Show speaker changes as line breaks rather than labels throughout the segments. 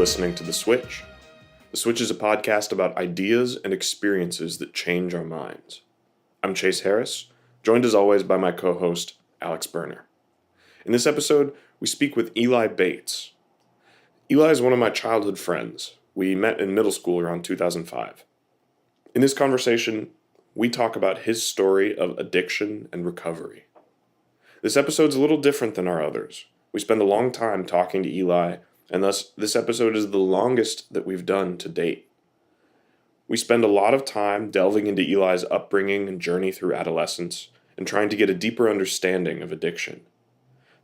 listening to The Switch. The Switch is a podcast about ideas and experiences that change our minds. I'm Chase Harris, joined as always by my co-host, Alex Berner. In this episode, we speak with Eli Bates. Eli is one of my childhood friends. We met in middle school around 2005. In this conversation, we talk about his story of addiction and recovery. This episode's a little different than our others. We spend a long time talking to Eli, and thus this episode is the longest that we've done to date. We spend a lot of time delving into Eli's upbringing and journey through adolescence and trying to get a deeper understanding of addiction.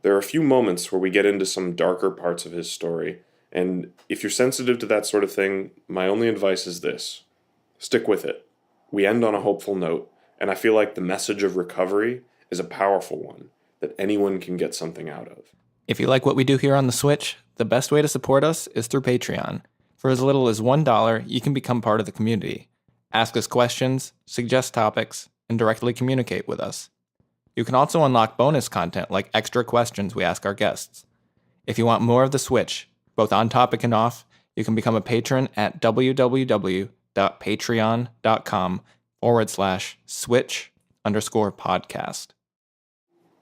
There are a few moments where we get into some darker parts of his story, and if you're sensitive to that sort of thing, my only advice is this: stick with it. We end on a hopeful note, and I feel like the message of recovery is a powerful one that anyone can get something out of.
If you like what we do here on The Switch, the best way to support us is through Patreon. For as little as $1, you can become part of the community, ask us questions, suggest topics, and directly communicate with us. You can also unlock bonus content like extra questions we ask our guests. If you want more of The Switch, both on topic and off, you can become a patron at www.patreon.com/switch_podcast.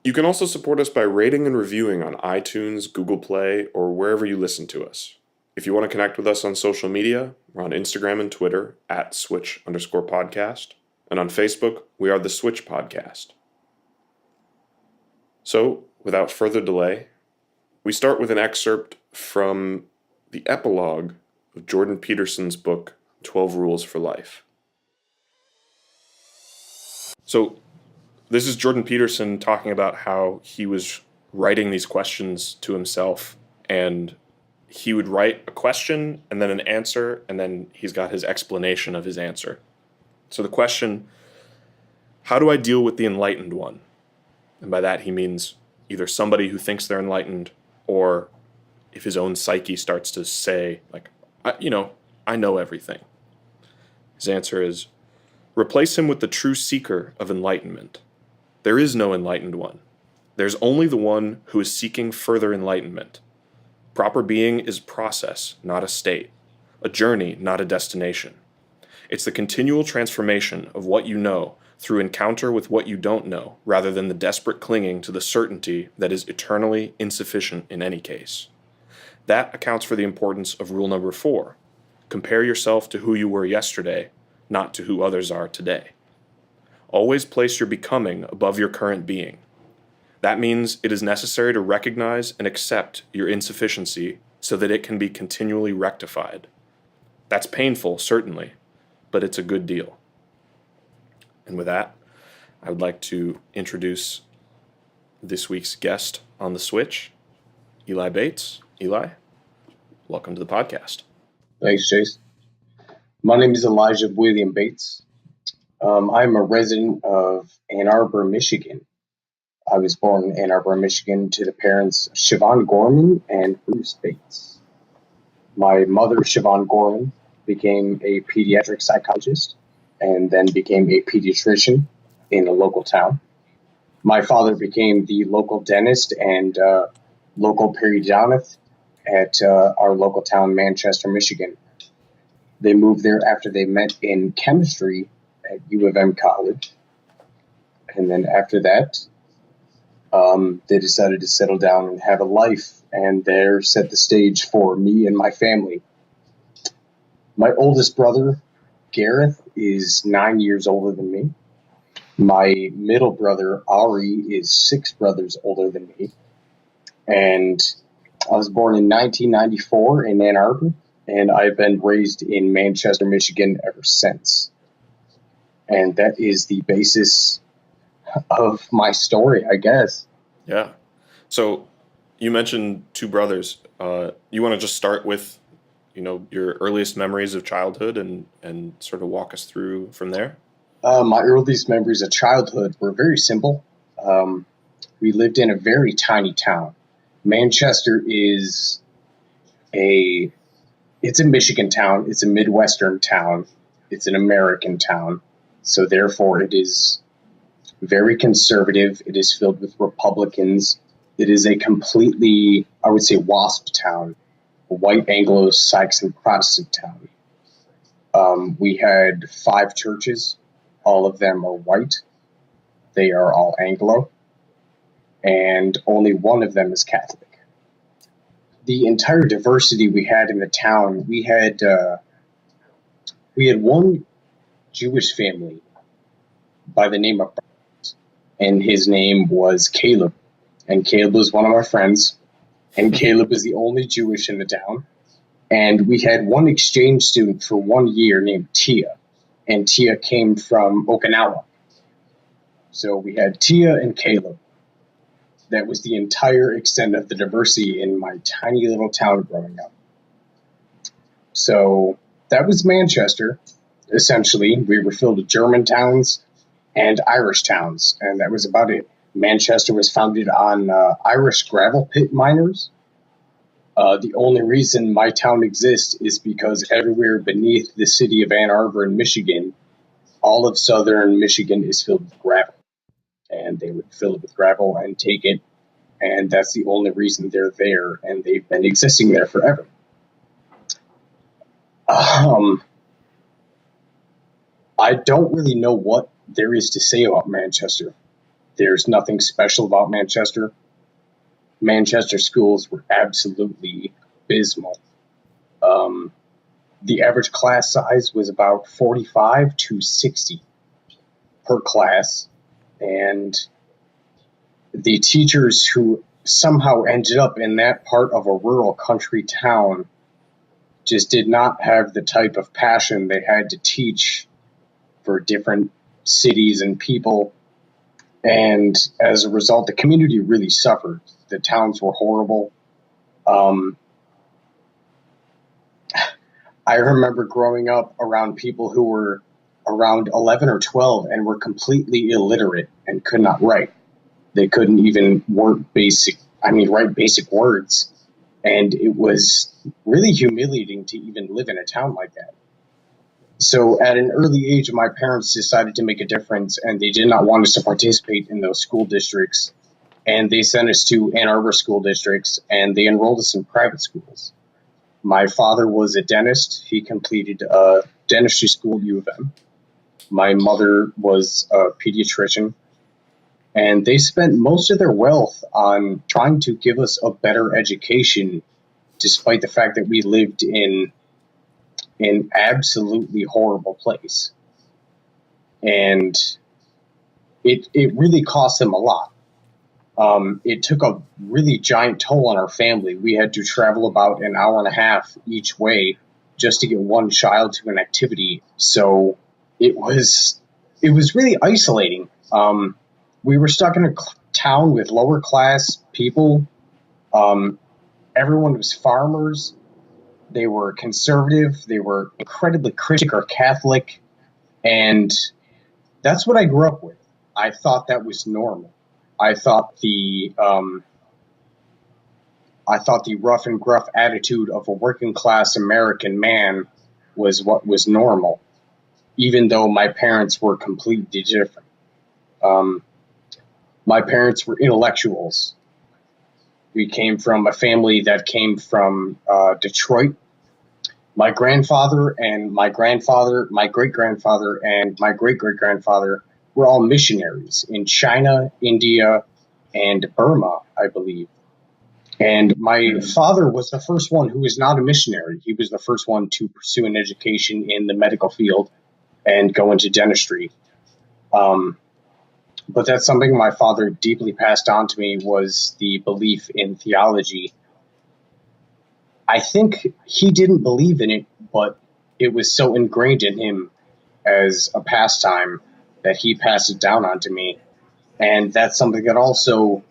You can also support us by rating and reviewing on iTunes, Google Play, or wherever you listen to us. If you want to connect with us on social media, we're on Instagram and Twitter at @switch_podcast, and on Facebook, we are The Switch Podcast. So, without further delay, we start with an excerpt from the epilogue of Jordan Peterson's book, 12 Rules for Life. So, this is Jordan Peterson talking about how he was writing these questions to himself, and he would write a question and then an answer, and then he's got his explanation of his answer. So the question, how do I deal with the enlightened one? And by that he means either somebody who thinks they're enlightened, or if his own psyche starts to say, like, I know everything. His answer is, replace him with the true seeker of enlightenment. There is no enlightened one. There's only the one who is seeking further enlightenment. Proper being is process, not a state. A journey, not a destination. It's the continual transformation of what you know through encounter with what you don't know, rather than the desperate clinging to the certainty that is eternally insufficient in any case. That accounts for the importance of rule number 4. Compare yourself to who you were yesterday, not to who others are today. Always place your becoming above your current being. That means it is necessary to recognize and accept your insufficiency so that it can be continually rectified. That's painful, certainly, but it's a good deal. And with that, I would like to introduce this week's guest on The Switch, Eli Bates. Eli, welcome to the podcast.
Thanks, Chase. My name is Elijah William Bates. I'm a resident of Ann Arbor, Michigan. I was born in Ann Arbor, Michigan, to the parents Siobhan Gorman and Bruce Bates. My mother, Siobhan Gorman, became a pediatric psychologist and then became a pediatrician in a local town. My father became the local dentist and local periodontist at our local town, Manchester, Michigan. They moved there after they met in chemistry at U of M College. And then after that, they decided to settle down and have a life, and there set the stage for me and my family. My oldest brother, Gareth, is 9 years older than me. My middle brother, Ari, is 6 brothers older than me. And I was born in 1994 in Ann Arbor, and I've been raised in Manchester, Michigan ever since. And that is the basis of my story, I guess.
Yeah. So you mentioned 2 brothers. You want to just start with, your earliest memories of childhood and sort of walk us through from there?
My earliest memories of childhood were very simple. We lived in a very tiny town. Manchester is it's a Michigan town. It's a Midwestern town. It's an American town. So therefore it is very conservative. It is filled with Republicans. It is a completely, I would say, WASP town. white Anglo-Saxon Protestant town. We had 5 churches. All of them are white. They are all Anglo. And only one of them is Catholic. The entire diversity we had in the town, we had one Jewish family by the name of Burns, and his name was Caleb. And Caleb was one of our friends, and Caleb was the only Jewish in the town. And we had one exchange student for 1 year named Tia, and Tia came from Okinawa. So we had Tia and Caleb. That was the entire extent of the diversity in my tiny little town growing up. So that was Manchester. Essentially, we were filled with German towns and Irish towns, and that was about it. Manchester was founded on Irish gravel pit miners. The only reason my town exists is because everywhere beneath the city of Ann Arbor in Michigan, all of southern Michigan is filled with gravel. And they would fill it with gravel and take it, and that's the only reason they're there, and they've been existing there forever. I don't really know what there is to say about Manchester. There's nothing special about Manchester. Manchester schools were absolutely abysmal. The average class size was about 45 to 60 per class, and the teachers who somehow ended up in that part of a rural country town just did not have the type of passion they had to teach for different cities and people. And as a result, the community really suffered. The towns were horrible. I remember growing up around people who were around 11 or 12 and were completely illiterate and could not write. They couldn't even write basic words. And it was really humiliating to even live in a town like that. So at an early age, my parents decided to make a difference, and they did not want us to participate in those school districts. And they sent us to Ann Arbor school districts, and they enrolled us in private schools. My father was a dentist. He completed a dentistry school at U of M. My mother was a pediatrician. And they spent most of their wealth on trying to give us a better education, despite the fact that we lived in an absolutely horrible place. And it really cost them a lot. It took a really giant toll on our family. We had to travel about an hour and a half each way just to get one child to an activity. So it was really isolating. We were stuck in a town with lower class people. Everyone was farmers. They were conservative. They were incredibly Christian or Catholic. And that's what I grew up with. I thought that was normal. I thought the rough and gruff attitude of a working class American man was what was normal, even though my parents were completely different. My parents were intellectuals. We came from a family that came from Detroit. My grandfather and my grandfather, my great-grandfather and my great-great-grandfather were all missionaries in China, India, and Burma, I believe. And my father was the first one who was not a missionary. He was the first one to pursue an education in the medical field and go into dentistry. But that's something my father deeply passed on to me, was the belief in theology. I think he didn't believe in it, but it was so ingrained in him as a pastime that he passed it down onto me. And that's something that also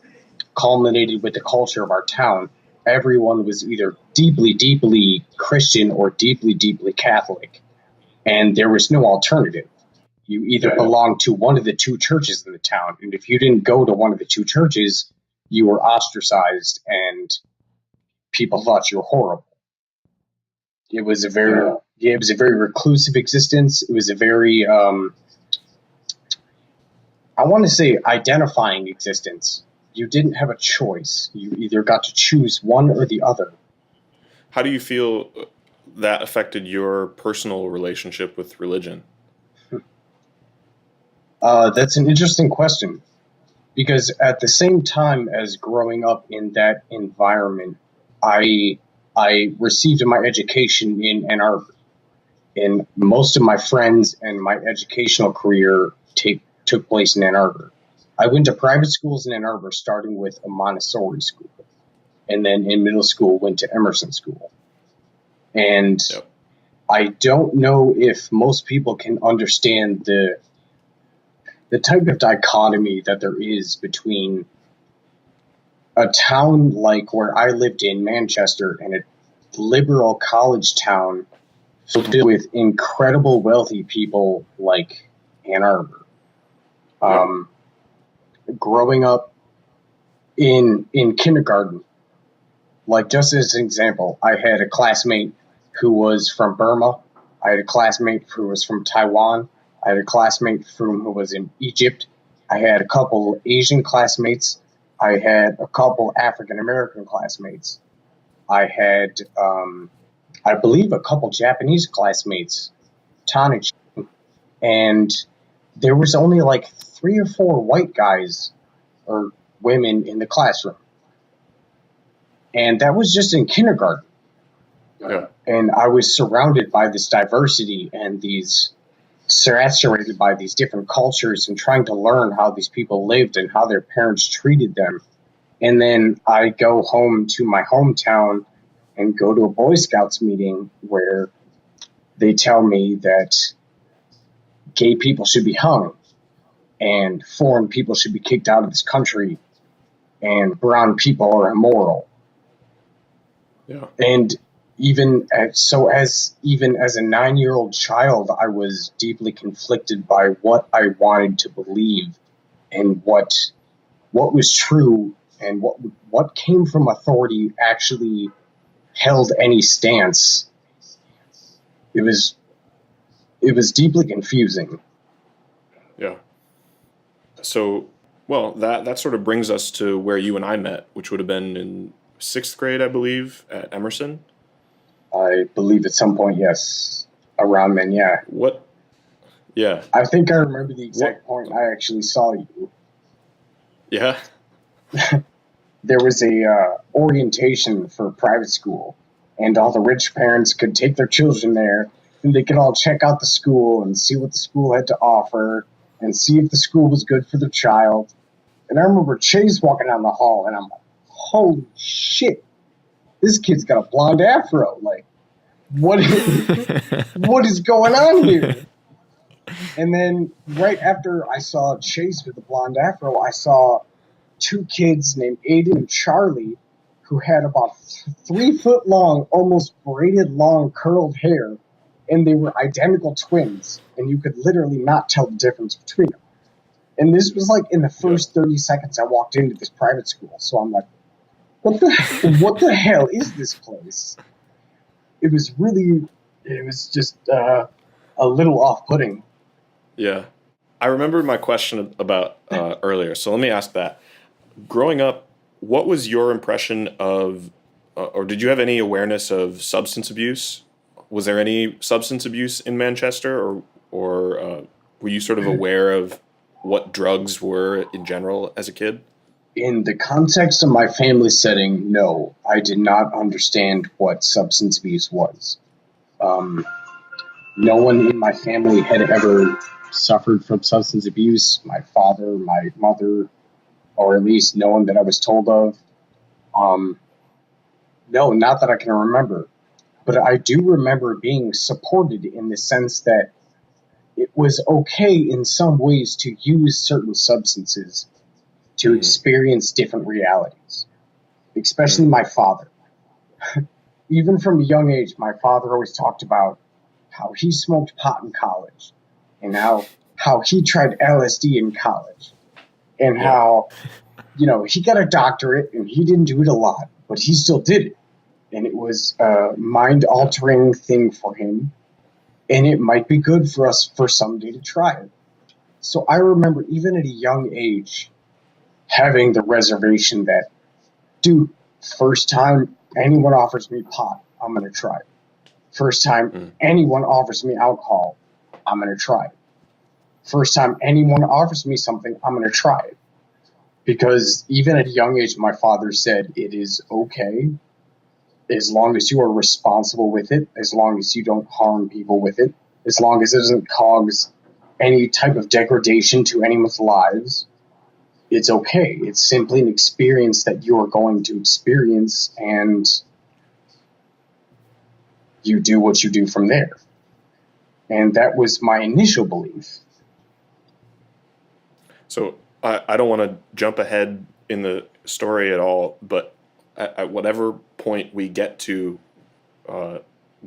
culminated with the culture of our town. Everyone was either deeply, deeply Christian or deeply, deeply Catholic. And there was no alternative. You either belonged to one of the 2 churches in the town. And if you didn't go to one of the 2 churches, you were ostracized and people thought you were horrible. It was a very reclusive existence. It was a very, I want to say, identifying existence. You didn't have a choice. You either got to choose one or the other.
How do you feel that affected your personal relationship with religion?
That's an interesting question because at the same time as growing up in that environment, I I received my education in Ann Arbor, and most of my friends and my educational career took place in Ann Arbor. I went to private schools in Ann Arbor, starting with a Montessori school, and then in middle school went to Emerson School. And
Yep.
I don't know if most people can understand the type of dichotomy that there is between a town like where I lived in Manchester and a liberal college town filled with incredible wealthy people like Ann Arbor.
Yep.
Um, Growing up in kindergarten, like just as an example, I had a classmate who was from Burma. I had a classmate who was from Taiwan. I had a classmate who was in Egypt. I had a couple Asian classmates. I had a couple African American classmates. I had, I believe, a couple Japanese classmates, Tanachi, and there was only like 3 or 4 white guys or women in the classroom, and that was just in kindergarten.
Yeah.
And I was surrounded by this diversity and these saturated by these different cultures and trying to learn how these people lived and how their parents treated them. And then I go home to my hometown and go to a Boy Scouts meeting where they tell me that gay people should be hung and foreign people should be kicked out of this country and brown people are immoral.
Yeah.
And even as a 9-year-old child, I was deeply conflicted by what I wanted to believe and what was true and what came from authority actually held any stance. It was deeply confusing.
Yeah. So, well, that sort of brings us to where you and I met, which would have been in 6th grade, I believe, at Emerson.
I believe at some point, yes, around then, yeah.
What? Yeah.
I think I remember the exact
What?
point I actually saw you.
Yeah.
There was a orientation for private school, and all the rich parents could take their children there, and they could all check out the school and see what the school had to offer, and see if the school was good for their child. And I remember Chase walking down the hall, and I'm like, "Holy shit! This kid's got a blonde afro! Like, what is going on here?" And then right after I saw Chase with the blonde afro, I saw 2 kids named Aiden and Charlie who had about 3 foot long, almost braided long curled hair, and they were identical twins, and you could literally not tell the difference between them. And this was like in the
Yeah.
first 30 seconds I walked into this private school. So I'm like, what the hell is this place? It was just a little off-putting.
Yeah. I remembered my question about earlier, so let me ask that. Growing up, what was your impression of, or did you have any awareness of substance abuse? Was there any substance abuse in Manchester, or were you sort of aware of what drugs were in general as a kid?
In the context of my family setting, no, I did not understand what substance abuse was. Um, no one in my family had ever suffered from substance abuse. My father, my mother, or at least no one that I was told of. Um, no, not that I can remember. But I do remember being supported in the sense that it was okay in some ways to use certain substances to
Mm-hmm.
experience different realities, especially
Mm.
my father. Even from a young age, my father always talked about how he smoked pot in college and how he tried LSD in college and
Yeah.
how, he got a doctorate and he didn't do it a lot, but he still did it. And it was a mind altering thing for him. And it might be good for us for someday to try it. So I remember even at a young age having the reservation that, dude, first time anyone offers me pot, I'm going to try it. First time anyone offers me alcohol, I'm going to try it. First time anyone offers me something, I'm going to try it. Because even at a young age, my father said it is okay as long as you are responsible with it, as long as you don't harm people with it, as long as it doesn't cause any type of degradation to anyone's lives. It's okay. It's simply an experience that you are going to experience, and you do what you do from there. And that was my initial belief.
So I don't want to jump ahead in the story at all, but at whatever point we get to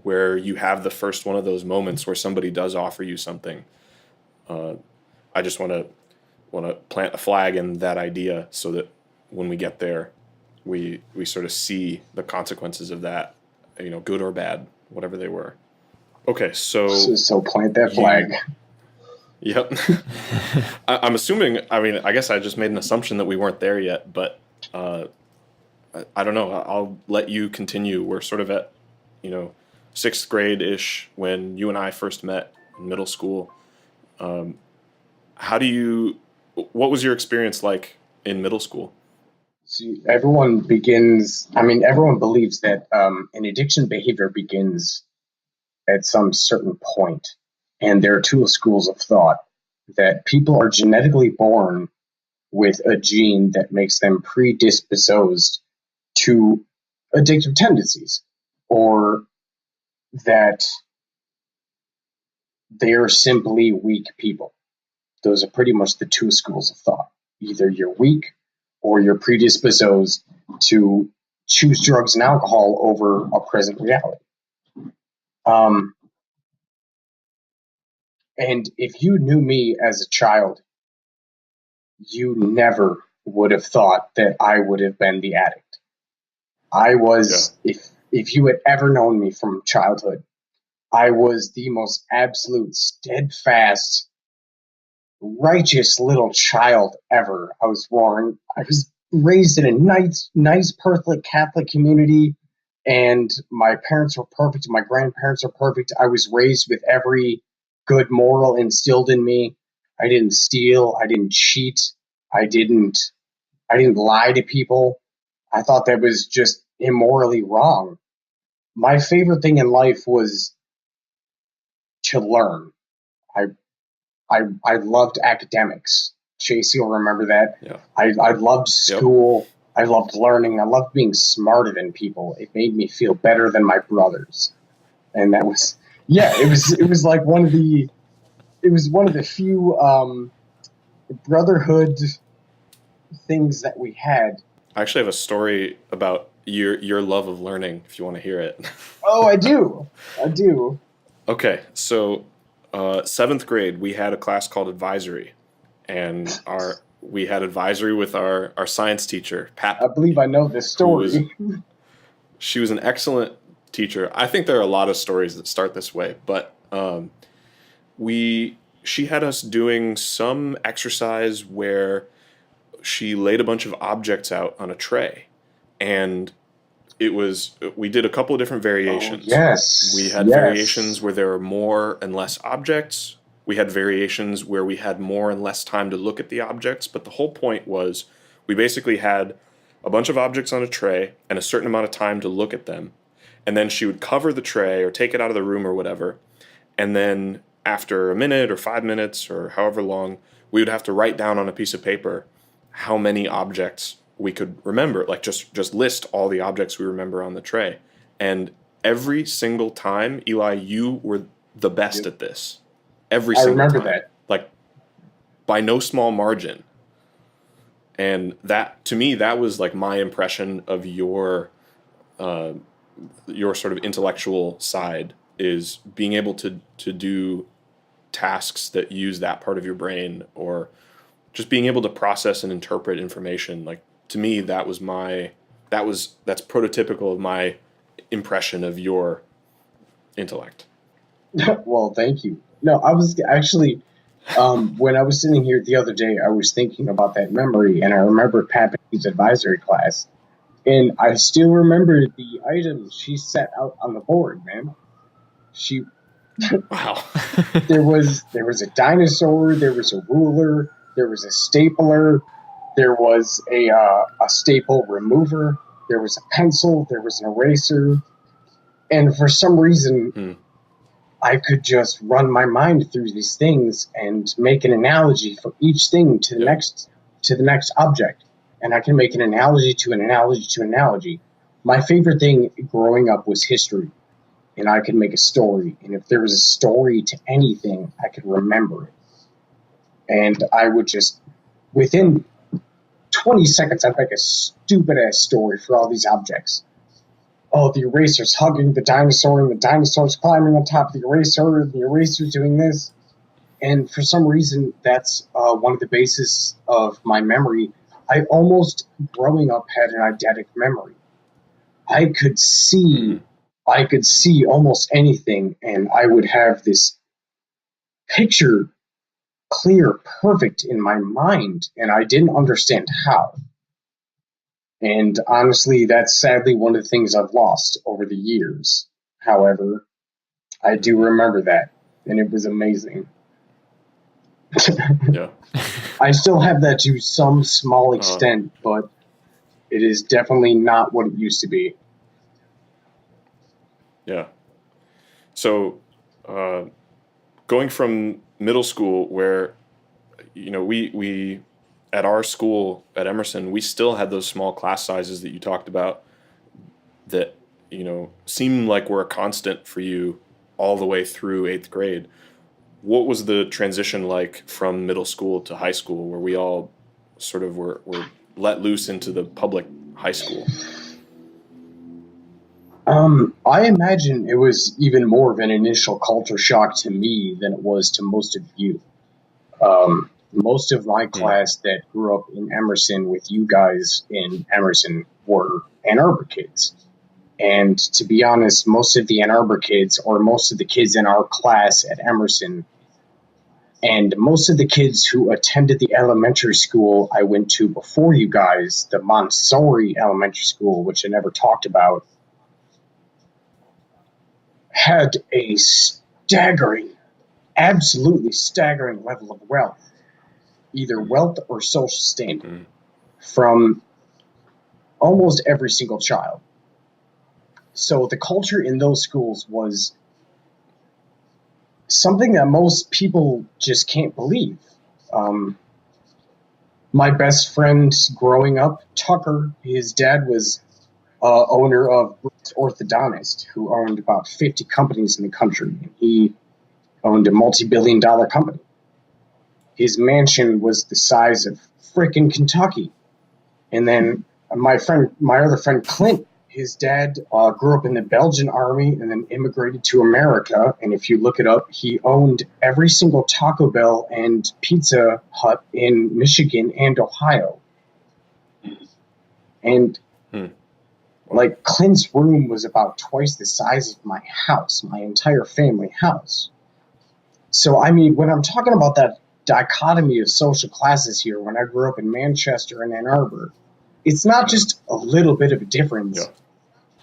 where you have the first one of those moments where somebody does offer you something, I just want to plant a flag in that idea so that when we get there, we sort of see the consequences of that, good or bad, whatever they were. Okay,
So plant that flag.
Yep. I'm assuming, I guess I just made an assumption that we weren't there yet, but I don't know. I'll let you continue. We're sort of at, sixth grade-ish when you and I first met in middle school. What was your experience like in middle school?
See, everyone believes that an addiction behavior begins at some certain point. And there are two schools of thought that people are genetically born with a gene that makes them predisposed to addictive tendencies, or that they are simply weak people. Those are pretty much the two schools of thought. Either you're weak or you're predisposed to choose drugs and alcohol over a present reality. And if you knew me as a child, you never would have thought that I would have been the addict. I was, if you had ever known me from childhood, I was the most absolute, steadfast, righteous little child ever. I was raised in a nice perfect Catholic community, and my parents were perfect. My grandparents are perfect. I was raised with every good moral instilled in me. I didn't steal. I didn't cheat. I didn't lie to people. I thought that was just immorally wrong. My favorite thing in life was to learn. I loved academics. Chase, you'll remember that.
Yeah.
I loved school. Yep. I loved learning. I loved being smarter than people. It made me feel better than my brothers. And that was, it was like one of the few brotherhood things that we had.
I actually have a story about your love of learning, if you want to hear it.
Oh, I do.
Okay, so seventh grade, we had a class called advisory, and we had advisory with our science teacher, Pat.
I believe I know this story.
She was an excellent teacher. I think there are a lot of stories that start this way, but she had us doing some exercise where she laid a bunch of objects out on a tray, and we did a couple of different variations.
Oh, yes.
We had variations where there were more and less objects. We had variations where we had more and less time to look at the objects, but the whole point was we basically had a bunch of objects on a tray and a certain amount of time to look at them. And then she would cover the tray or take it out of the room or whatever. And then after a minute or 5 minutes or however long, we would have to write down on a piece of paper how many objects we could remember, like just list all the objects we remember on the tray. And every single time, Eli, you were the best at this. Every single time. I remember that. Like, by no small margin. And that, to me, that was like my impression of your sort of intellectual side, is being able to do tasks that use that part of your brain, or just being able to process and interpret information. Like, to me, that's prototypical of my impression of your intellect.
Well, thank you. No, I was actually, when I was sitting here the other day, I was thinking about that memory, and I remember Pat Bates' advisory class. And I still remember the items she set out on the board, man. She
Wow.
there was a dinosaur, there was a ruler, there was a stapler, there was a staple remover, there was a pencil, there was an eraser, and for some reason
Hmm.
I could just run my mind through these things and make an analogy for each thing
Yeah.
to the next object. And I can make an analogy to an analogy to an analogy. My favorite thing growing up was history, and I could make a story. And if there was a story to anything, I could remember it. And I would just,
Yeah.
within 20 seconds, I'd make a stupid ass story for all these objects. Oh, the eraser's hugging the dinosaur, and the dinosaur's climbing on top of the eraser, and the eraser's doing this. And for some reason, that's one of the basis of my memory. I almost, growing up, had an eidetic memory. I could
Hmm.
see, I could see almost anything, and I would have this picture clear, perfect in my mind, and I didn't understand how. And honestly, that's sadly one of the things I've lost over the years. However, I do
Hmm.
remember that, and it was amazing.
Yeah.
I still have that to some small
Uh,
extent, but it is definitely not what it used to be.
yeah. So, uh, going from middle school, where we at our school at Emerson, we still had those small class sizes that you talked about that seem like were a constant for you all the way through eighth grade. What was the transition like from middle school to high school, where we all sort of were let loose into the public high school?
I imagine it was even more of an initial culture shock to me than it was to most of you. Most of my
Hmm.
class that grew up in Emerson with you guys in Emerson were Ann Arbor kids. And to be honest, most of the Ann Arbor kids, or most of the kids in our class at Emerson, and most of the kids who attended the elementary school I went to before you guys, the Montessori Elementary School, which I never talked about, had a staggering, absolutely staggering level of wealth, either wealth or social standing,
Hmm.
from almost every single child. So the culture in those schools was something that most people just can't believe. Um, my best friend growing up, Tucker, his dad was owner of Brooks Orthodontist, who owned about 50 companies in the country. He owned a multi-billion dollar company. His mansion was the size of frickin' Kentucky. And then my other friend Clint, his dad grew up in the Belgian army and then immigrated to America. And if you look it up, he owned every single Taco Bell and Pizza Hut in Michigan and Ohio. And
Hmm. Wow.
like Clint's room was about twice the size of my house, my entire family house. So I mean, when I'm talking about that dichotomy of social classes here, when I grew up in Manchester and Ann Arbor, it's not just a little bit of a
Yeah.
difference.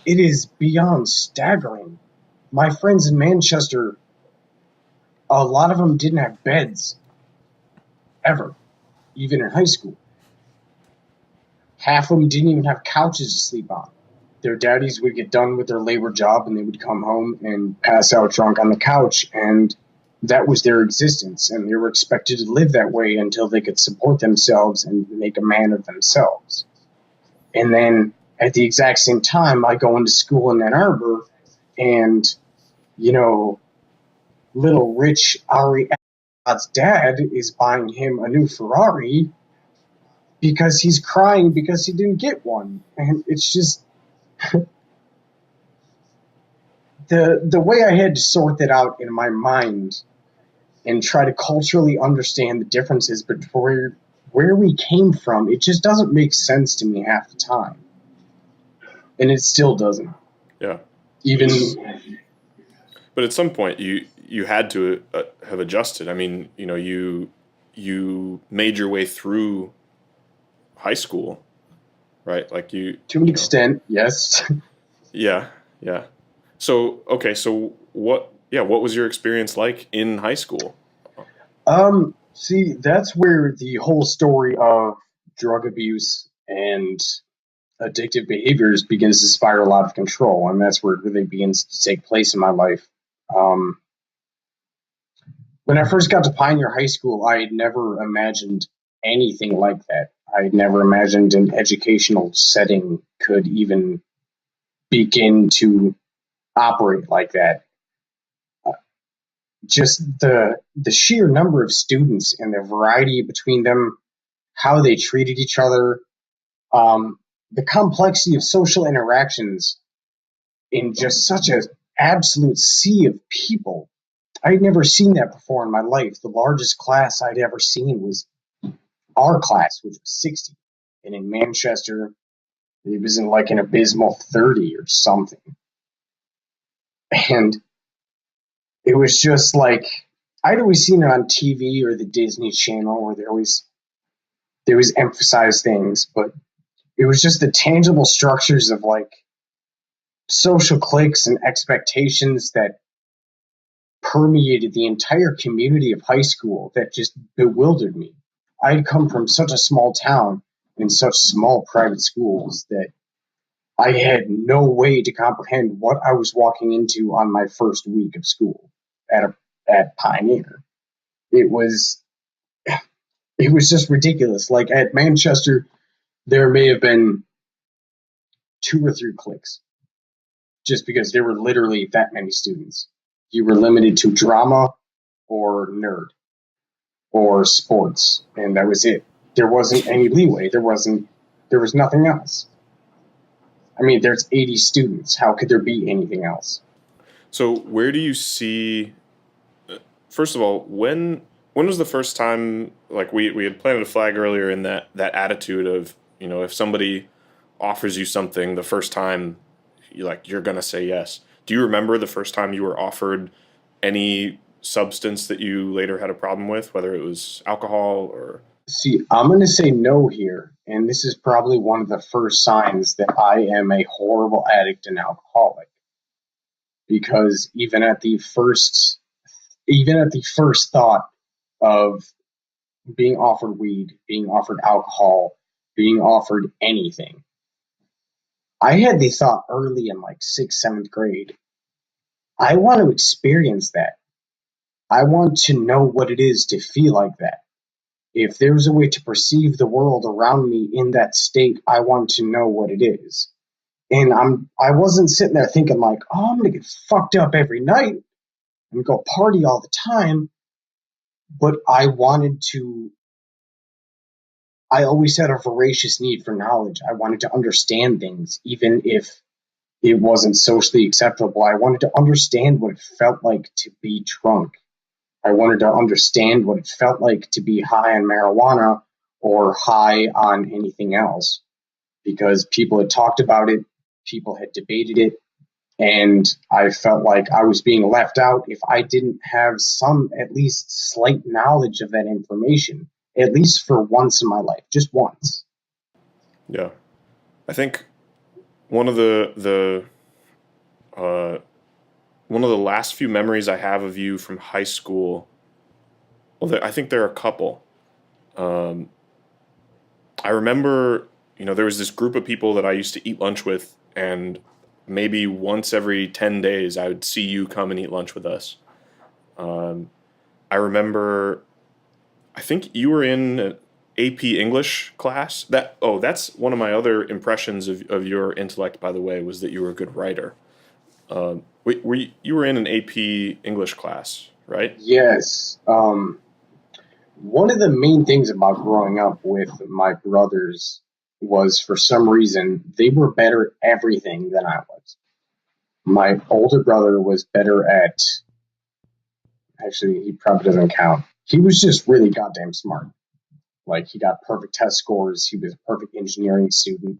It is beyond staggering. My friends in Manchester, a lot of them didn't have beds ever, even in high school. Half of them didn't even have couches to sleep on. Their daddies would get done with their labor job and they would come home and pass out drunk on the couch, and that was their existence, and they were expected to live that way until they could support themselves and make a man of themselves. And then at the exact same time, I go into school in Ann Arbor, and you know, little rich Ari Assad's dad is buying him a new Ferrari because he's crying because he didn't get one. And it's just the way I had to sort that out in my mind and try to culturally understand the differences between where we came from, it just doesn't make sense to me half the time. And it still doesn't.
Yeah.
Even
But at some point, you had to have adjusted. I mean, you made your way through high school, right? Like
To an
you know,
extent, yes.
yeah, yeah. So, okay, so what was your experience like in high school?
See, that's where the whole story of drug abuse and addictive behaviors begins to spiral out of control, and that's where it really begins to take place in my life. Um, when I first got to Pioneer High School, I had never imagined anything like that. I had never imagined an educational setting could even begin to operate like that. Just the sheer number of students and the variety between them, how they treated each other, um, the complexity of social interactions in just such an absolute sea of people. I'd never seen that before in my life. The largest class I'd ever seen was our class, which was 60. And in Manchester, it was in like an abysmal 30 or something. And it was just like, I'd always seen it on TV or the Disney Channel where they always emphasize things, but it was just the tangible structures of like social cliques and expectations that permeated the entire community of high school that just bewildered me. I'd come from such a small town and such small private schools that I had no way to comprehend what I was walking into on my first week of school at Pioneer. It was it was just ridiculous. Like at Manchester, there may have been two or three cliques just because there were literally that many students. You were limited to drama or nerd or sports, and that was it. There wasn't any leeway. There was nothing else. I mean, there's 80 students. How could there be anything else?
So, where do you see first of all, when was the first time like we had planted a flag earlier in that attitude of, if somebody offers you something the first time you're gonna say yes. Do you remember the first time you were offered any substance that you later had a problem with, whether it was alcohol or
See, I'm going to say no here, and this is probably one of the first signs that I am a horrible addict and alcoholic. Because even at the first thought of being offered weed, being offered alcohol, being offered anything, I had the thought early in like sixth, seventh grade. I want to experience that. I want to know what it is to feel like that. If there's a way to perceive the world around me in that state, I want to know what it is. And I wasn't sitting there thinking like, oh, I'm gonna get fucked up every night and go party all the time. But I always had a voracious need for knowledge. I wanted to understand things, even if it wasn't socially acceptable. I wanted to understand what it felt like to be drunk. I wanted to understand what it felt like to be high on marijuana or high on anything else because people had talked about it, people had debated it, and I felt like I was being left out if I didn't have some at least slight knowledge of that information, at least for once in my life, just once.
yeah. I think one of the uh, one of the last few memories I have of you from high school. Well, I think there are a couple. Um, I remember, there was this group of people that I used to eat lunch with, and maybe once every 10 days, I would see you come and eat lunch with us. Um, I remember, I think you were in an AP English class. That's one of my other impressions of your intellect, by the way, was that you were a good writer. You were in an AP English class, right?
Yes. One of the main things about growing up with my brothers was for some reason they were better at everything than I was. My older brother was better at, actually, he probably doesn't count. He was just really goddamn smart. Like, he got perfect test scores. He was a perfect engineering student.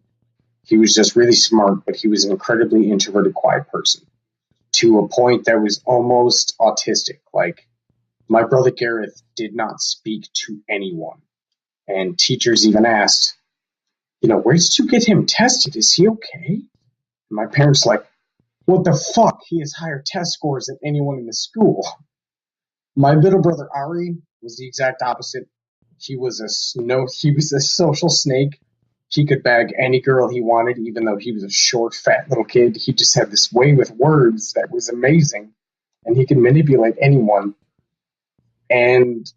He was just really smart, but he was an incredibly introverted, quiet person to a point that was almost autistic. Like, my brother Gareth did not speak to anyone. And teachers even asked, where did you get him tested? Is he okay? And my parents like, what the fuck? He has higher test scores than anyone in the school. My little brother Ari was the exact opposite. He was a social snake. He could bag any girl he wanted, even though he was a short, fat little kid. He just had this way with words that was amazing, and he could manipulate anyone. And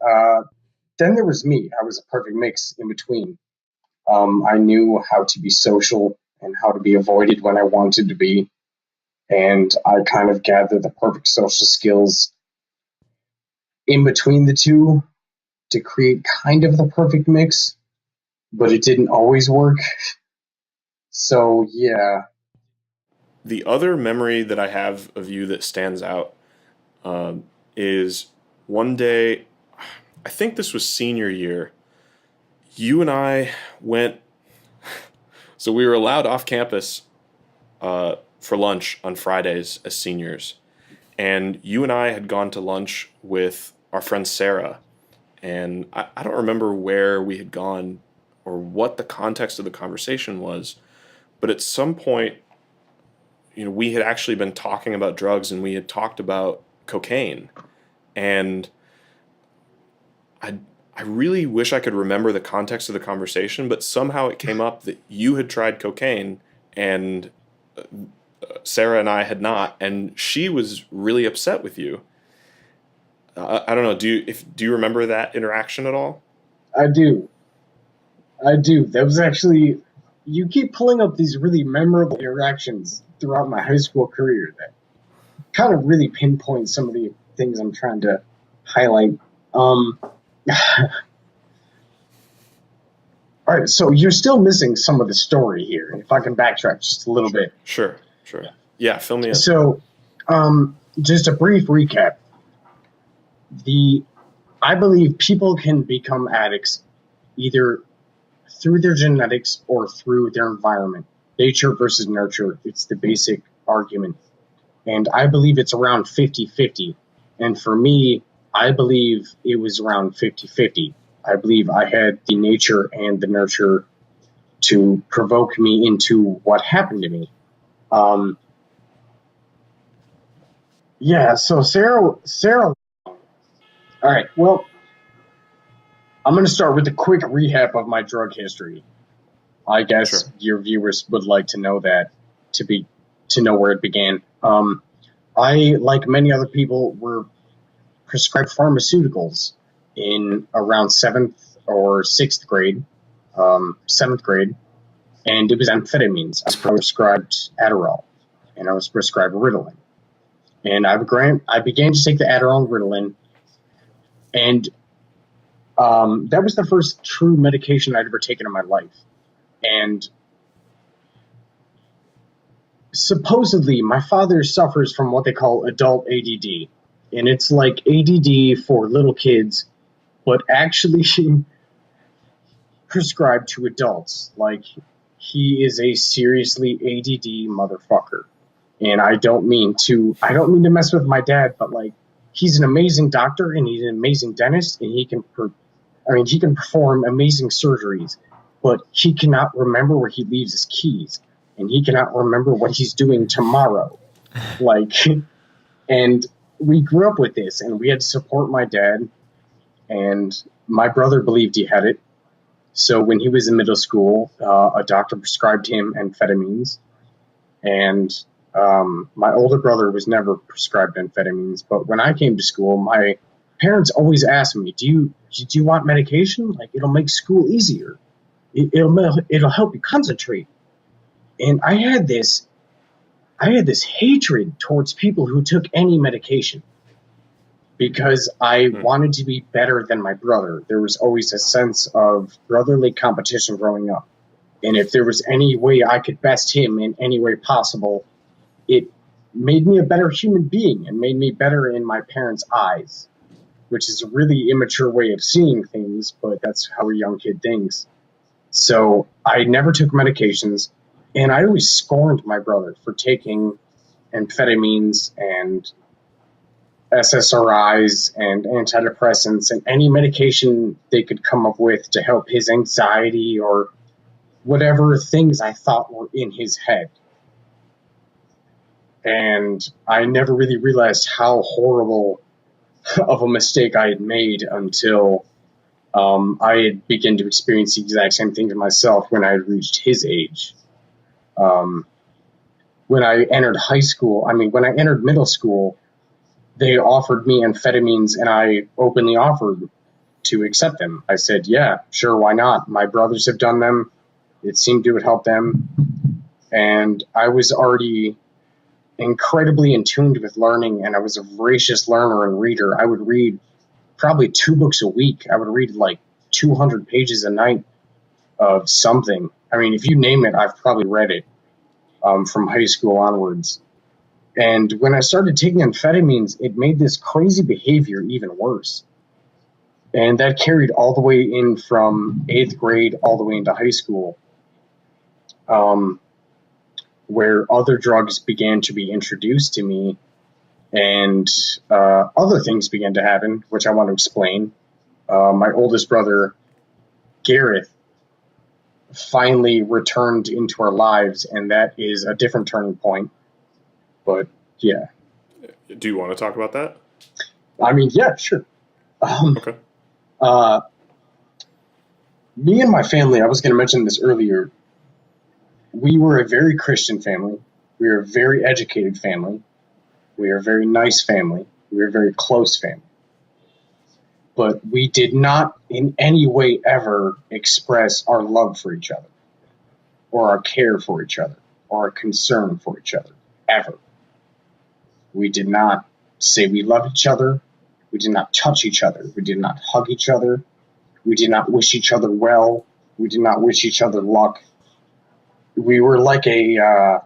then there was me. I was a perfect mix in between. I knew how to be social and how to be avoided when I wanted to be, and I kind of gathered the perfect social skills in between the two to create kind of the perfect mix, but it didn't always work. So, yeah.
The other memory that I have of you that stands out is one day, I think this was senior year, you and I went, so we were allowed off campus for lunch on Fridays as seniors. And you and I had gone to lunch with our friend Sarah. And I don't remember where we had gone or what the context of the conversation was. But at some point, we had actually been talking about drugs and we had talked about cocaine. And I, I really wish I could remember the context of the conversation, but somehow it came up that you had tried cocaine and Sarah and I had not, and she was really upset with you. I don't know. Do you remember that interaction at all?
I do. I do. That was actually. You keep pulling up these really memorable interactions throughout my high school career that kind of really pinpoint some of the things I'm trying to highlight. All right, so you're still missing some of the story here. If I can backtrack just a little bit.
Sure. Yeah, fill me in.
So, just a brief recap. I believe people can become addicts either through their genetics or through their environment. Nature versus nurture. It's the basic argument. And I believe it's around 50-50. And for me, I believe it was around 50-50. I believe I had the nature and the nurture to provoke me into what happened to me. Yeah, so Sarah. All right, well, I'm going to start with a quick recap of my drug history. I guess
Sure.
your viewers would like to know that to know where it began. I, like many other people, were prescribed pharmaceuticals in around seventh or sixth grade, seventh grade, and it was amphetamines. I was prescribed Adderall, and I was prescribed Ritalin, and I began to take the Adderall and Ritalin, and that was the first true medication I'd ever taken in my life, and supposedly my father suffers from what they call adult ADD, and it's like ADD for little kids, but actually prescribed to adults. Like, he is a seriously ADD motherfucker. And I don't mean to mess with my dad, but like, he's an amazing doctor and he's an amazing dentist and he can perform amazing surgeries, but he cannot remember where he leaves his keys and he cannot remember what he's doing tomorrow. Like, and we grew up with this and we had to support my dad, and my brother believed he had it. So when he was in middle school, a doctor prescribed him amphetamines, and my older brother was never prescribed amphetamines. But when I came to school, my parents always asked me, "Do you want medication? Like, it'll make school easier. It'll help you concentrate." And I had this hatred towards people who took any medication because I wanted to be better than my brother. There was always a sense of brotherly competition growing up. And if there was any way I could best him in any way possible, it made me a better human being and made me better in my parents' eyes, which is a really immature way of seeing things, but that's how a young kid thinks. So I never took medications, and I always scorned my brother for taking amphetamines and SSRIs and antidepressants and any medication they could come up with to help his anxiety or whatever things I thought were in his head. And I never really realized how horrible of a mistake I had made until I had begun to experience the exact same thing to myself when I had reached his age. Um, when I entered when I entered middle school, they offered me amphetamines and I openly offered to accept them. I said, yeah, sure, why not? My brothers have done them. It seemed it would help them. And I was already incredibly in tune with learning, and I was a voracious learner and reader. I would read probably 2 books a week. I would read like 200 pages a night of something. I mean, if you name it, I've probably read it from high school onwards. And when I started taking amphetamines, it made this crazy behavior even worse. And that carried all the way in from 8th grade all the way into high school, where other drugs began to be introduced to me and other things began to happen, which I want to explain. My oldest brother, Gareth, finally returned into our lives, and that is a different turning point. But yeah.
Do you want to talk about that?
I mean, yeah, sure.
Okay.
Me and my family, I was going to mention this earlier, we were a very Christian family. We were a very educated family. We were a very nice family. We were a very close family. But we did not in any way ever express our love for each other, or our care for each other, or our concern for each other, ever. We did not say we love each other. We did not touch each other. We did not hug each other. We did not wish each other well. We did not wish each other luck. We were like a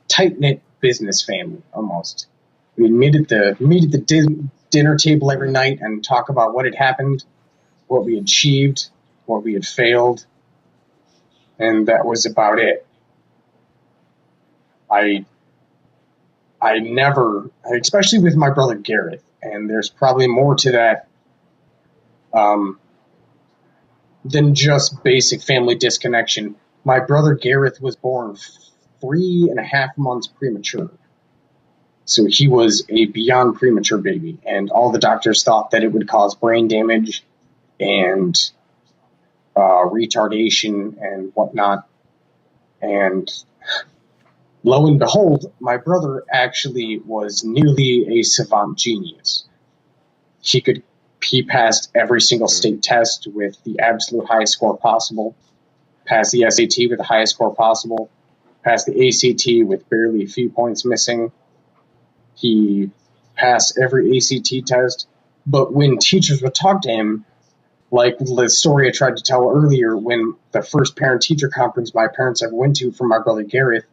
tight-knit business family, almost. We'd meet at the dinner table every night and talk about what had happened, what we achieved, what we had failed, and that was about it. I never, especially with my brother Gareth, and there's probably more to that than just basic family disconnection. My brother Gareth was born 3.5 months premature. So he was a beyond premature baby, and all the doctors thought that it would cause brain damage and retardation and whatnot. And lo and behold, my brother actually was nearly a savant genius. He passed every single state test with the absolute highest score possible, passed the SAT with the highest score possible, passed the ACT with barely a few points missing. He passed every ACT test, but when teachers would talk to him, like the story I tried to tell earlier, when the first parent-teacher conference my parents ever went to for my brother Gareth,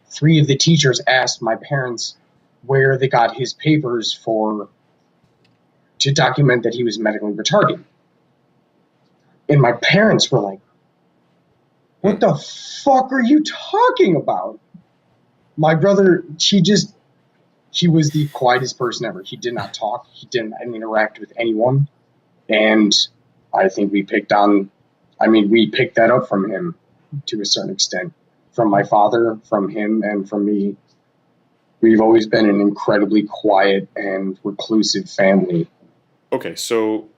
3 of the teachers asked my parents where they got his papers to document that he was medically retarded. And my parents were like, what the fuck are you talking about? My brother, he was the quietest person ever. He did not talk. He didn't interact with anyone. And I think we picked that up from him to a certain extent. From my father, from him, and from me. We've always been an incredibly quiet and reclusive family.
Okay, so,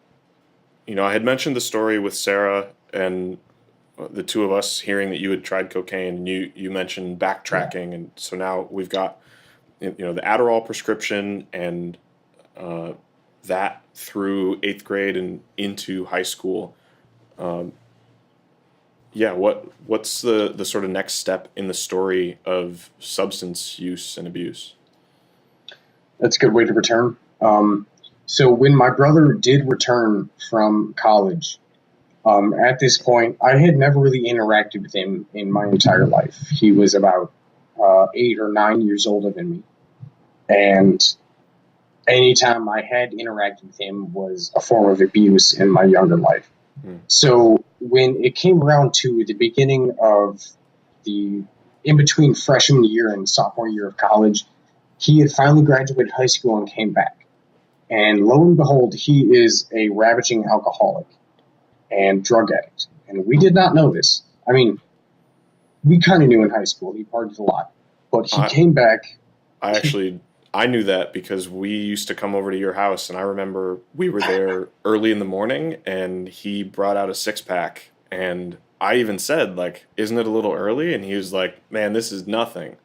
I had mentioned the story with Sarah and the two of us hearing that you had tried cocaine, and you mentioned backtracking, and so now we've got the Adderall prescription and that through 8th grade and into high school. What's the sort of next step in the story of substance use and abuse?
That's a good way to return. So when my brother did return from college, at this point, I had never really interacted with him in my entire life. He was about 8 or 9 years older than me. And anytime I had interacted with him was a form of abuse in my younger life. So when it came around to the beginning of in between freshman year and sophomore year of college, he had finally graduated high school and came back. And lo and behold, he is a ravaging alcoholic and drug addict. And we did not know this. I mean, we kind of knew in high school he partied a lot, but he
I,
came back.
I knew that because we used to come over to your house, and I remember we were there early in the morning, and he brought out a 6-pack, and I even said, like, "Isn't it a little early?" And he was like, "Man, this is nothing."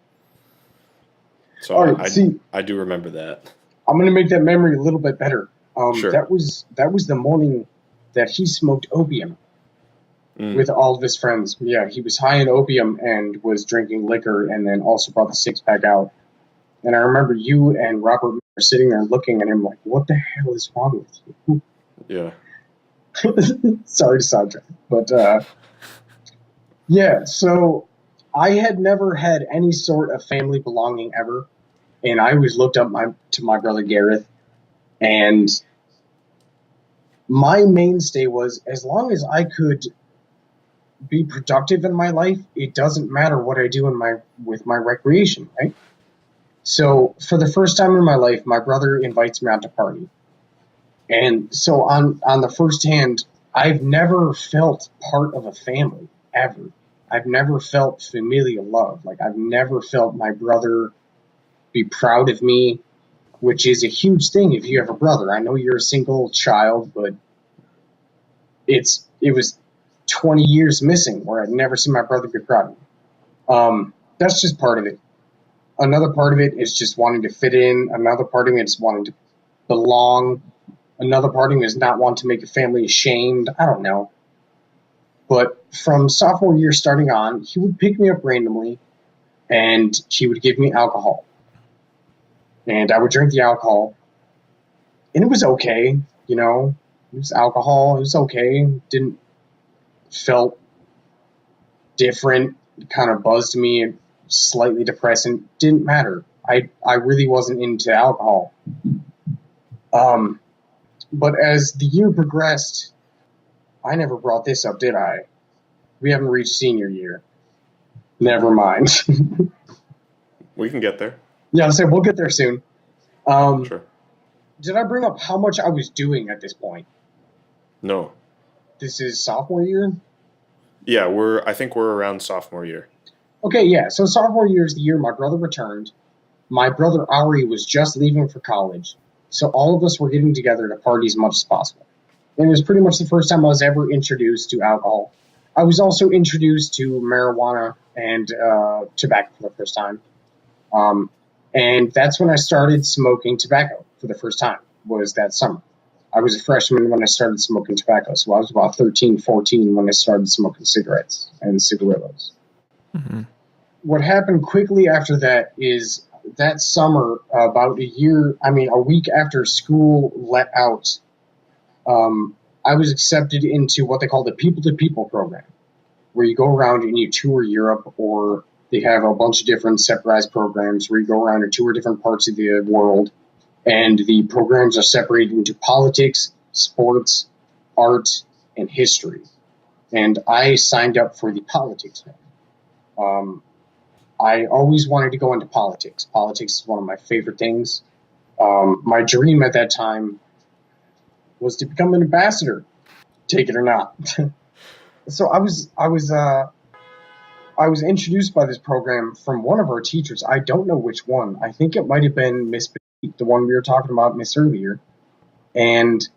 So
All right, see,
I do remember that.
I'm gonna make that memory a little bit better.
Sure.
That was the morning that he smoked opium
Mm.
with all of his friends. Yeah, he was high in opium and was drinking liquor, and then also brought the 6-pack out. And I remember you and Robert were sitting there looking at him like, "What the hell is wrong with
Yeah.
you?" Sorry to sidetrack, but yeah. So I had never had any sort of family belonging ever, and I always looked up to my brother Gareth, and my mainstay was as long as I could be productive in my life, it doesn't matter what I do in my with my recreation, right? So for the first time in my life, my brother invites me out to party. And so on the first hand, I've never felt part of a family ever. I've never felt familial love. Like I've never felt my brother be proud of me, which is a huge thing if you have a brother. I know you're a single child, but it was 20 years missing where I'd never seen my brother be proud of me. That's just part of it. Another part of it is just wanting to fit in. Another part of it is wanting to belong. Another part of it is not wanting to make a family ashamed. I don't know. But from sophomore year starting on, he would pick me up randomly and he would give me alcohol. And I would drink the alcohol. And it was okay, you know. It was alcohol. It was okay. Didn't felt different. It kind of buzzed me, slightly depressing. Didn't matter. I really wasn't into alcohol. Um, but as the year progressed, I never brought this up, did I? We haven't reached senior year. Never mind.
We can get there.
Yeah, I'll say we'll get there soon. Um,
Sure.
did I bring up how much I was doing at this point?
No.
This is sophomore year?
Yeah, I think we're around sophomore year.
Okay, yeah. So sophomore year is the year my brother returned. My brother Ari was just leaving for college. So all of us were getting together to party as much as possible. And it was pretty much the first time I was ever introduced to alcohol. I was also introduced to marijuana and tobacco for the first time. Um, and that's when I started smoking tobacco for the first time, was that summer. I was a freshman when I started smoking tobacco, so I was about 13, 14 when I started smoking cigarettes and cigarillos.
Hmm.
What happened quickly after that is that summer, about a week after school let out, I was accepted into what they call the People to People program, where you go around and you tour Europe, or they have a bunch of different separatized programs where you go around and tour different parts of the world. And the programs are separated into politics, sports, art, and history. And I signed up for the politics one. I always wanted to go into politics. Politics is one of my favorite things. My dream at that time was to become an ambassador, take it or not. So I was introduced by this program from one of our teachers. I don't know which one. I think it might have been Miss B, the one we were talking about, Miss earlier. And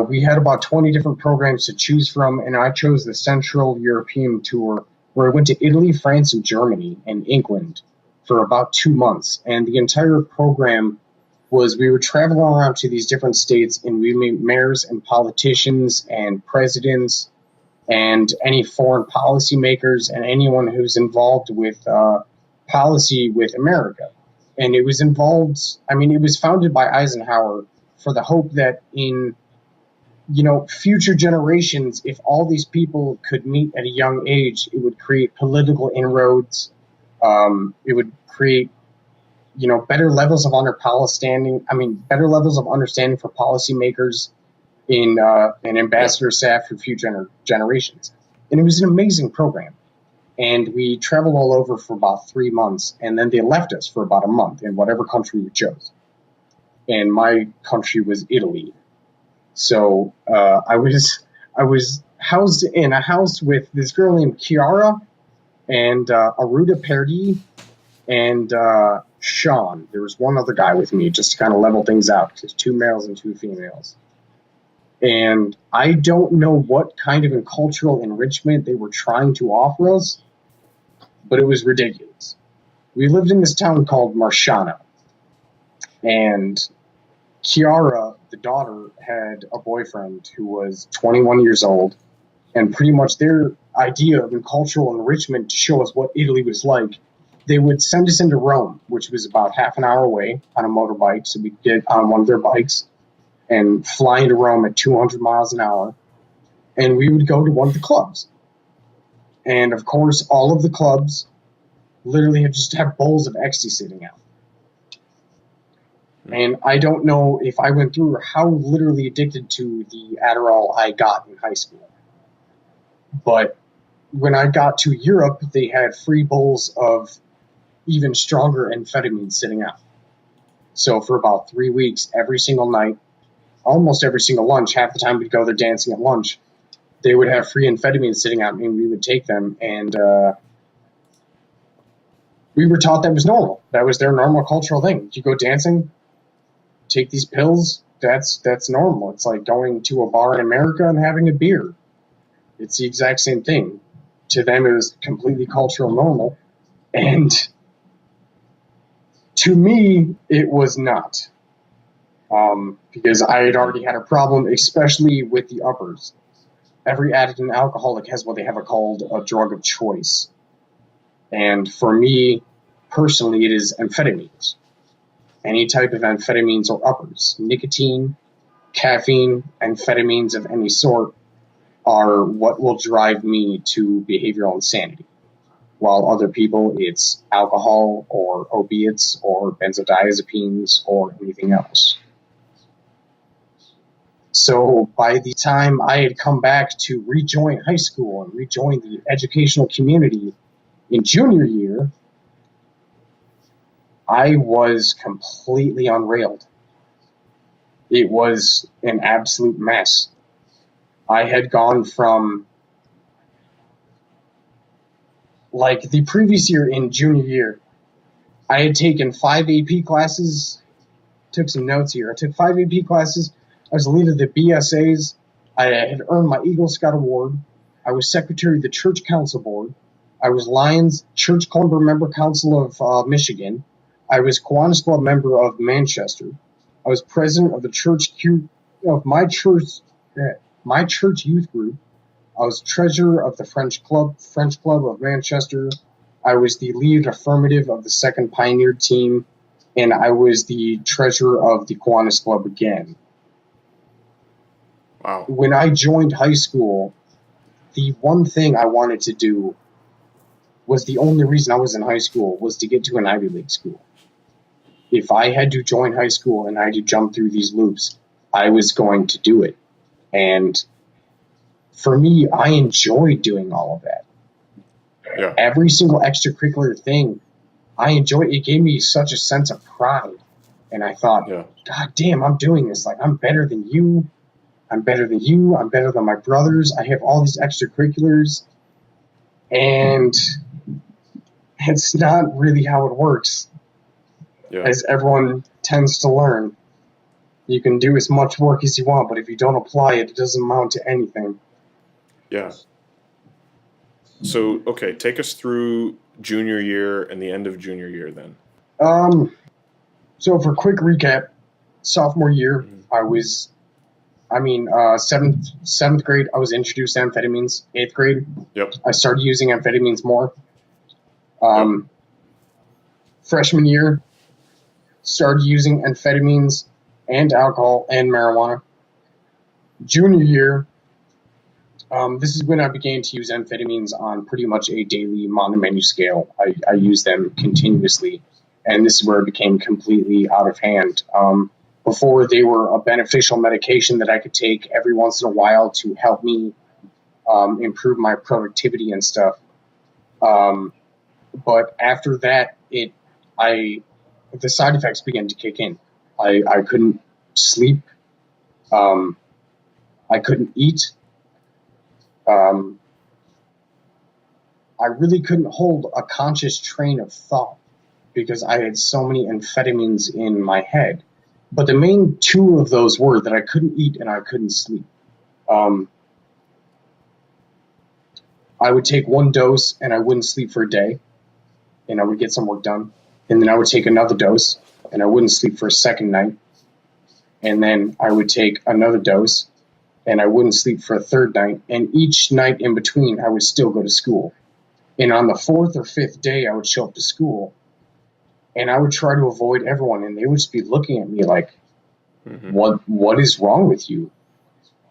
we had about 20 different programs to choose from, and I chose the Central European tour, where I went to Italy, France, and Germany, and England for about 2 months. And the entire program was we would travel around to these different states, and we meet mayors and politicians and presidents and any foreign policy makers and anyone who's involved with policy with America. And it was involved, I mean, it was founded by Eisenhower for the hope that in future generations, if all these people could meet at a young age, it would create political inroads. It would create, better levels of better levels of understanding for policymakers in an
Yeah.
ambassador staff for future generations. And it was an amazing program. And we traveled all over for about 3 months, and then they left us for about a month in whatever country we chose. And my country was Italy. So I was housed in a house with this girl named Kiara and Aruda Perdi and Sean. There was one other guy with me just to kind of level things out. Because 2 males and 2 females. And I don't know what kind of cultural enrichment they were trying to offer us, but it was ridiculous. We lived in this town called Marshana, and Kiara, the daughter, had a boyfriend who was 21 years old, and pretty much their idea of cultural enrichment to show us what Italy was like, they would send us into Rome, which was about half an hour away on a motorbike, so we'd get on one of their bikes and fly into Rome at 200 miles an hour, and we would go to one of the clubs. And of course, all of the clubs literally just have bowls of ecstasy sitting out. And I don't know if I went through how literally addicted to the Adderall I got in high school. But when I got to Europe, they had free bowls of even stronger amphetamines sitting out. So for about 3 weeks, every single night, almost every single lunch, half the time we'd go there dancing at lunch, they would have free amphetamines sitting out, and we would take them, and we were taught that was normal. That was their normal cultural thing. You go dancing, take these pills, that's normal. It's like going to a bar in America and having a beer. It's the exact same thing. To them, it was completely cultural normal, and to me, it was not. Because I had already had a problem, especially with the uppers. Every addict and alcoholic has what they have called a drug of choice. And for me, personally, it is amphetamines. Any type of amphetamines or uppers. Nicotine, caffeine, amphetamines of any sort are what will drive me to behavioral insanity. While other people, it's alcohol or opiates or benzodiazepines or anything else. So by the time I had come back to rejoin high school and rejoin the educational community in junior year, I was completely unrailed. It was an absolute mess. I had gone from, like, the previous year in junior year, I had taken 5 AP classes, took some notes here. I took 5 AP classes. I was the leader of the BSAs. I had earned my Eagle Scout Award. I was secretary of the Church Council Board. I was Lions Church Club Member Council of Michigan. I was Kiwanis Club member of Manchester. I was president of the my church youth group. I was treasurer of the French Club of Manchester. I was the lead affirmative of the second Pioneer team, and I was the treasurer of the Kiwanis Club again.
Wow.
When I joined high school, the one thing I wanted to do was the only reason I was in high school was to get to an Ivy League school. If I had to join high school and I had to jump through these loops, I was going to do it. And for me, I enjoyed doing all of that.
Yeah.
Every single extracurricular thing, I enjoyed. It gave me such a sense of pride. And I thought, God damn, I'm doing this. Like, I'm better than you. I'm better than you. I'm better than my brothers. I have all these extracurriculars. And it's not really how it works.
Yeah.
As everyone tends to learn. You can do as much work as you want, but if you don't apply it, it doesn't amount to anything.
Yeah. So, okay, take us through junior year and the end of junior year then.
So for quick recap, sophomore year, seventh grade, I was introduced to amphetamines. 8th grade, I started using amphetamines more. Freshman year, started using amphetamines and alcohol and marijuana. Junior year, this is when I began to use amphetamines on pretty much a daily monomenu scale. I use them continuously, and this is where it became completely out of hand. Before, they were a beneficial medication that I could take every once in a while to help me improve my productivity and stuff. But after that, the side effects began to kick in. I couldn't sleep. I couldn't eat. Um, I really couldn't hold a conscious train of thought because I had so many amphetamines in my head. But the main two of those were that I couldn't eat and I couldn't sleep. Um, I would take one dose and I wouldn't sleep for a day, and I would get some work done. And then I would take another dose and I wouldn't sleep for a second night. And then I would take another dose and I wouldn't sleep for a third night. And each night in between, I would still go to school. And on the fourth or fifth day, I would show up to school and I would try to avoid everyone. And they would just be looking at me like, what is wrong with you?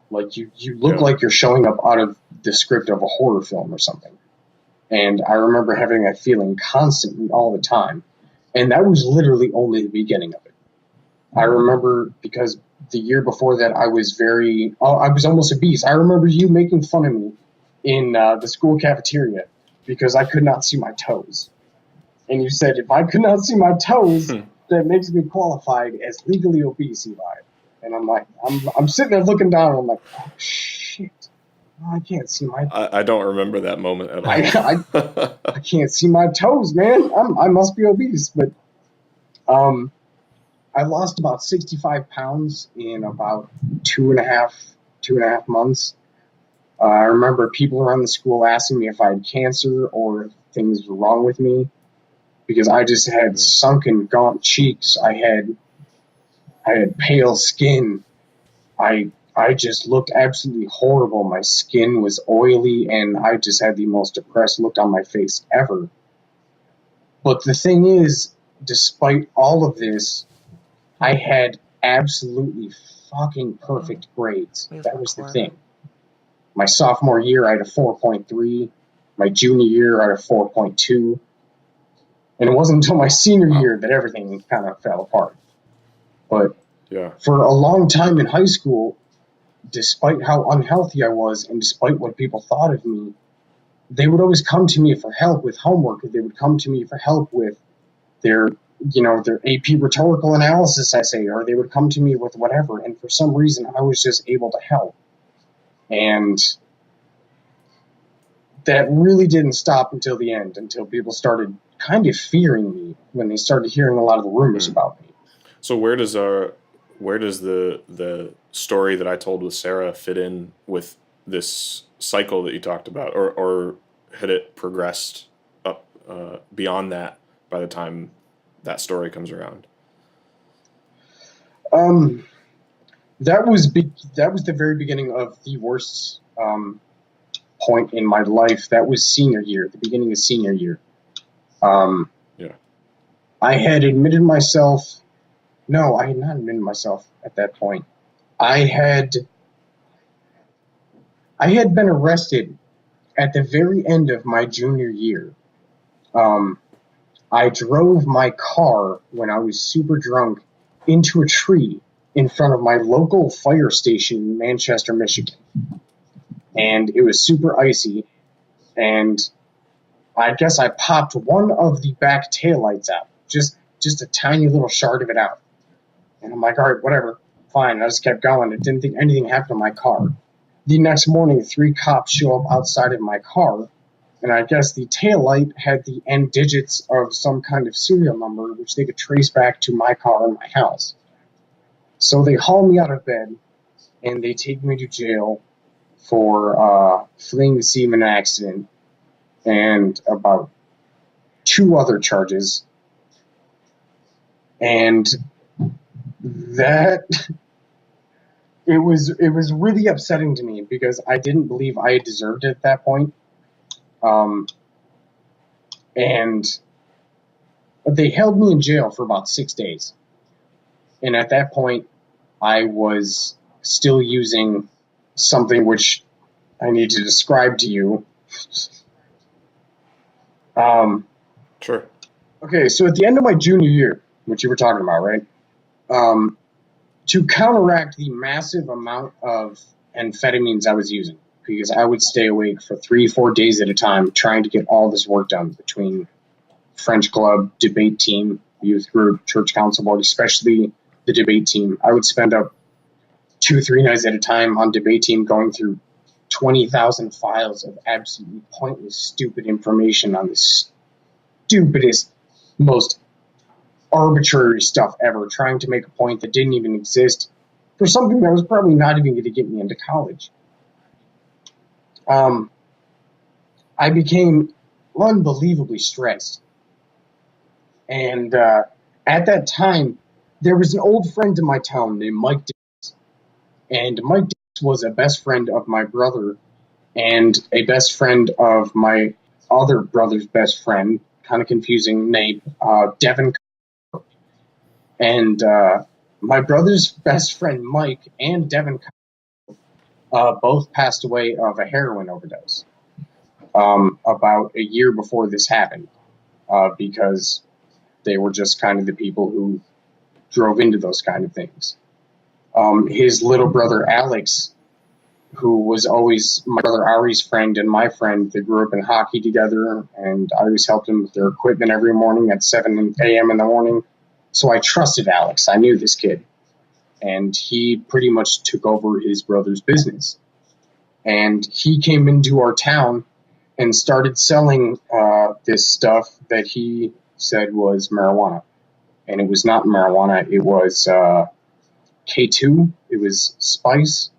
Like, you look like you're showing up out of the script of a horror film or something. And I remember having that feeling constantly all the time. And that was literally only the beginning of it. I remember because the year before that, I was almost obese. I remember you making fun of me in the school cafeteria because I could not see my toes. And you said, if I could not see my toes, that makes me qualified as legally obese, Eli. And I'm like, I'm sitting there looking down, and I'm like, oh, shit. I can't see my toes.
I don't remember that moment at all.
I can't see my toes, man. I must be obese. But I lost about 65 pounds in about two and a half months. I remember people around the school asking me if I had cancer or if things were wrong with me because I just had sunken, gaunt cheeks. I had pale skin. I just looked absolutely horrible. My skin was oily, and I just had the most depressed look on my face ever. But the thing is, despite all of this, I had absolutely fucking perfect grades. That was the thing. My sophomore year, I had a 4.3. My junior year, I had a 4.2. And it wasn't until my senior year that everything kind of fell apart. But for a long time in high school, despite how unhealthy I was and despite what people thought of me, they would always come to me for help with homework. They would come to me for help with their AP rhetorical analysis essay, or they would come to me with whatever. And for some reason, I was just able to help. And that really didn't stop until the end, until people started kind of fearing me when they started hearing a lot of the rumors about me.
So where does the story that I told with Sarah fit in with this cycle that you talked about, or had it progressed up beyond that by the time that story comes around?
That was the very beginning of the worst point in my life. That was senior year, the beginning of senior year. I had admitted myself. No, I had not admitted myself at that point. I had been arrested at the very end of my junior year. I drove my car when I was super drunk into a tree in front of my local fire station in Manchester, Michigan. And it was super icy, and I guess I popped one of the back taillights out, just a tiny little shard of it out. And I'm like, all right, whatever, fine. I just kept going. I didn't think anything happened to my car. The next morning, 3 cops show up outside of my car, and I guess the taillight had the end digits of some kind of serial number, which they could trace back to my car and my house. So they haul me out of bed, and they take me to jail for fleeing the scene of an accident and about 2 other charges. And that it was really upsetting to me because I didn't believe I had deserved it at that point. And they held me in jail for about 6 days. And at that point, I was still using something which I need to describe to you.
Sure.
Okay, so at the end of my junior year, which you were talking about, right? To counteract the massive amount of amphetamines I was using, because I would stay awake for 3-4 days at a time trying to get all this work done between French club, debate team, youth group, church council board, especially the debate team. I would spend up 2-3 nights at a time on debate team going through 20,000 files of absolutely pointless, stupid information on the stupidest, most arbitrary stuff ever, trying to make a point that didn't even exist for something that was probably not even going to get me into college. I became unbelievably stressed. And at that time, there was an old friend in my town named Mike Davis. And Mike Davis was a best friend of my brother and a best friend of my other brother's best friend, kind of confusing name, Devin. And my brother's best friend, Mike, and Devin both passed away of a heroin overdose about a year before this happened, because they were just kind of the people who drove into those kind of things. His little brother, Alex, who was always my brother Ari's friend and my friend, they grew up in hockey together, and I always helped him with their equipment every morning at 7 a.m. in the morning. So I trusted Alex. I knew this kid. And he pretty much took over his brother's business. And he came into our town and started selling this stuff that he said was marijuana. And it was not marijuana. It was K2. It was spice,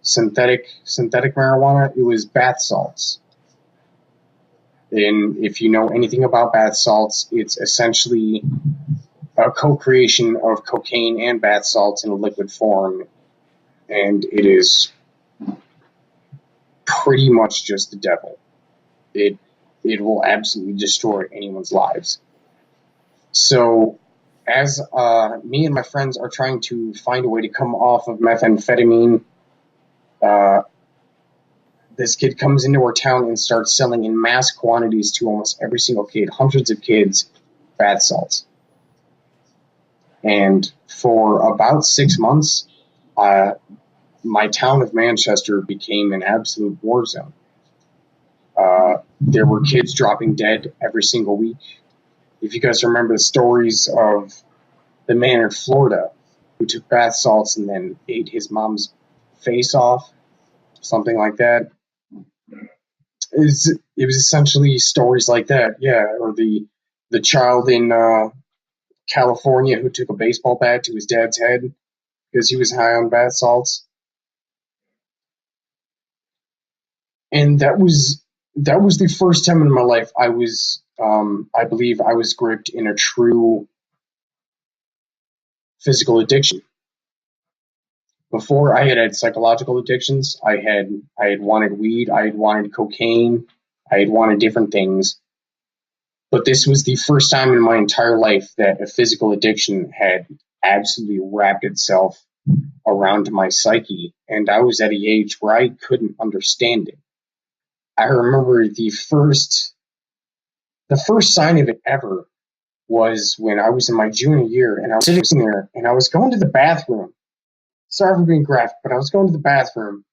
synthetic marijuana. It was bath salts. And if you know anything about bath salts, it's essentially a co-creation of cocaine and bath salts in a liquid form, and it is pretty much just the devil. It will absolutely destroy anyone's lives. So as me and my friends are trying to find a way to come off of methamphetamine, this kid comes into our town and starts selling in mass quantities to almost every single kid, hundreds of kids, bath salts. And for about 6 months, my town of Manchester became an absolute war zone. There were kids dropping dead every single week. If you guys remember the stories of the man in Florida who took bath salts and then ate his mom's face off, something like that, it was essentially stories like that, yeah. Or the child in California who took a baseball bat to his dad's head because he was high on bath salts. And that was the first time in my life I was, I believe I was gripped in a true physical addiction. Before, I had psychological addictions. I had wanted weed, I had wanted cocaine, I had wanted different things. But this was the first time in my entire life that a physical addiction had absolutely wrapped itself around my psyche, and I was at an age where I couldn't understand it. I remember the first sign of it ever was when I was in my junior year, and I was sitting there, and I was going to the bathroom. Sorry for being graphic, but I was going to the bathroom,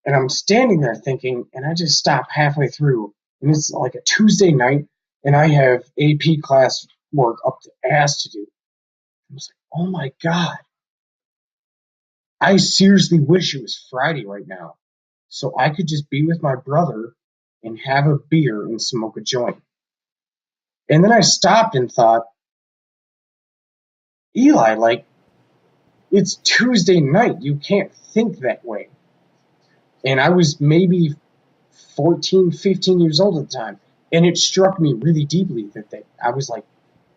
and I'm standing there thinking, and I just stop halfway through, and it's like a Tuesday night, and I have AP class work up the ass to do. I was like, oh my God. I seriously wish it was Friday right now, so I could just be with my brother and have a beer and smoke a joint. And then I stopped and thought, Eli, like, it's Tuesday night. You can't think that way. And I was maybe 14, 15 years old at the time. And it struck me really deeply that I was like,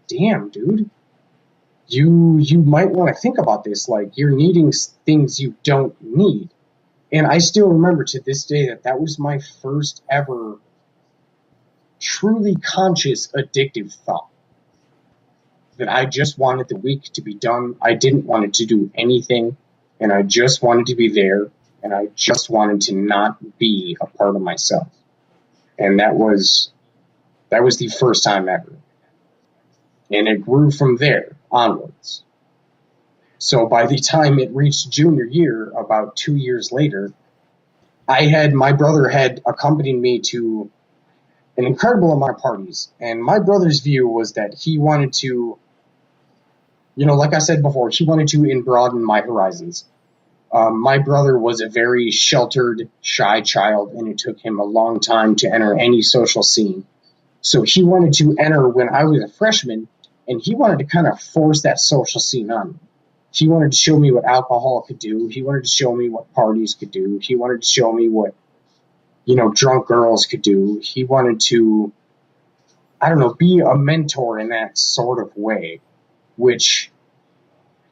damn, dude, you might want to think about this. Like, you're needing things you don't need. And I still remember to this day that was my first ever truly conscious addictive thought. That I just wanted the week to be done. I didn't want it to do anything, and I just wanted to be there, and I just wanted to not be a part of myself. And that was the first time ever. And it grew from there onwards. So by the time it reached junior year, about 2 years later, my brother had accompanied me to an incredible amount of parties. And my brother's view was that he wanted to, like I said before, he wanted to broaden my horizons. My brother was a very sheltered, shy child, and it took him a long time to enter any social scene. So he wanted to enter when I was a freshman, and he wanted to kind of force that social scene on me. He wanted to show me what alcohol could do. He wanted to show me what parties could do. He wanted to show me what, drunk girls could do. He wanted to, I don't know, be a mentor in that sort of way, which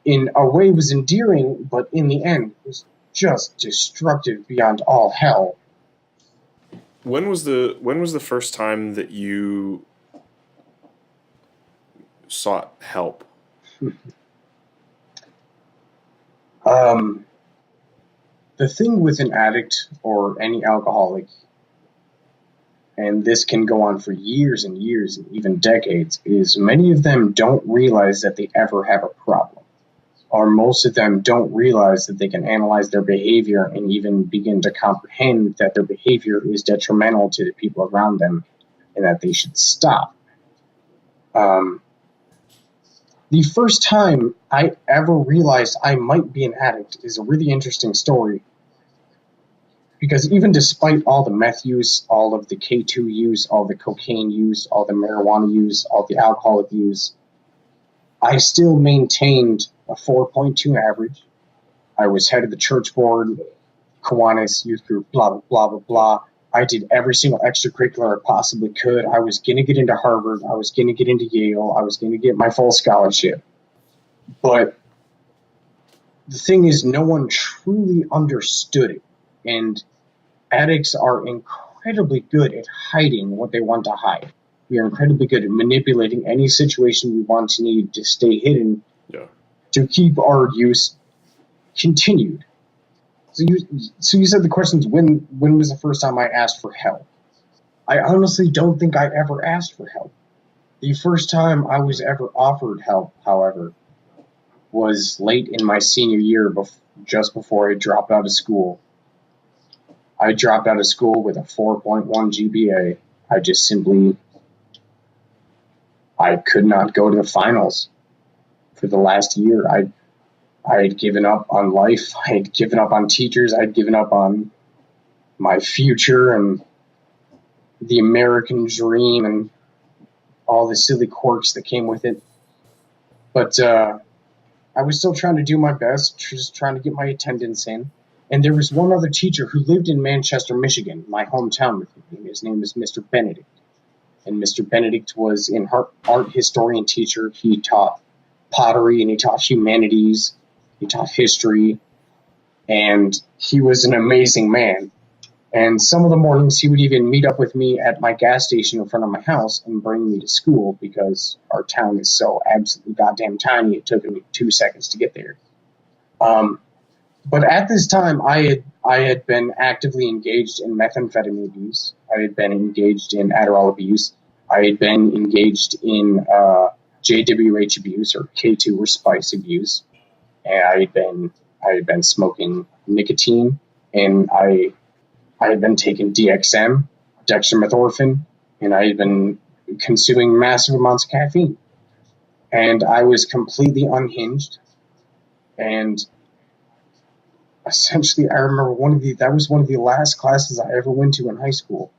in a way was endearing, but in the end was just destructive beyond all hell.
When was the first time that you sought help?
Um, the thing with an addict or any alcoholic, and this can go on for years and years and even decades, is many of them don't realize that they ever have a problem. Or most of them don't realize that they can analyze their behavior and even begin to comprehend that their behavior is detrimental to the people around them and that they should stop. Um, the first time I ever realized I might be an addict is a really interesting story, because even despite all the meth use, all of the K2 use, all the cocaine use, all the marijuana use, all the alcoholic use, I still maintained a 4.2 average. I was head of the church board, Kiwanis youth group, blah, blah, blah, blah, blah. I did every single extracurricular I possibly could. I was going to get into Harvard. I was going to get into Yale. I was going to get my full scholarship. But the thing is, no one truly understood it. And addicts are incredibly good at hiding what they want to hide. We are incredibly good at manipulating any situation we want to need to stay hidden,
Yeah.
to keep our use continued. So you said the question is, when was the first time I asked for help? I honestly don't think I ever asked for help. The first time I was ever offered help, however, was late in my senior year, just before I dropped out of school. I dropped out of school with a 4.1 GPA. I could not go to the finals for the last year. I had given up on life. I had given up on teachers. I had given up on my future and the American dream and all the silly quirks that came with it. But I was still trying to do my best, just trying to get my attendance in. And there was one other teacher who lived in Manchester, Michigan, my hometown with me. His name is Mr. Benedict. And Mr. Benedict was an art historian teacher. He taught pottery and he taught humanities. He taught history. And he was an amazing man. And some of the mornings he would even meet up with me at my gas station in front of my house and bring me to school, because our town is so absolutely goddamn tiny, it took me 2 seconds to get there. But at this time, I had been actively engaged in methamphetamine abuse. I had been engaged in Adderall abuse. I had been engaged in JWH abuse, or K2 or spice abuse. And I had been smoking nicotine, and I had been taking DXM, dextromethorphan, and I had been consuming massive amounts of caffeine. And I was completely unhinged. And essentially, I remember that was one of the last classes I ever went to in high school.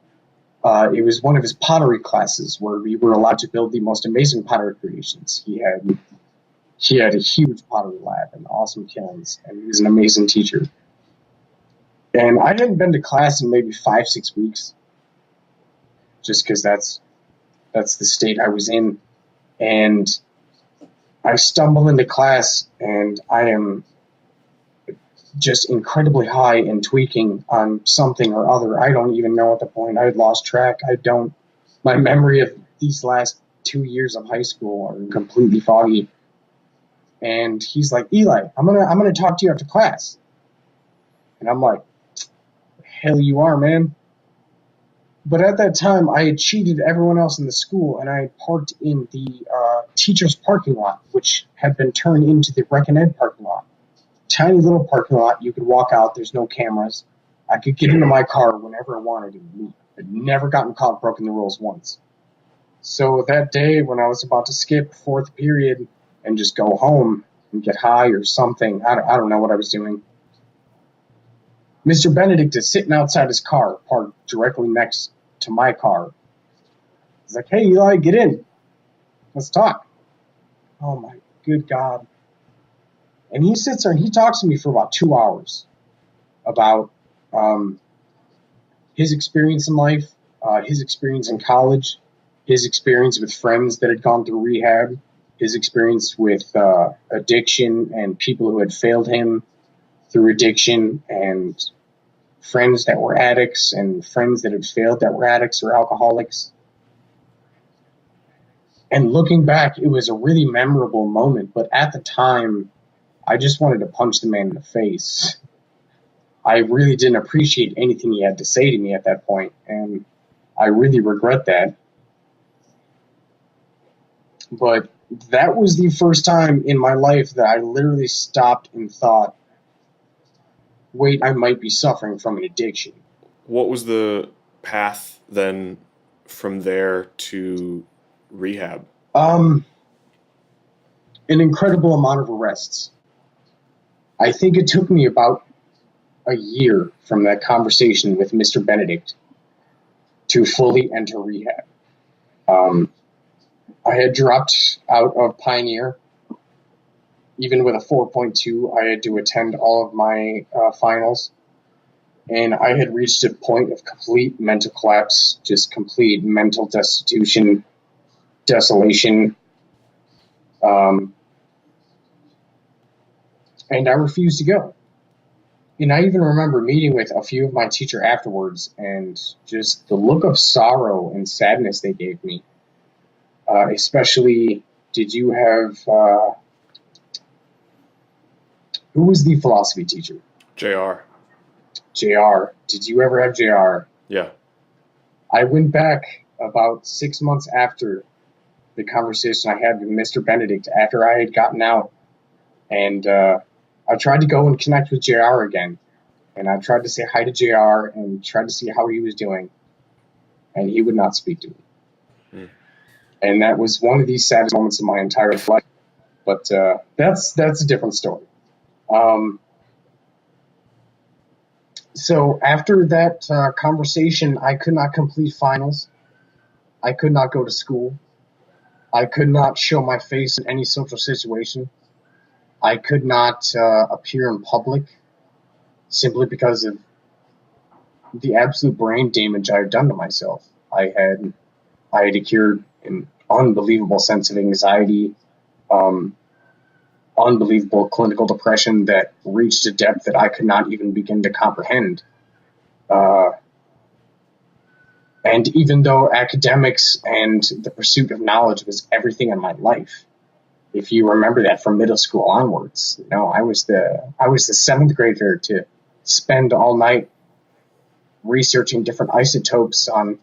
It was one of his pottery classes where we were allowed to build the most amazing pottery creations. He had a huge pottery lab and awesome kilns, and he was an amazing teacher. And I hadn't been to class in maybe 5-6 weeks, just because that's the state I was in. And I stumble into class, and I am just incredibly high and tweaking on something or other. I don't even know at the point. I had lost track. My memory of these last 2 years of high school are completely foggy. And he's like, Eli, I'm gonna talk to you after class. And I'm like, hell you are, man. But at that time, I had cheated everyone else in the school, and I had parked in the teacher's parking lot, which had been turned into the Rec and Ed parking lot. Tiny little parking lot. You could walk out. There's no cameras. I could get into my car whenever I wanted to leave. I'd never gotten caught broken the rules once. So that day, when I was about to skip fourth period and just go home and get high or something, I don't know what I was doing. Mr. Benedict is sitting outside his car, parked directly next to my car. He's like, "Hey, Eli, get in. Let's talk." Oh, my good God. And he sits there and he talks to me for about 2 hours about his experience in life, his experience in college, his experience with friends that had gone through rehab, his experience with addiction and people who had failed him through addiction, and friends that were addicts and friends that had failed that were addicts or alcoholics. And looking back, it was a really memorable moment, but at the time, I just wanted to punch the man in the face. I really didn't appreciate anything he had to say to me at that point, and I really regret that. But that was the first time in my life that I literally stopped and thought, wait, I might be suffering from an addiction.
What was the path then from there to rehab?
An incredible amount of arrests. I think it took me about a year from that conversation with Mr. Benedict to fully enter rehab. I had dropped out of Pioneer. Even with a 4.2, I had to attend all of my finals. And I had reached a point of complete mental collapse, just complete mental destitution, desolation. And I refused to go. And I even remember meeting with a few of my teacher afterwards, and just the look of sorrow and sadness they gave me. Especially, did you have, who was the philosophy teacher?
JR.
JR. Did you ever have JR?
Yeah.
I went back about 6 months after the conversation I had with Mr. Benedict after I had gotten out, and I tried to go and connect with JR again, and I tried to say hi to JR and tried to see how he was doing, and he would not speak to me. And that was one of the saddest moments of my entire life. But that's a different story. So after that conversation, I could not complete finals. I could not go to school. I could not show my face in any social situation. I could not appear in public simply because of the absolute brain damage I had done to myself. I had accrued an unbelievable sense of anxiety, unbelievable clinical depression that reached a depth that I could not even begin to comprehend. And even though academics and the pursuit of knowledge was everything in my life, if you remember that from middle school onwards, I was the seventh grader to spend all night researching different isotopes on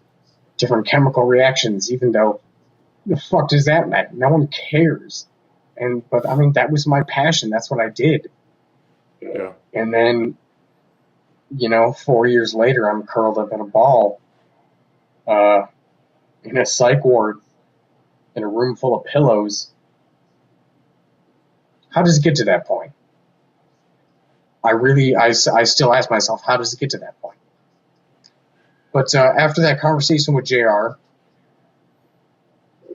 different chemical reactions, even though the fuck does that matter? No one cares. But I mean, that was my passion. That's what I did.
Yeah.
And then, 4 years later, I'm curled up in a ball, in a psych ward, in a room full of pillows. How does it get to that point? I still ask myself, how does it get to that point? But after that conversation with JR,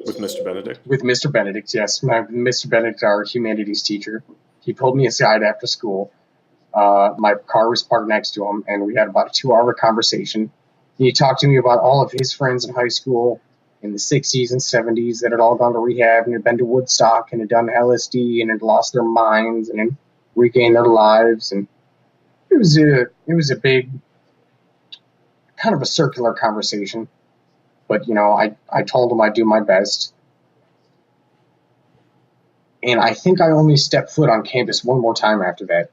With Mr. Benedict?
with Mr. Benedict, yes, Mr. Benedict, our humanities teacher, he pulled me aside after school. My car was parked next to him, and we had about a 2-hour conversation. He talked to me about all of his friends in high school in the 60s and 70s that had all gone to rehab and had been to Woodstock and had done LSD and had lost their minds and had regained their lives. And it was a big, kind of a circular conversation. But, I told him I'd do my best. And I think I only stepped foot on campus one more time after that.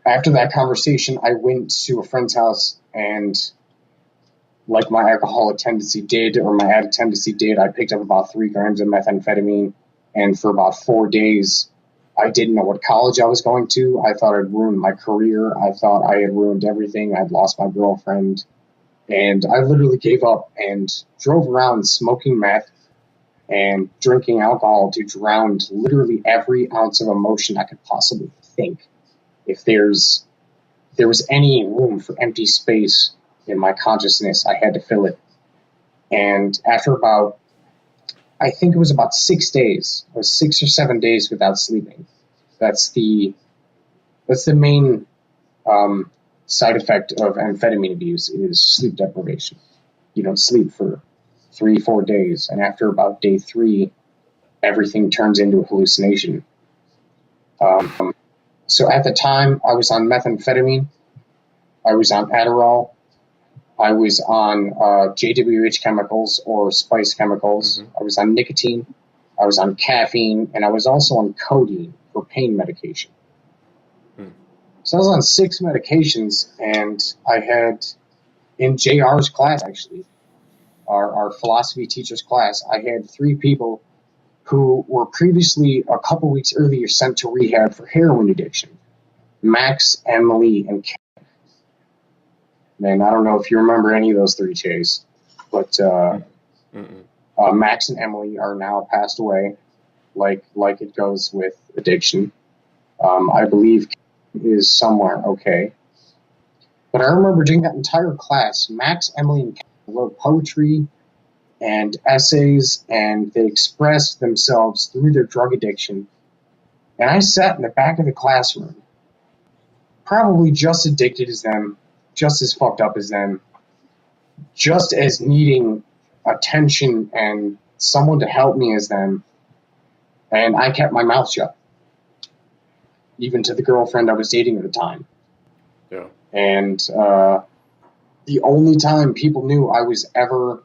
After that conversation, I went to a friend's house, and like my alcoholic tendency did, or my addict tendency did, I picked up about 3 grams of methamphetamine, and for about 4 days, I didn't know what college I was going to. I thought I'd ruined my career. I thought I had ruined everything. I'd lost my girlfriend. And I literally gave up and drove around smoking meth and drinking alcohol to drown literally every ounce of emotion I could possibly think If there was any room for empty space in my consciousness, I had to fill it. And after about, I think it was about 6 days, or 6 or 7 days without sleeping. That's the main side effect of amphetamine abuse is sleep deprivation. You don't sleep for 3, 4 days, and after about day 3, everything turns into a hallucination. So at the time, I was on methamphetamine, I was on Adderall, I was on JWH chemicals or spice chemicals, I was on nicotine, I was on caffeine, and I was also on codeine for pain medication. So I was on 6 medications, and I had, in JR's class actually, our philosophy teacher's class, I had 3 people who were previously, a couple weeks earlier, sent to rehab for heroin addiction. Max, Emily, and Ken. Man, I don't know if you remember any of those 3, Chase, but Max and Emily are now passed away, like it goes with addiction. I believe Ken is somewhere okay. But I remember during that entire class, Max, Emily, and Ken wrote poetry and essays, and they expressed themselves through their drug addiction. And I sat in the back of the classroom, probably just addicted as them, just as fucked up as them, just as needing attention and someone to help me as them. And I kept my mouth shut, even to the girlfriend I was dating at the time.
Yeah.
And the only time people knew I was ever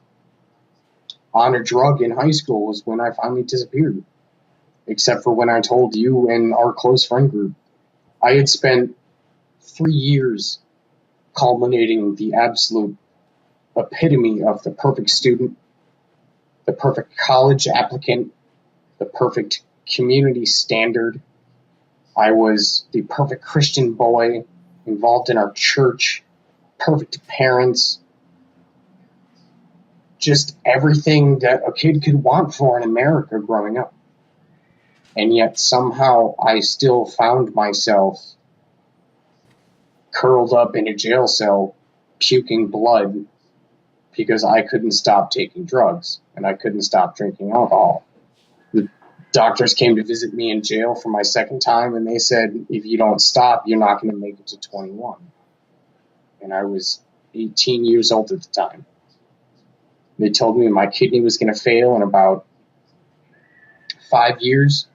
on a drug in high school was when I finally disappeared, except for when I told you and our close friend group. I had spent 3 years culminating the absolute epitome of the perfect student, the perfect college applicant, the perfect community standard. I was the perfect Christian boy involved in our church, perfect parents, just everything that a kid could want for in America growing up. And yet somehow I still found myself curled up in a jail cell, puking blood, because I couldn't stop taking drugs and I couldn't stop drinking alcohol. The doctors came to visit me in jail for my second time, and they said, if you don't stop, you're not going to make it to 21. And I was 18 years old at the time. They told me my kidney was going to fail in about 5 years,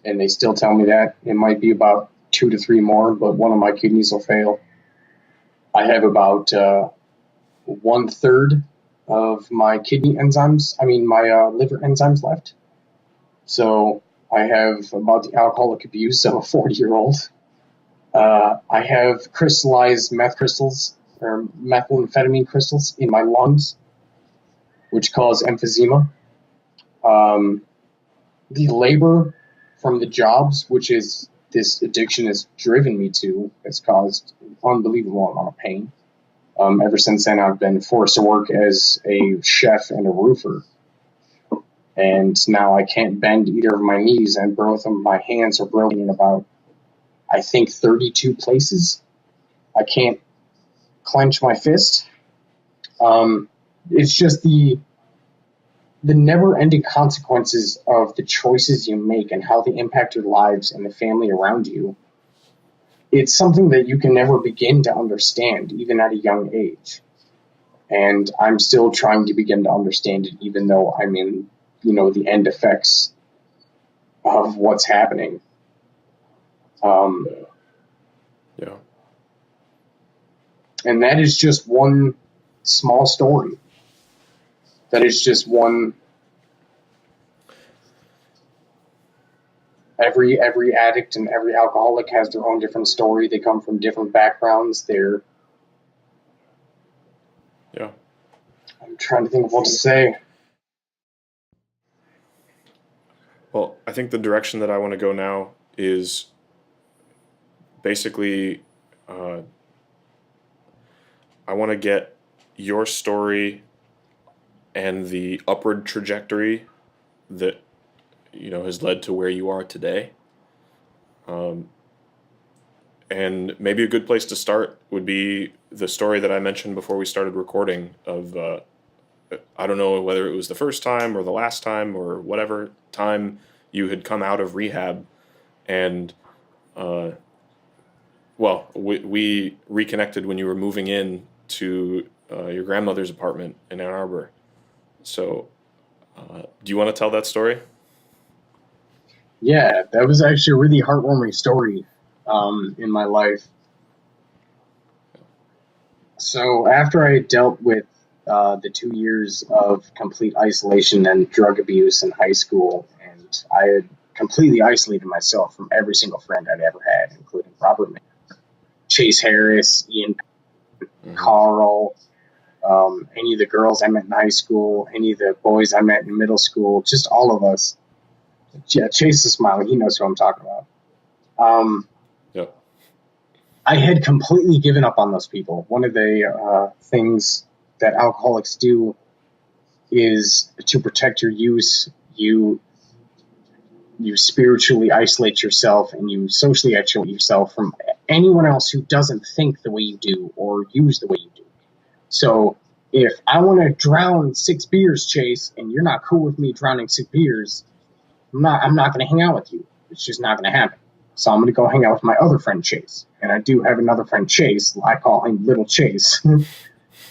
and they still tell me that. It might be about 2 to 3 more, but one of my kidneys will fail. I have about 1/3 of my kidney enzymes, my liver enzymes left. So I have about the alcoholic abuse of a 40-year-old. I have crystallized meth crystals, or methamphetamine crystals, in my lungs, which cause emphysema. The labor from the jobs, which is this addiction has driven me to, has caused an unbelievable amount of pain. Ever since then, I've been forced to work as a chef and a roofer. And now I can't bend either of my knees, and both of my hands are broken in about, I think, 32 places. I can't clench my fist. It's just the never-ending consequences of the choices you make and how they impact your lives and the family around you. It's something that you can never begin to understand, even at a young age. And I'm still trying to begin to understand it, even though I'm in, the end effects of what's happening.
Yeah.
And that is just one small story. That is just one. Every addict and every alcoholic has their own different story. They come from different backgrounds.
Yeah.
I'm trying to think of what to say.
Well, I think the direction that I want to go now is basically I want to get your story and the upward trajectory that has led to where you are today. And maybe a good place to start would be the story that I mentioned before we started recording of I don't know whether it was the first time or the last time or whatever time you had come out of rehab, and uh, well, we reconnected when you were moving in to your grandmother's apartment in Ann Arbor. So, do you want to tell that story?
Yeah, that was actually a really heartwarming story in my life. So after I dealt with the 2 years of complete isolation and drug abuse in high school, and I had completely isolated myself from every single friend I'd ever had, including Robert, Chase Harris, Ian,
Mm-hmm.
Carl, any of the girls I met in high school, any of the boys I met in middle school, just all of us. Yeah, Chase is smiling. He knows who I'm talking about. Um,
Yep.
I had completely given up on those people. One of the things that alcoholics do is to protect your use. You spiritually isolate yourself and you socially isolate yourself from anyone else who doesn't think the way you do or use the way you do. So if I want to drown 6 beers, Chase, and you're not cool with me drowning 6 beers, I'm not going to hang out with you. It's just not going to happen. So I'm going to go hang out with my other friend Chase. And I do have another friend Chase. I call him Little Chase.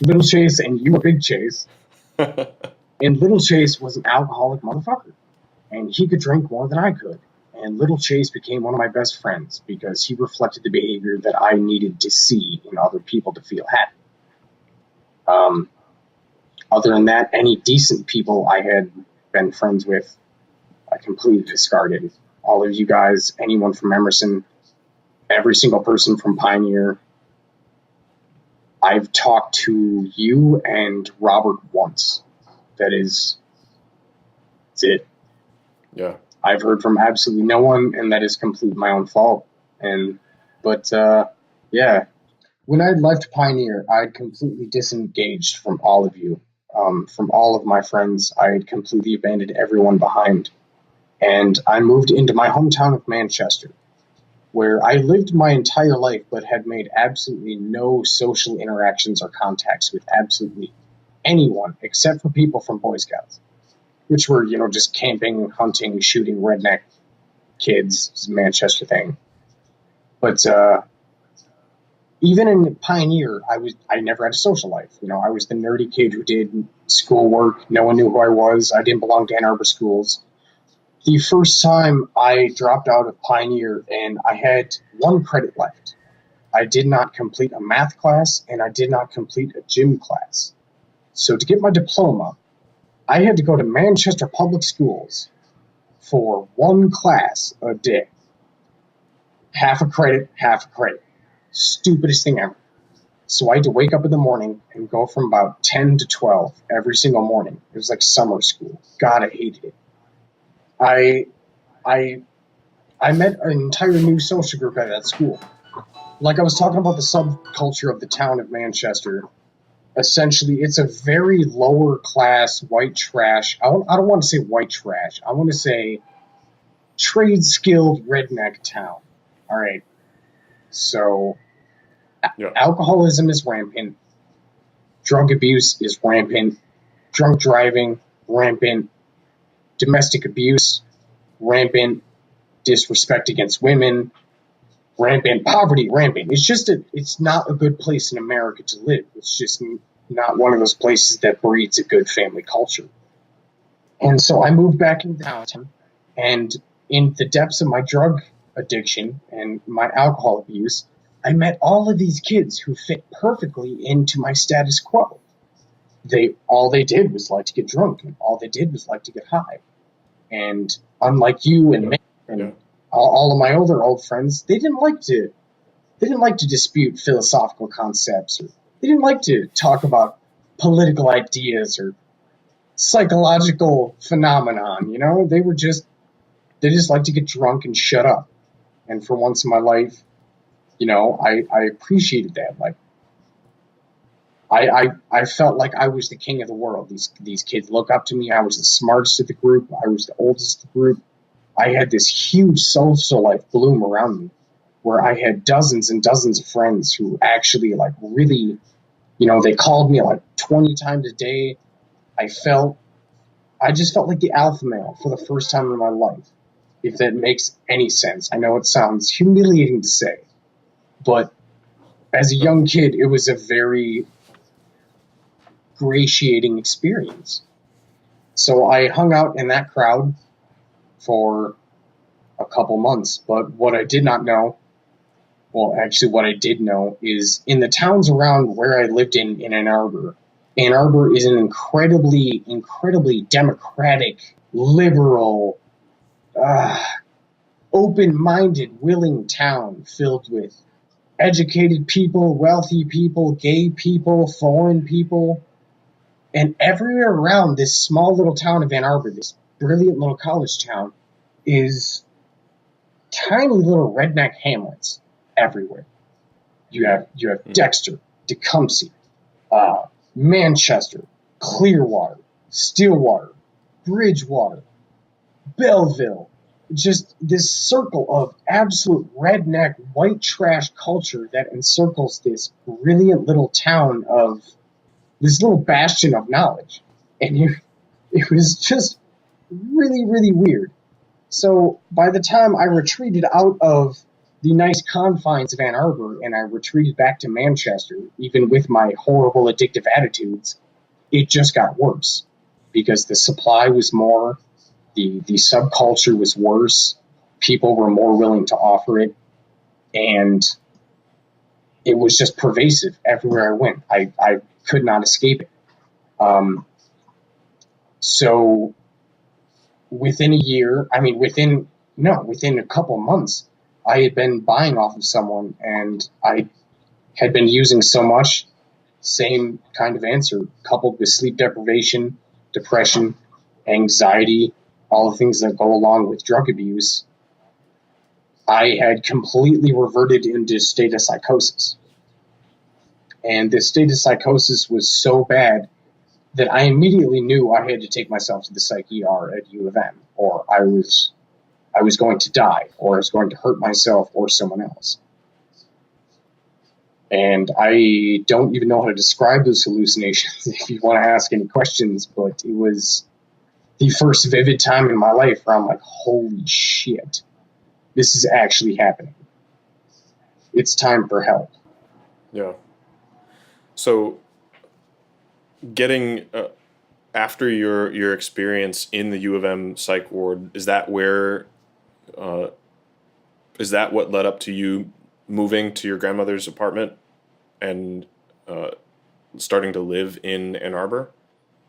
Little Chase and you are Big Chase. And Little Chase was an alcoholic motherfucker. And he could drink more than I could. And Little Chase became one of my best friends because he reflected the behavior that I needed to see in other people to feel happy. Other than that, any decent people I had been friends with, I completely discarded. All of you guys, anyone from Emerson, every single person from Pioneer. I've talked to you and Robert once. That's it.
Yeah.
I've heard from absolutely no one, and that is completely my own fault. But yeah, when I left Pioneer, I'd completely disengaged from all of you, from all of my friends. I had completely abandoned everyone behind, and I moved into my hometown of Manchester, where I lived my entire life but had made absolutely no social interactions or contacts with absolutely anyone except for people from Boy Scouts, which were, just camping, hunting, shooting redneck kids. It's a Manchester thing. But even in Pioneer, I never had a social life. I was the nerdy kid who did schoolwork. No one knew who I was. I didn't belong to Ann Arbor schools. The first time I dropped out of Pioneer and I had one credit left. I did not complete a math class and I did not complete a gym class. So to get my diploma, I had to go to Manchester Public Schools for one class a day. Half a credit, half a credit. Stupidest thing ever. So I had to wake up in the morning and go from about 10 to 12 every single morning. It was like summer school. God, I hated it. I I I met an entire new social group at that school. Like I was talking about the subculture of the town of Manchester. Essentially, it's a very lower class white trash. I don't want to say white trash. I want to say trade skilled redneck town. All right. So
Yeah.
alcoholism is rampant. Drug abuse is rampant. Drunk driving, rampant. Domestic abuse, rampant. Disrespect against women, rampant. Poverty, rampant. It's not a good place in America to live. It's just not one of those places that breeds a good family culture. And so I moved back into town, and in the depths of my drug addiction and my alcohol abuse, I met all of these kids who fit perfectly into my status quo. All they did was like to get drunk, and all they did was like to get high. And unlike you and me
Yeah.
and all of my other old friends, they didn't like to dispute philosophical concepts, or they didn't like to talk about political ideas or psychological phenomenon. They just like to get drunk and shut up. And for once in my life, I appreciated that. Like I felt like I was the king of the world. These kids look up to me. I was the smartest of the group. I was the oldest of the group. I had this huge social life bloom around me. where I had dozens and dozens of friends who actually like really, they called me like 20 times a day. I just felt like the alpha male for the first time in my life, if that makes any sense. I know it sounds humiliating to say, but as a
No.
young kid, it was a very gratiating experience. So I hung out in that crowd for a couple months. But what I did not know, well, actually, what I did know is in the towns around where I lived in Ann Arbor is an incredibly, incredibly democratic, liberal, uh, open minded, willing town filled with educated people, wealthy people, gay people, foreign people. And everywhere around this small little town of Ann Arbor, this brilliant little college town, is tiny little redneck hamlets everywhere. You have Dexter, Tecumseh, Manchester, Clearwater, Stillwater, Bridgewater, Belleville. Just this circle of absolute redneck white trash culture that encircles this brilliant little town of this little bastion of knowledge. And it was just really, really weird. So by the time I retreated out of the nice confines of Ann Arbor and I retreated back to Manchester, even with my horrible addictive attitudes, it just got worse because the supply was more, the subculture was worse, people were more willing to offer it, and it was just pervasive everywhere I went. I could not escape it. So within a year, I mean, within a couple months, I had been buying off of someone and I had been using so much, same kind of answer, coupled with sleep deprivation, depression, anxiety, all the things that go along with drug abuse. I had completely reverted into a state of psychosis. And this state of psychosis was so bad that I immediately knew I had to take myself to the psych ER at U of M, or I was going to die, or I was going to hurt myself or someone else. And I don't even know how to describe those hallucinations if you want to ask any questions, but it was the first vivid time in my life where I'm like, holy shit, this is actually happening. It's time for help.
Yeah. So getting after your experience in the U of M psych ward, uh, is that what led up to you moving to your grandmother's apartment and uh, starting to live in Ann Arbor?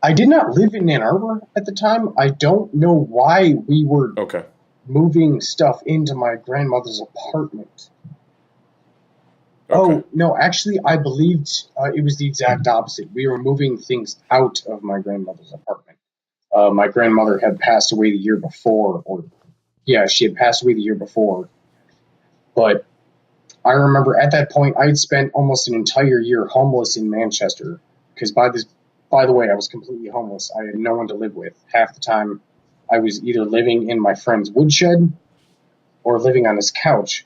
I did not live in Ann Arbor at the time. I don't know why we were
Okay.
moving stuff into my grandmother's apartment.
Okay.
Oh, no, actually, I believed it was the exact opposite. We were moving things out of my grandmother's apartment. My grandmother had passed away the year before, or yeah, she had passed away the year before. But I remember at that point, I had spent almost an entire year homeless in Manchester because by the way, I was completely homeless. I had no one to live with. Half the time, I was either living in my friend's woodshed or living on his couch.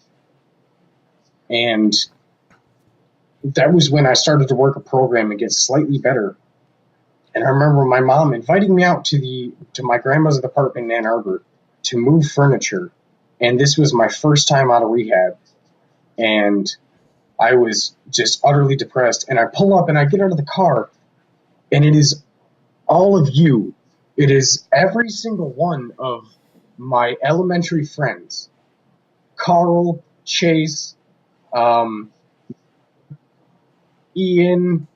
And that was when I started to work a program and get slightly better. And I remember my mom inviting me out to my grandma's apartment in Ann Arbor to move furniture. And this was my first time out of rehab. And I was just utterly depressed. And I pull up and I get out of the car, and it is all of you. It is every single one of my elementary friends. Carl, Chase, Ian,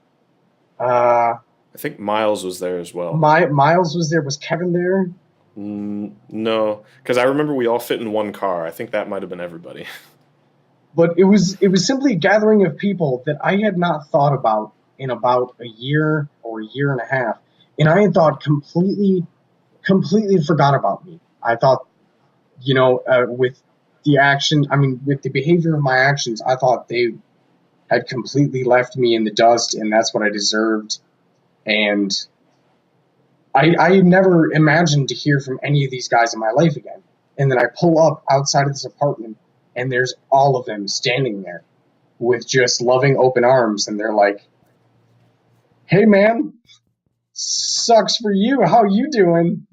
I think Miles was there as well.
Miles was there. Was Kevin there?
No, because I remember we all fit in one car. I think that might have been everybody.
But it was simply a gathering of people that I had not thought about in about a year or a year and a half, and I had thought completely forgot about me. I thought, with with the behavior of my actions, I thought they had completely left me in the dust, and that's what I deserved. And I never imagined to hear from any of these guys in my life again. And then I pull up outside of this apartment, and there's all of them standing there with just loving open arms, and they're like, "Hey, man, sucks for you. How you doing?"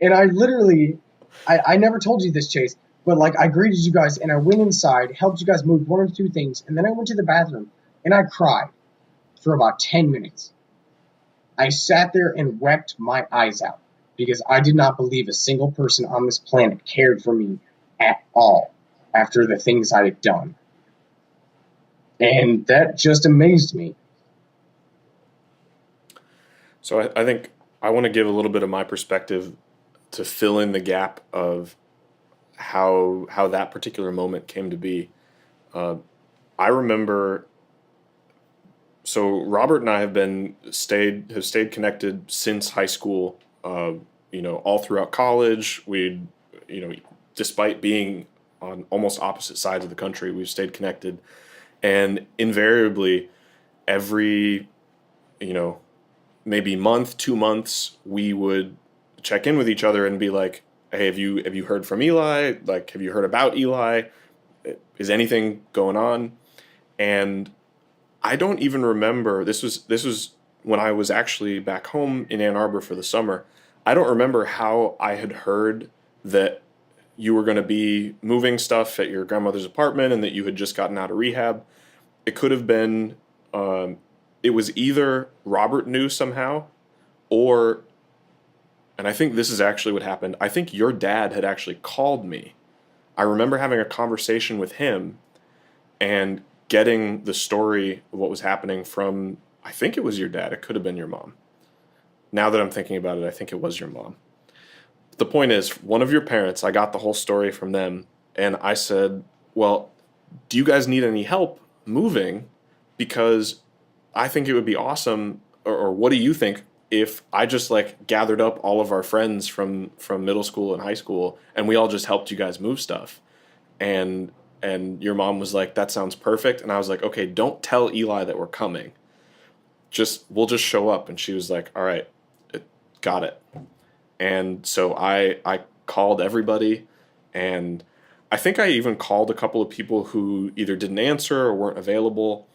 And I literally, I never told you this, Chase, but like I greeted you guys and I went inside, helped you guys move one or two things, and then I went to the bathroom and I cried for about 10 minutes. I sat there and wept my eyes out because I did not believe a single person on this planet cared for me at all after the things I had done. And that just amazed me.
So I think I want to give a little bit of my perspective to fill in the gap of how that particular moment came to be. I remember. So Robert and I have stayed connected since high school. All throughout college, despite being on almost opposite sides of the country, we've stayed connected, and invariably, every maybe month, 2 months, we would check in with each other and be like, "Hey, have you heard from Eli? Like, have you heard about Eli? Is anything going on?" And I don't even remember. This was when I was actually back home in Ann Arbor for the summer. I don't remember how I had heard that you were going to be moving stuff at your grandmother's apartment and that you had just gotten out of rehab. It could have been. It was either Robert knew somehow, or, and I think this is actually what happened. I think your dad had actually called me. I remember having a conversation with him and getting the story of what was happening from, I think it was your dad. It could have been your mom. Now that I'm thinking about it, I think it was your mom. The point is, one of your parents, I got the whole story from them, and I said, "Well, do you guys need any help moving? Because I think it would be awesome, or what do you think if I just like gathered up all of our friends from middle school and high school and we all just helped you guys move stuff?" And your mom was like, "That sounds perfect." And I was like, "Okay, don't tell Eli that we're coming. We'll just show up." And she was like, "All right, got it." And so I called everybody, and I think I even called a couple of people who either didn't answer or weren't available.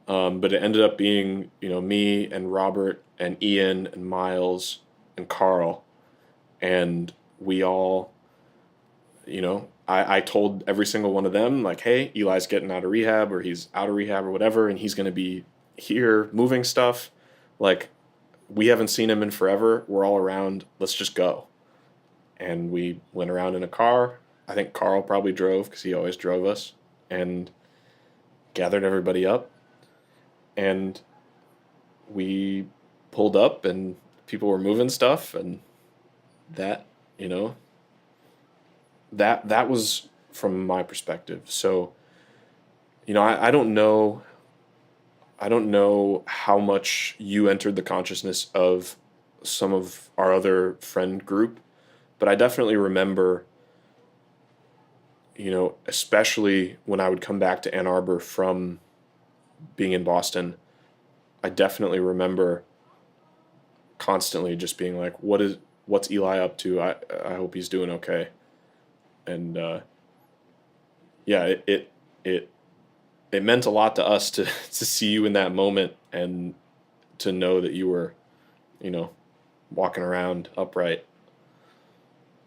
But it ended up being, me and Robert and Ian and Miles and Carl. And we all, I told every single one of them, like, "Hey, Eli's getting out of rehab, or he's out of rehab or whatever, and he's going to be here moving stuff. Like, we haven't seen him in forever. We're all around. Let's just go." And we went around in a car. I think Carl probably drove because he always drove us, and gathered everybody up. And we pulled up and people were moving stuff, and that, that was from my perspective. So, I don't know how much you entered the consciousness of some of our other friend group, but I definitely remember, especially when I would come back to Ann Arbor from being in Boston, I definitely remember constantly just being like, what's Eli up to? I hope he's doing okay. And yeah, it meant a lot to us to see you in that moment and to know that you were, walking around upright.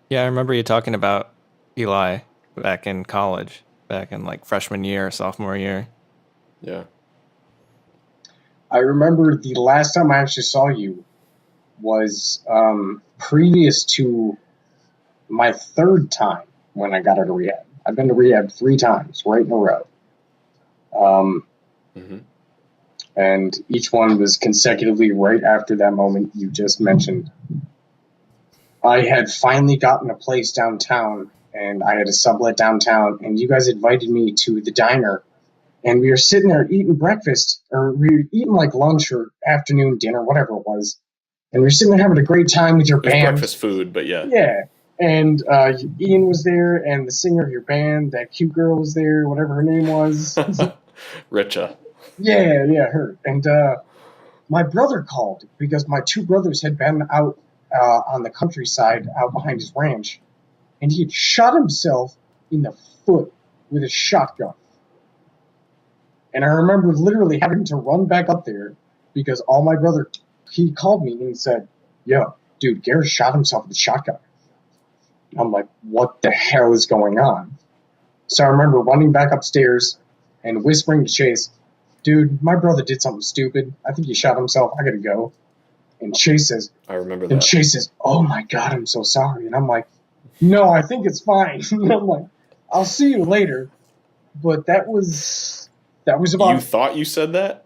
Yeah, I remember you talking about Eli back in college, back in like freshman year, sophomore year.
Yeah.
I remember the last time I actually saw you was previous to my third time when I got out of rehab. I've been to rehab 3 times right in a row.
Mm-hmm.
And each one was consecutively right after that moment you just mentioned. I had finally gotten a place downtown, and I had a sublet downtown, and you guys invited me to the diner, and we were sitting there eating breakfast, or we were eating like lunch or afternoon dinner, whatever it was, and we were sitting there having a great time with your
It was
band.
breakfast food, but yeah.
Yeah. And Ian was there, and the singer of your band, that cute girl was there, whatever her name was.
Richa.
Yeah, her. And my brother called because my 2 brothers had been out on the countryside out behind his ranch, and he had shot himself in the foot with a shotgun. And I remember literally having to run back up there because all my brother, he called me and he said, yo, dude, Garrett shot himself with a shotgun. I'm like, what the hell is going on? So I remember running back upstairs and whispering to Chase, dude, my brother did something stupid. I think he shot himself. I gotta go. And Chase says, oh my God, I'm so sorry. And I'm like, no, I think it's fine. And I'm like, I'll see you later. But that was about.
You thought you said that?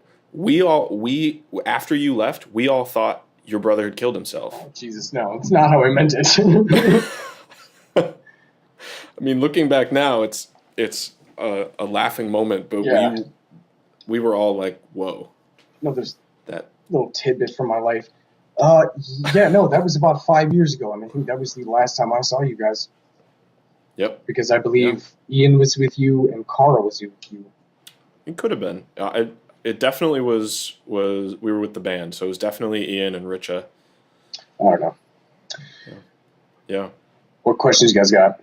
After you left, we all thought your brother had killed himself.
Oh, Jesus, no, it's not how I meant it.
I mean, looking back now, it's a laughing moment, but
yeah.
we were all like, whoa.
No, there's
that
little tidbit from my life. Yeah, no, that was about 5 years ago, and I think that was the last time I saw you guys.
Yep.
Because I believe Ian was with you and Carl was with you.
It could have been. It definitely was. We were with the band, so it was definitely Ian and Richa.
I don't know.
Yeah.
What questions you guys got?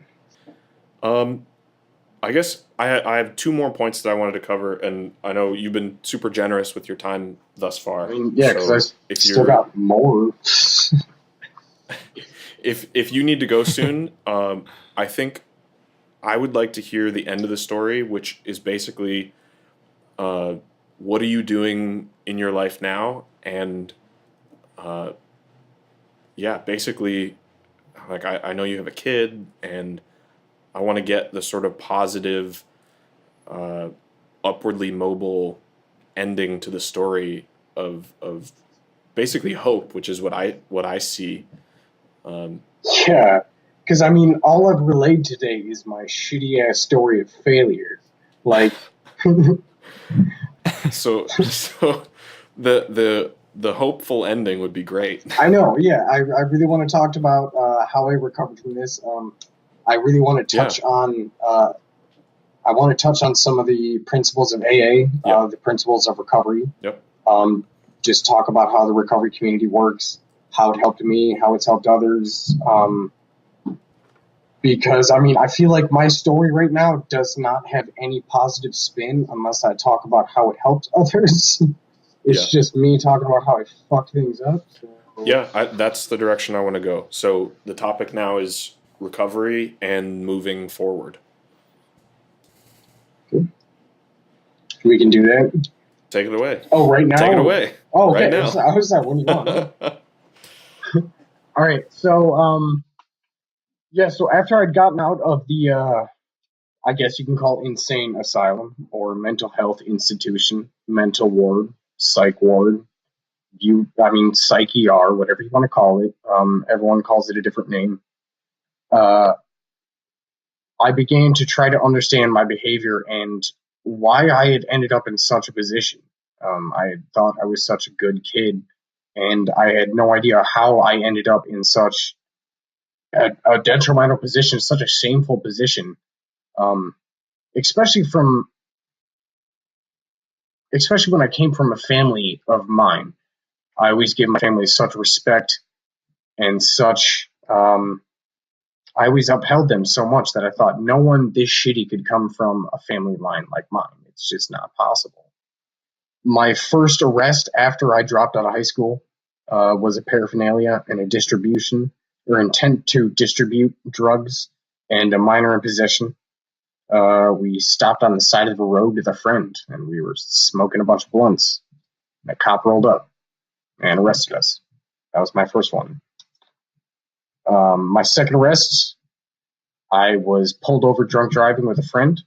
I guess I have two more points that I wanted to cover, and I know you've been super generous with your time thus far.
I mean, yeah, because I still got more.
If you need to go soon, I think I would like to hear the end of the story, which is basically, what are you doing in your life now? And, basically, like I know you have a kid, and I want to get the sort of positive, upwardly mobile ending to the story of basically hope, which is what I see.
Yeah, because I mean, all I've relayed today is my shitty ass story of failure. Like,
so the hopeful ending would be great.
I know. Yeah, I really want to talk about how I recovered from this. I really want to touch on. I want to touch on some of the principles of AA, the principles of recovery.
Yep.
Just talk about how the recovery community works, how it helped me, how it's helped others. Because, I mean, I feel like my story right now does not have any positive spin unless I talk about how it helped others. It's just me talking about how I fucked things up. So.
Yeah, that's the direction I want to go. So the topic now is recovery and moving forward.
Good. We can do that.
Take it away.
Oh, right now?
Take it away.
Oh, okay.
Right now.
I was that when you want. All right. So, so after I'd gotten out of the, I guess you can call insane asylum or mental health institution, mental ward, psych ward, psych ER, whatever you want to call it. Everyone calls it a different name. I began to try to understand my behavior and why I had ended up in such a position. I had thought I was such a good kid, and I had no idea how I ended up in such a detrimental position, such a shameful position, especially when I came from a family of mine. I always gave my family such respect and such. I always upheld them so much that I thought no one this shitty could come from a family line like mine. It's just not possible. My first arrest after I dropped out of high school was a paraphernalia and a distribution or intent to distribute drugs and a minor in possession. We stopped on the side of the road with a friend and we were smoking a bunch of blunts. And a cop rolled up and arrested us. That was my first one. My second arrest, I was pulled over drunk driving with a friend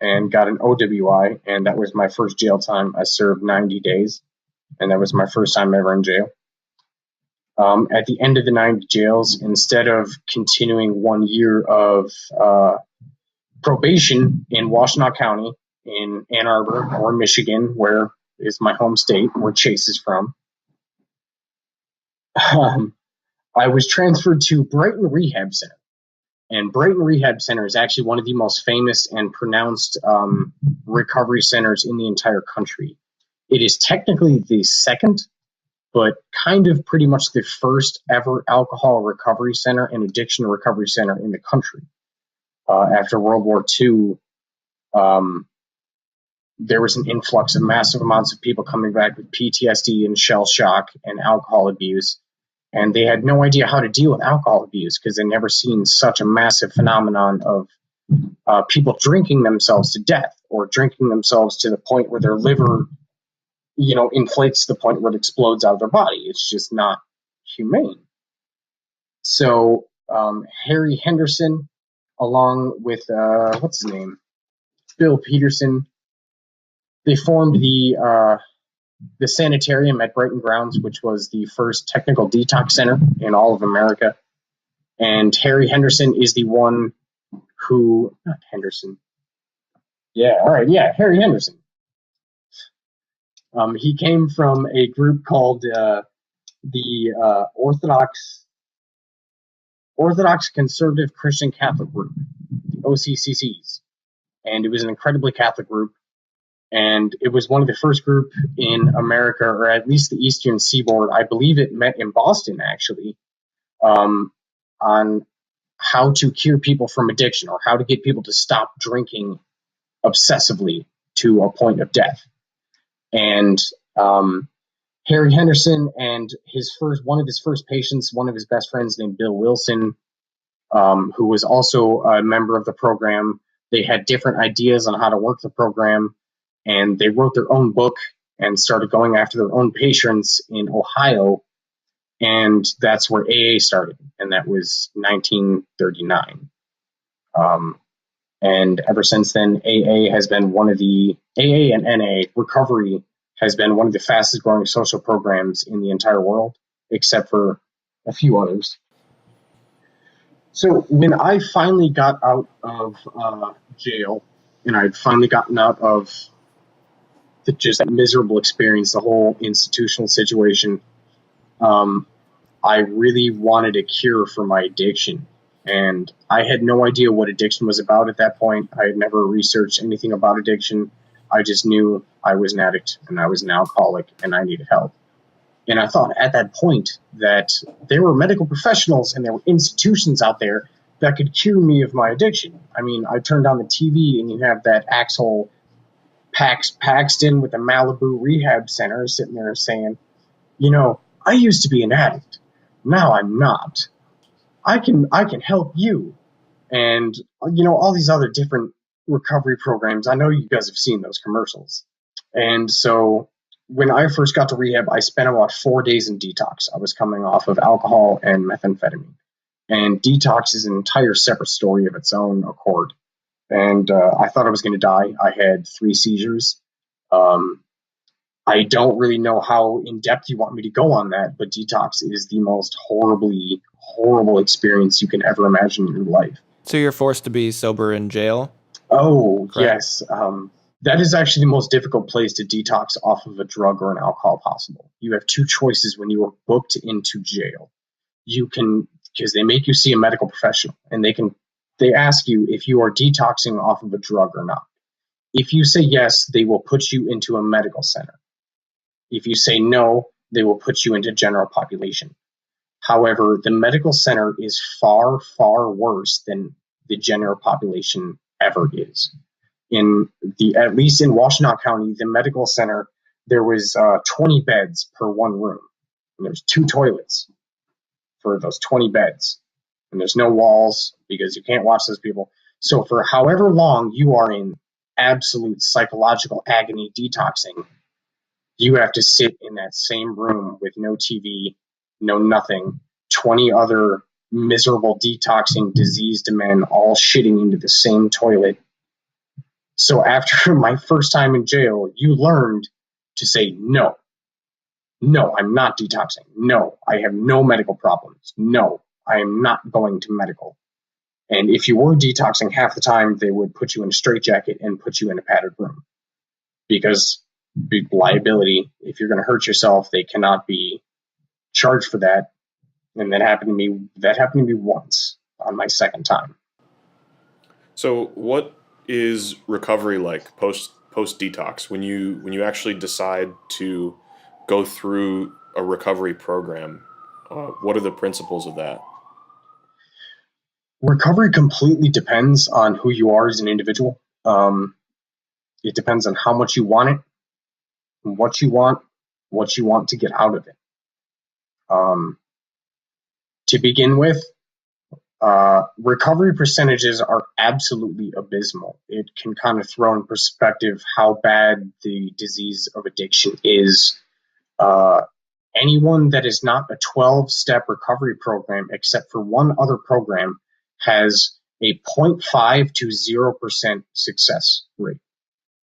and got an OWI, and that was my first jail time. I served 90 days, and that was my first time ever in jail. At the end of the 90 jails, instead of continuing 1 year of probation in Washtenaw County, in Ann Arbor, or Michigan, where is my home state, where Chase is from, I was transferred to Brighton Rehab Center. And Brighton Rehab Center is actually one of the most famous and pronounced recovery centers in the entire country. It is technically the second, but kind of pretty much the first ever alcohol recovery center and addiction recovery center in the country. After World War II, There was an influx of massive amounts of people coming back with PTSD and shell shock and alcohol abuse. And they had no idea how to deal with alcohol abuse because they'd never seen such a massive phenomenon of people drinking themselves to death or drinking themselves to the point where their liver, inflates to the point where it explodes out of their body. It's just not humane. So Harry Henderson, along with, what's his name? Bill Peterson, they formed the sanitarium at Brighton Grounds, which was the first technical detox center in all of America. And Harry Henderson is the one who, not Henderson. Yeah, all right, yeah, Harry Henderson. He came from a group called the Orthodox Conservative Christian Catholic Group, the OCCCs. And it was an incredibly Catholic group. And it was one of the first group in America, or at least the Eastern Seaboard. I believe it met in Boston, actually, on how to cure people from addiction or how to get people to stop drinking obsessively to a point of death. And Harry Henderson and one of his first patients, one of his best friends named Bill Wilson, who was also a member of the program, they had different ideas on how to work the program, and they wrote their own book and started going after their own patients in Ohio, and that's where AA started, and that was 1939. And ever since then, AA and NA, recovery, has been one of the fastest growing social programs in the entire world, except for a few others. So when I finally got out of jail, and I'd finally gotten out of just that miserable experience, the whole institutional situation, I really wanted a cure for my addiction. And I had no idea what addiction was about at that point. I had never researched anything about addiction. I just knew I was an addict and I was an alcoholic and I needed help. And I thought at that point that there were medical professionals and there were institutions out there that could cure me of my addiction. I mean, I turned on the TV and you have that asshole Paxton with the Malibu Rehab Center sitting there saying, I used to be an addict. Now I'm not. I can help you. And, all these other different recovery programs. I know you guys have seen those commercials. And so when I first got to rehab, I spent about 4 days in detox. I was coming off of alcohol and methamphetamine. And detox is an entire separate story of its own accord. And I thought I was going to die. I had 3 seizures. I don't really know how in depth you want me to go on that, but detox is the most horrible experience you can ever imagine in your life.
So you're forced to be sober in jail?
Oh,
correct?
Yes. That is actually the most difficult place to detox off of a drug or an alcohol possible. You have 2 choices when you are booked into jail. You can, because they make you see a medical professional, and they ask you if you are detoxing off of a drug or not. If you say yes, they will put you into a medical center. If you say no, they will put you into general population. However, the medical center is far, far worse than the general population ever is. At least in Washtenaw County, the medical center, there was 20 beds per one room. And there's 2 toilets for those 20 beds. And there's no walls because you can't watch those people. So for however long you are in absolute psychological agony detoxing, you have to sit in that same room with no TV, no nothing, 20 other miserable detoxing diseased men all shitting into the same toilet. So after my first time in jail, you learned to say no. No, I'm not detoxing. No, I have no medical problems. No, I am not going to medical. And if you were detoxing, half the time they would put you in a straitjacket and put you in a padded room. Because liability, if you're going to hurt yourself, they cannot be charged for that. And that happened to me once on my second time.
So what is recovery like post detox when you actually decide to go through a recovery program? What are the principles of that?
Recovery completely depends on who you are as an individual. It depends on how much you want it, and what you want to get out of it. To begin with, recovery percentages are absolutely abysmal. It can kind of throw in perspective how bad the disease of addiction is. Anyone that is not a 12-step recovery program, except for one other program, has a 0.5 to 0% success rate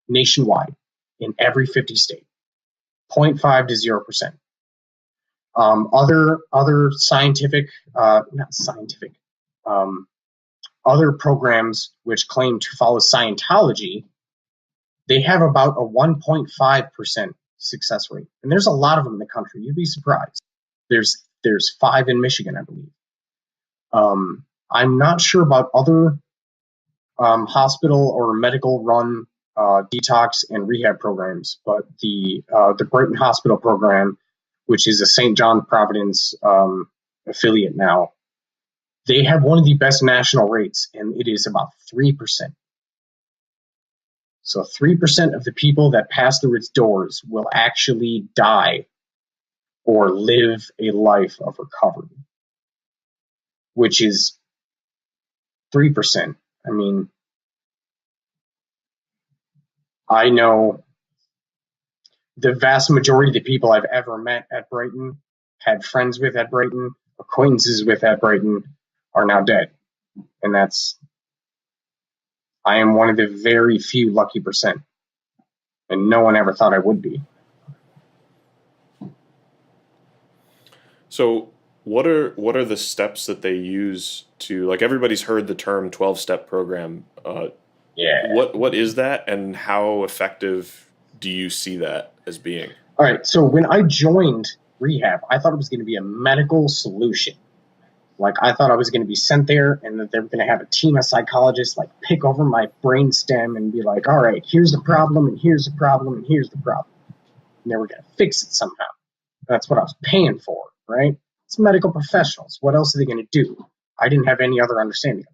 nationwide in every 50 state. 0.5 to 0%. Other scientific, not scientific, other programs which claim to follow Scientology, they have about a 1.5% success rate. And there's a lot of them in the country. You'd be surprised. There's 5 in Michigan, I believe. I'm not sure about other hospital or medical run detox and rehab programs, but the Brighton Hospital program, which is a St. John Providence affiliate now, they have one of the best national rates, and it is about 3%. So 3% of the people that pass through its doors will actually die or live a life of recovery, which is 3%. I mean, I know the vast majority of the people I've ever met at Brighton, had friends with at Brighton, acquaintances with at Brighton, are now dead. And I am one of the very few lucky percent. And no one ever thought I would be.
So what are the steps that they use to, like, everybody's heard the term 12-step program.
Yeah.
What is that, and how effective do you see that as being?
All right. So when I joined rehab, I thought it was going to be a medical solution. Like, I thought I was going to be sent there and that they were going to have a team of psychologists like pick over my brain stem and be like, all right, here's the problem, and here's the problem, and here's the problem. And they were going to fix it somehow. That's what I was paying for, right? It's medical professionals. What else are they going to do? I didn't have any other understanding of it.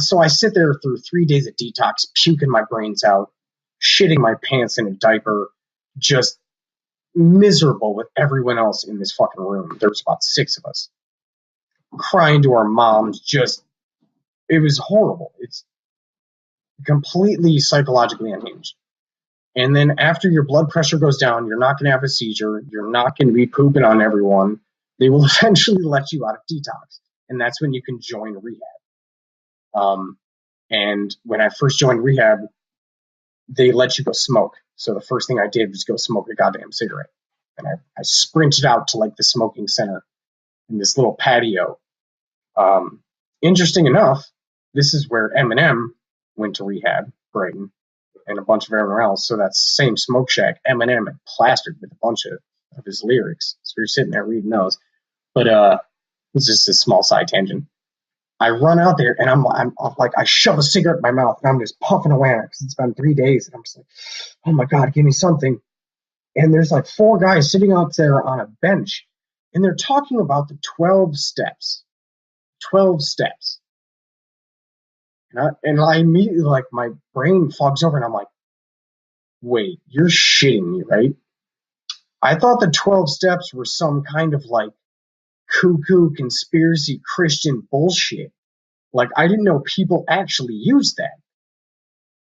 So I sit there through 3 days of detox, puking my brains out, shitting my pants in a diaper, just miserable with everyone else in this fucking room. There was about 6 of us. Crying to our moms, it was horrible. It's completely psychologically unhinged. And then after your blood pressure goes down, you're not going to have a seizure. You're not going to be pooping on everyone. They will eventually let you out of detox. And that's when you can join rehab. And when I first joined rehab, they let you go smoke. So the first thing I did was go smoke a goddamn cigarette. And I sprinted out to like the smoking center in this little patio. Interesting enough, this is where Eminem went to rehab, Brighton, and a bunch of everyone else. So that same smoke shack, Eminem had plastered with a bunch of his lyrics. So you're sitting there reading those. But it's just a small side tangent. I run out there and I'm like, I shove a cigarette in my mouth and I'm just puffing away on it because it's been 3 days. And I'm just like, oh my God, give me something. And there's like 4 guys sitting out there on a bench and they're talking about the 12 steps. 12 steps. And I immediately, like, my brain fogs over and I'm like, wait, you're shitting me, right? I thought the 12 steps were some kind of like cuckoo conspiracy Christian bullshit. Like, I didn't know people actually used that.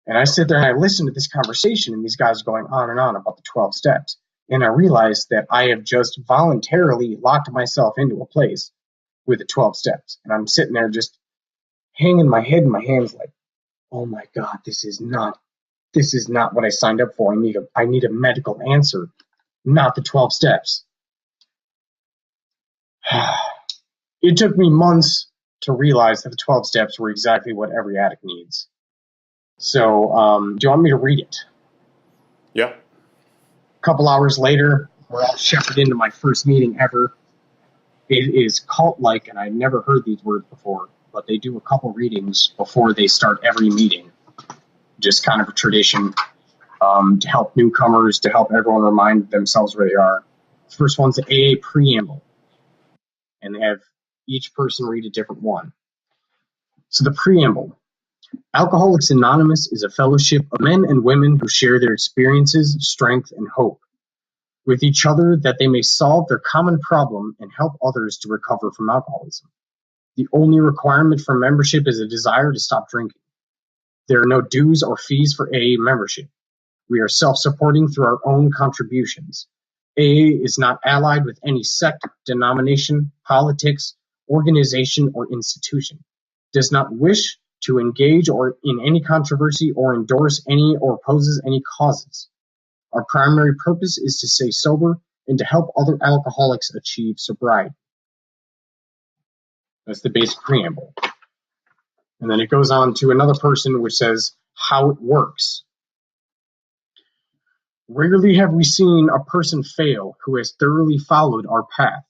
And I sit there and I listen to this conversation and these guys going on and on about the 12 steps. And I realized that I have just voluntarily locked myself into a place with the 12 steps. And I'm sitting there just hanging my head in my hands like, oh my God, this is not what I signed up for. I need a medical answer, not the 12 steps. It took me months to realize that the 12 steps were exactly what every addict needs. So, do you want me to read it?
Yeah.
A couple hours later, we're all shepherded into my first meeting ever. It is cult-like, and I've never heard these words before, but they do a couple readings before they start every meeting. Just kind of a tradition to help newcomers, to help everyone remind themselves where they are. The first one's the AA preamble, and they have each person read a different one. So the preamble. Alcoholics Anonymous is a fellowship of men and women who share their experiences, strength, and hope with each other that they may solve their common problem and help others to recover from alcoholism. The only requirement for membership is a desire to stop drinking. There are no dues or fees for AA membership. We are self-supporting through our own contributions. AA is not allied with any sect, denomination, politics, organization, or institution. Does not wish to engage or in any controversy or endorse any or opposes any causes. Our primary purpose is to stay sober and to help other alcoholics achieve sobriety. That's the basic preamble. And then it goes on to another person which says how it works. Rarely have we seen a person fail who has thoroughly followed our path.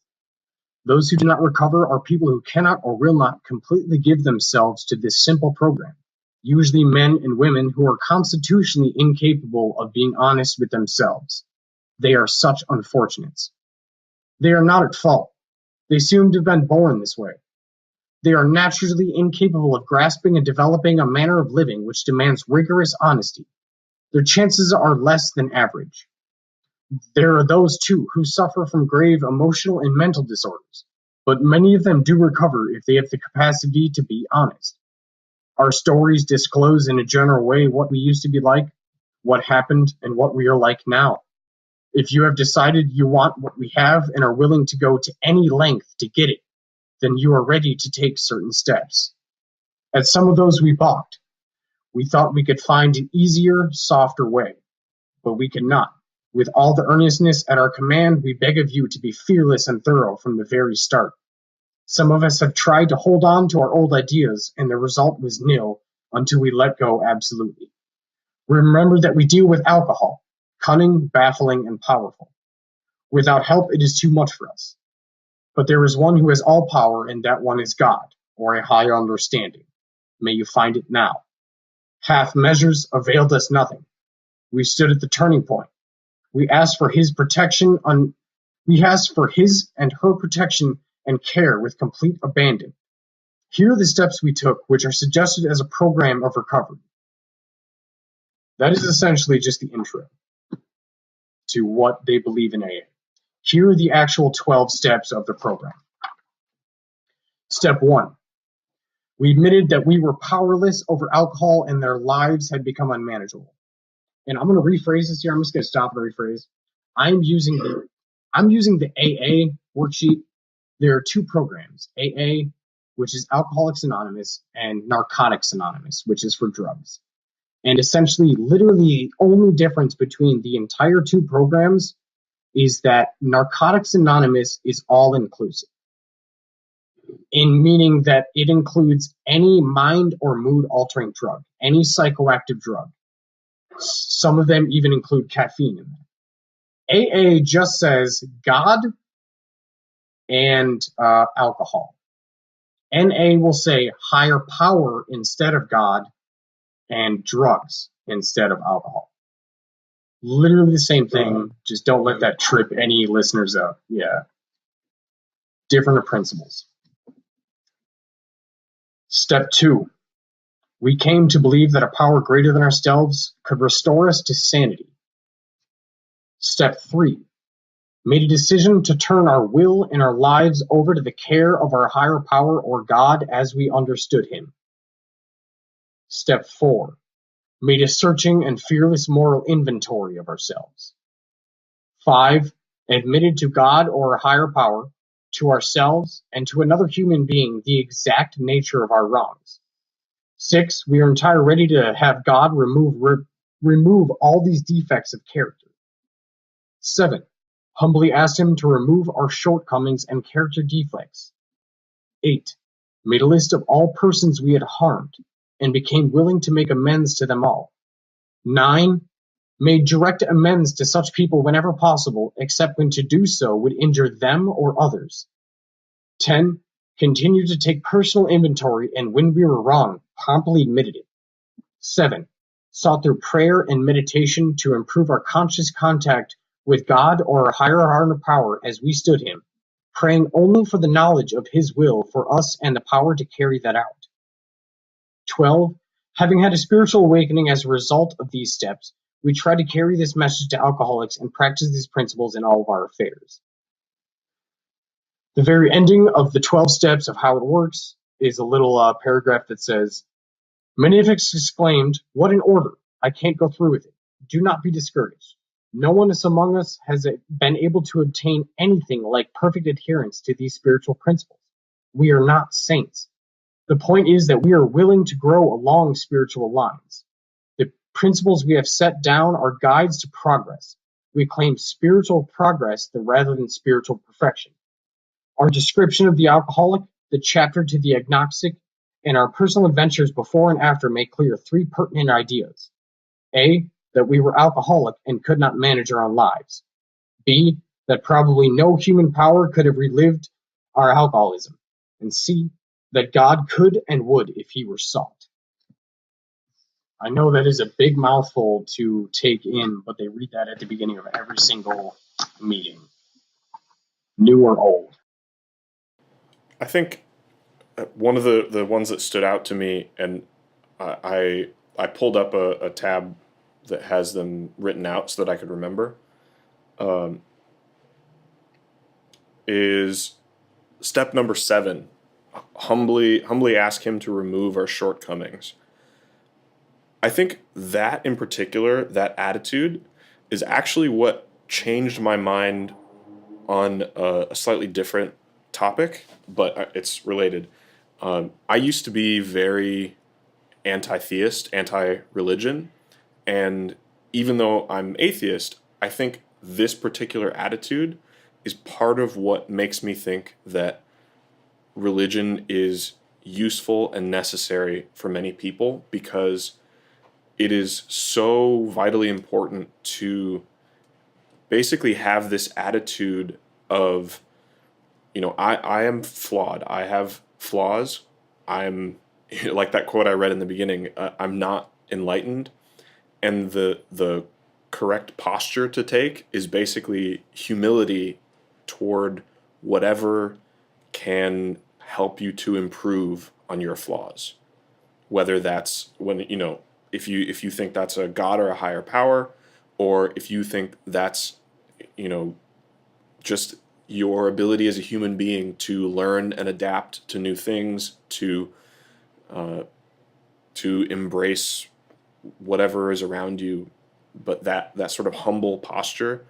Those who do not recover are people who cannot or will not completely give themselves to this simple program. Usually men and women who are constitutionally incapable of being honest with themselves. They are such unfortunates. They are not at fault. They seem to have been born this way. They are naturally incapable of grasping and developing a manner of living which demands rigorous honesty. Their chances are less than average. There are those, too, who suffer from grave emotional and mental disorders, but many of them do recover if they have the capacity to be honest. Our stories disclose in a general way what we used to be like, what happened, and what we are like now. If you have decided you want what we have and are willing to go to any length to get it, then you are ready to take certain steps. At some of those we balked. We thought we could find an easier, softer way, but we could not. With all the earnestness at our command, we beg of you to be fearless and thorough from the very start. Some of us have tried to hold on to our old ideas, and the result was nil until we let go absolutely. Remember that we deal with alcohol, cunning, baffling, and powerful. Without help, it is too much for us. But there is one who has all power, and that one is God, or a higher understanding. May you find it now. Half measures availed us nothing. We stood at the turning point. We asked for his protection we asked for his and her protection and care with complete abandon. Here are the steps we took, which are suggested as a program of recovery. That is essentially just the intro to what they believe in AA. Here are the actual 12 steps of the program. Step 1. We admitted that we were powerless over alcohol and their lives had become unmanageable. And I'm going to rephrase this here. I'm just going to stop and rephrase. I'm using the AA worksheet. There are two programs, AA, which is Alcoholics Anonymous, and Narcotics Anonymous, which is for drugs. And essentially, literally, the only difference between the entire two programs is that Narcotics Anonymous is all-inclusive, in meaning that it includes any mind or mood-altering drug, any psychoactive drug. Some of them even include caffeine in there. AA just says God and alcohol. NA will say higher power instead of God and drugs instead of alcohol. Literally the same thing, just don't let that trip any listeners up. Yeah. Different principles. Step 2. We came to believe that a power greater than ourselves could restore us to sanity. Step 3. Made a decision to turn our will and our lives over to the care of our higher power or God as we understood him. Step 4. Made a searching and fearless moral inventory of ourselves. 5. Admitted to God or a higher power, to ourselves, and to another human being the exact nature of our wrongs. 6. We are entirely ready to have God remove all these defects of character. 7. Humbly asked him to remove our shortcomings and character defects. 8. Made a list of all persons we had harmed, and became willing to make amends to them all. 9. Made direct amends to such people whenever possible, except when to do so would injure them or others. 10. Continued to take personal inventory, and when we were wrong, promptly admitted it. 7. Sought through prayer and meditation to improve our conscious contact with God or a higher power as we stood him, praying only for the knowledge of his will for us and the power to carry that out. 12. Having had a spiritual awakening as a result of these steps, we try to carry this message to alcoholics and practice these principles in all of our affairs. The very ending of the 12 steps of how it works is a little paragraph that says, many have exclaimed, what an order! I can't go through with it. Do not be discouraged. No one among us has been able to obtain anything like perfect adherence to these spiritual principles. We are not saints. The point is that we are willing to grow along spiritual lines. The principles we have set down are guides to progress. We claim spiritual progress rather than spiritual perfection. Our description of the alcoholic, the chapter to the agnostic, and our personal adventures before and after make clear three pertinent ideas. A, that we were alcoholic and could not manage our own lives. B, that probably no human power could have relived our alcoholism. And C, that God could and would if he were sought. I know that is a big mouthful to take in, but they read that at the beginning of every single meeting, new or old.
I think one of the ones that stood out to me, and I pulled up a tab that has them written out so that I could remember, is step number 7. Humbly ask him to remove our shortcomings. I think that in particular, that attitude, is actually what changed my mind on a slightly different topic, but it's related. I used to be very anti-theist, anti-religion, and even though I'm atheist, I think this particular attitude is part of what makes me think that religion is useful and necessary for many people, because it is so vitally important to basically have this attitude of, I am flawed. I have flaws. I'm like that quote I read in the beginning. I'm not enlightened, and the correct posture to take is basically humility toward whatever can help you to improve on your flaws. Whether that's if you think that's a God or a higher power, or if you think that's just your ability as a human being to learn and adapt to new things, to embrace whatever is around you, but that sort of humble posture.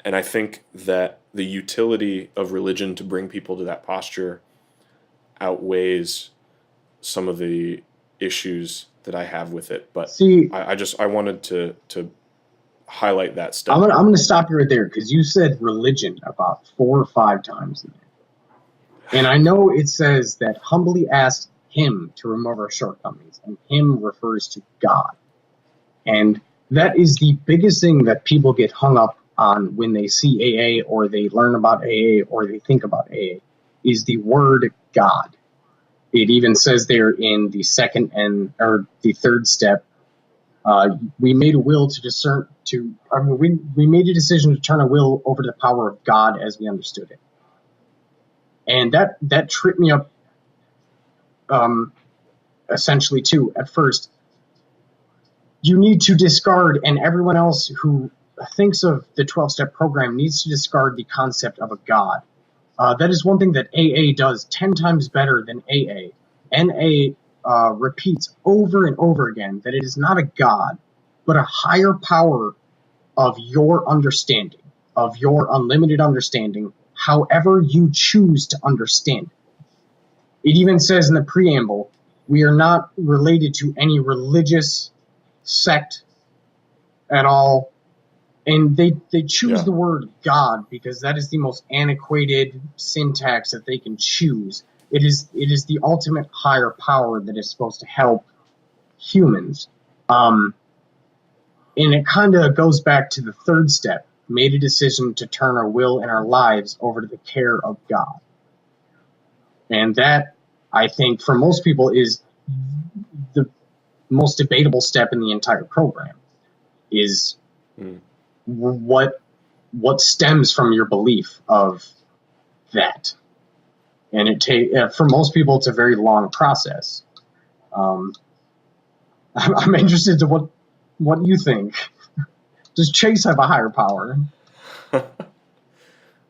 And I think that the utility of religion to bring people to that posture outweighs some of the issues that I have with it. But
See,
I wanted to highlight that stuff.
I'm gonna stop you right there, because you said religion about 4 or 5 times in there. And I know it says that humbly ask him to remove our shortcomings, and him refers to God. And that is the biggest thing that people get hung up on when they see AA, or they learn about AA, or they think about AA, is the word God. It even says there in the the third step, we made a will to discern we made a decision to turn our will over to the power of God as we understood it. And that tripped me up essentially too. At first, you need to discard, and everyone else who thinks of the 12-step program needs to discard the concept of a God. That is one thing that AA does 10 times better than AA. NA repeats over and over again that it is not a God, but a higher power of your understanding, of your unlimited understanding, however you choose to understand it. It even says in the preamble, we are not related to any religious sect at all. And they choose the word God because that is the most antiquated syntax that they can choose. It is the ultimate higher power that is supposed to help humans. And it kind of goes back to the third step, made a decision to turn our will and our lives over to the care of God. And that, I think, for most people is the most debatable step in the entire program, is what stems from your belief of that. And for most people, it's a very long process. I'm interested to what you think. Does Chase have a higher power?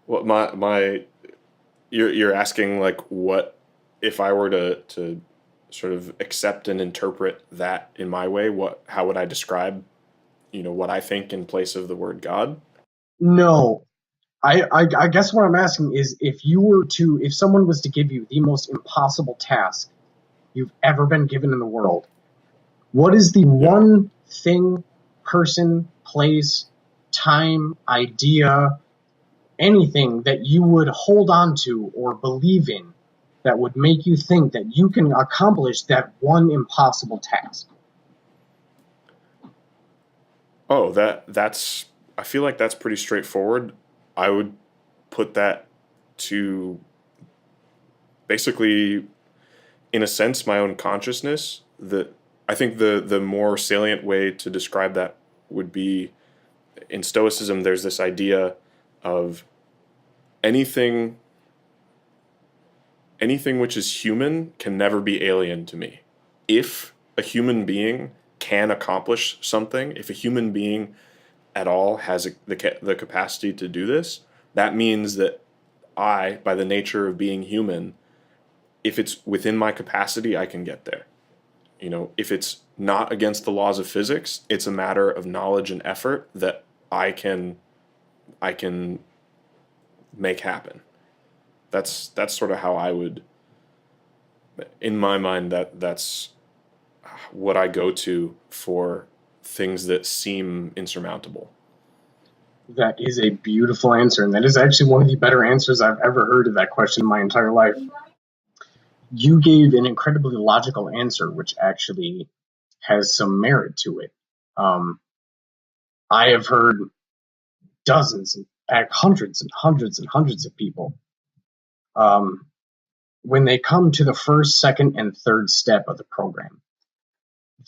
Well, my you're asking like what if I were to sort of accept and interpret that in my way, what how would I describe, what I think in place of the word God?
No. I guess what I'm asking is if someone was to give you the most impossible task you've ever been given in the world, what is the
Yeah.
one thing, person, place, time, idea, anything that you would hold on to or believe in that would make you think that you can accomplish that one impossible task?
Oh, that's I feel like that's pretty straightforward. I would put that to basically in a sense my own consciousness. That I think the more salient way to describe that would be in stoicism there's this idea of anything anything which is human can never be alien to me. If a human being can accomplish something, if a human being at all has the capacity to do this, that means that I, by the nature of being human, if it's within my capacity, I can get there. If it's not against the laws of physics, it's a matter of knowledge and effort that I can make happen. That's sort of how I would, in my mind, that's what I go to for things that seem insurmountable.
That is a beautiful answer, and that is actually one of the better answers I've ever heard of that question in my entire life. You gave an incredibly logical answer, which actually has some merit to it. Um, I have heard dozens, hundreds and hundreds and hundreds of people, um, when they come to the first, second, and third step of the program,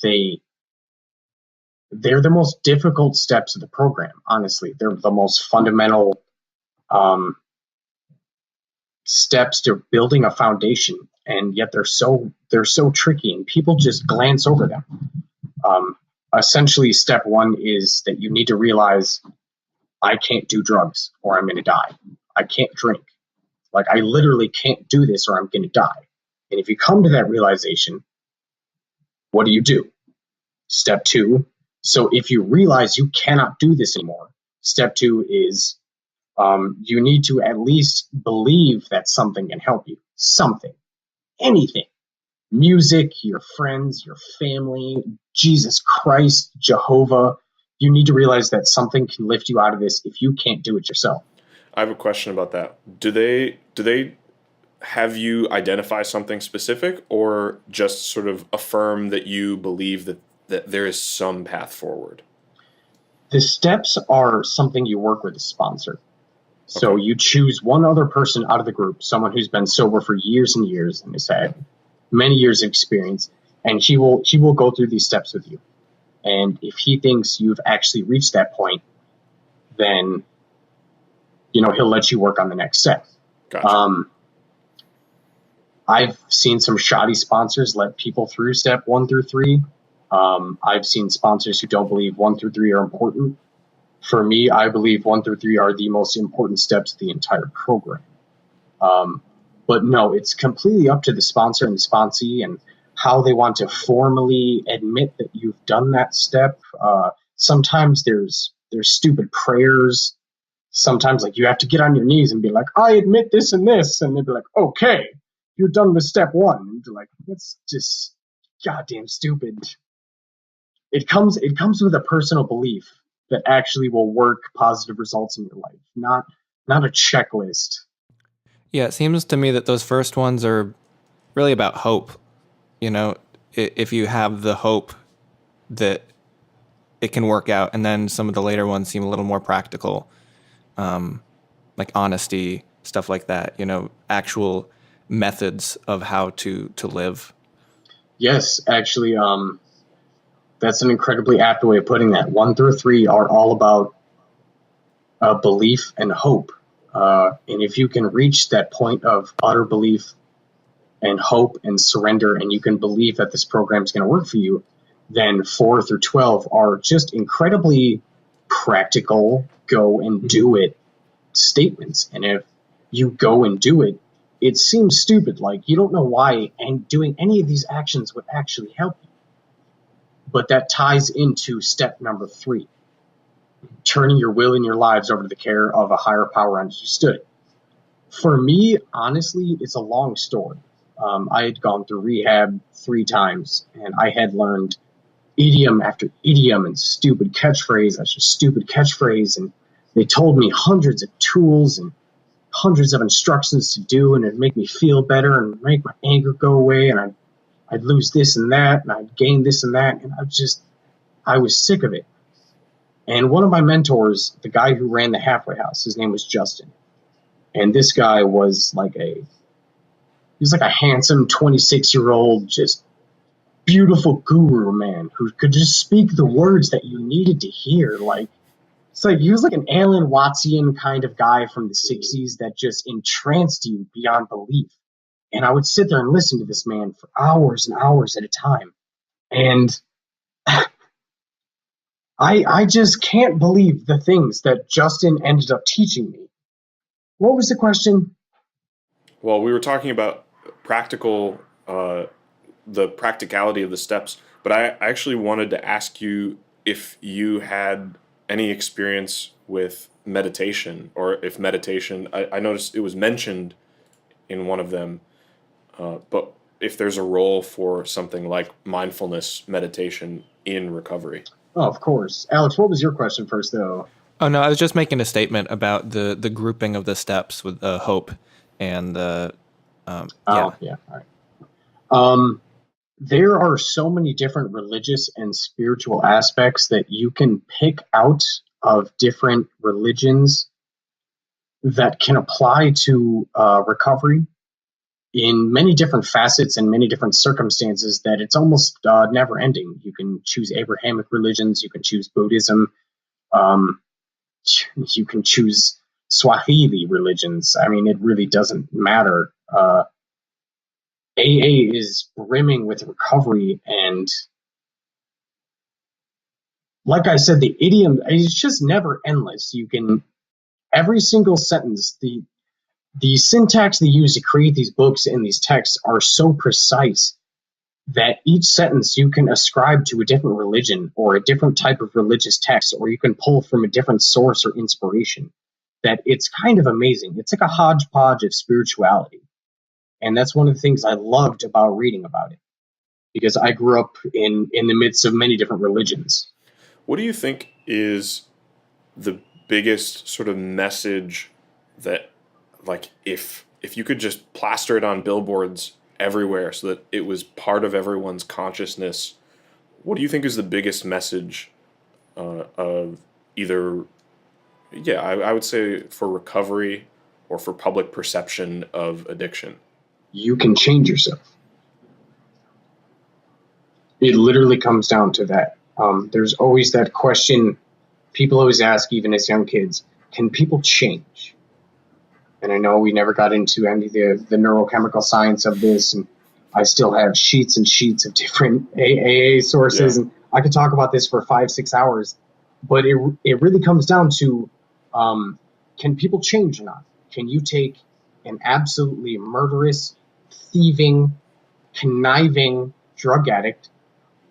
they they're the most difficult steps of the program. Honestly, they're the most fundamental um, steps to building a foundation, and yet they're so tricky, and people just glance over them. Um, Essentially, step one is that you need to realize I can't do drugs or I'm going to die. I can't drink. Like, I literally can't do this or I'm going to die. And if you come to that realization, what do? Step two. So if you realize you cannot do this anymore, step two is you need to at least believe that something can help you. Something, anything. Music, your friends, your family, Jesus Christ, Jehovah. You need to realize that something can lift you out of this if you can't do it yourself.
I have a question about that. Do they have you identify something specific or just sort of affirm that you believe that there is some path forward?
The steps are something you work with a sponsor. So
Okay.
you choose one other person out of the group, someone who's been sober for years and years and has had many years of experience, and he will go through these steps with you. And if he thinks you've actually reached that point, then he'll let you work on the next step.
Gotcha.
Um, I've seen some shoddy sponsors let people through step 1 through 3. I've seen sponsors who don't believe 1 through 3 are important. For me, I believe 1 through 3 are the most important steps of the entire program. Um, but no, it's completely up to the sponsor and the sponsee and how they want to formally admit that you've done that step. Sometimes there's stupid prayers. Sometimes like you have to get on your knees and be like, I admit this and this, and they'd be like, okay, you're done with step one. And you're like, that's just goddamn stupid. It comes with a personal belief that actually will work positive results in your life, not a checklist.
Yeah, it seems to me that those first ones are really about hope. You know, if you have the hope that it can work out, and then some of the later ones seem a little more practical, like honesty, stuff like that. Actual methods of how to live.
Yes, actually, that's an incredibly apt way of putting that. 1 through 3 are all about belief and hope. And if you can reach that point of utter belief and hope and surrender, and you can believe that this program is going to work for you, then 4 through 12 are just incredibly practical, go and do it statements. And if you go and do it, it seems stupid. Like, you don't know why and doing any of these actions would actually help you. But that ties into step number 3, turning your will and your lives over to the care of a higher power understood. For me, honestly, it's a long story. I had gone through rehab 3 times, and I had learned idiom after idiom and stupid catchphrase after stupid catchphrase, and they told me hundreds of tools and hundreds of instructions to do, and it'd make me feel better and make my anger go away, and I'd lose this and that, and I'd gain this and that, and I was sick of it. And one of my mentors, the guy who ran the halfway house, his name was Justin. And this guy was like he was like a handsome 26-year-old, just beautiful guru man who could just speak the words that you needed to hear. Like, it's like he was like an Alan Wattsian kind of guy from the 60s that just entranced you beyond belief. And I would sit there and listen to this man for hours and hours at a time. And I just can't believe the things that Justin ended up teaching me. What was the question?
Well, we were talking about the practicality of the steps, but I actually wanted to ask you if you had any experience with meditation, or if meditation, I noticed it was mentioned in one of them, but if there's a role for something like mindfulness meditation in recovery.
Oh, of course. Alex, what was your question first, though?
Oh no, I was just making a statement about the grouping of the steps with hope and yeah.
Oh, yeah. All right. There are so many different religious and spiritual aspects that you can pick out of different religions that can apply to recovery in many different facets and many different circumstances that it's almost never ending. You can choose Abrahamic religions, you can choose Buddhism, you can choose Swahili religions. I mean, it really doesn't matter. AA is brimming with recovery, and like I said, the idiom is just never endless. You can every single sentence, the syntax they use to create these books and these texts are so precise that each sentence you can ascribe to a different religion or a different type of religious text, or you can pull from a different source or inspiration. That it's kind of amazing. It's like a hodgepodge of spirituality. And that's one of the things I loved about reading about it, because I grew up in the midst of many different religions.
What do you think is the biggest sort of message that, like, if you could just plaster it on billboards everywhere so that it was part of everyone's consciousness, what do you think is the biggest message of either, I would say, for recovery or for public perception of addiction?
You can change yourself. It literally comes down to that. There's always that question people always ask, even as young kids, can people change? And I know we never got into any of the neurochemical science of this, and I still have sheets and sheets of different AA sources, and I could talk about this for 5-6 hours, but it really comes down to, can people change or not? Can you take an absolutely murderous, thieving, conniving drug addict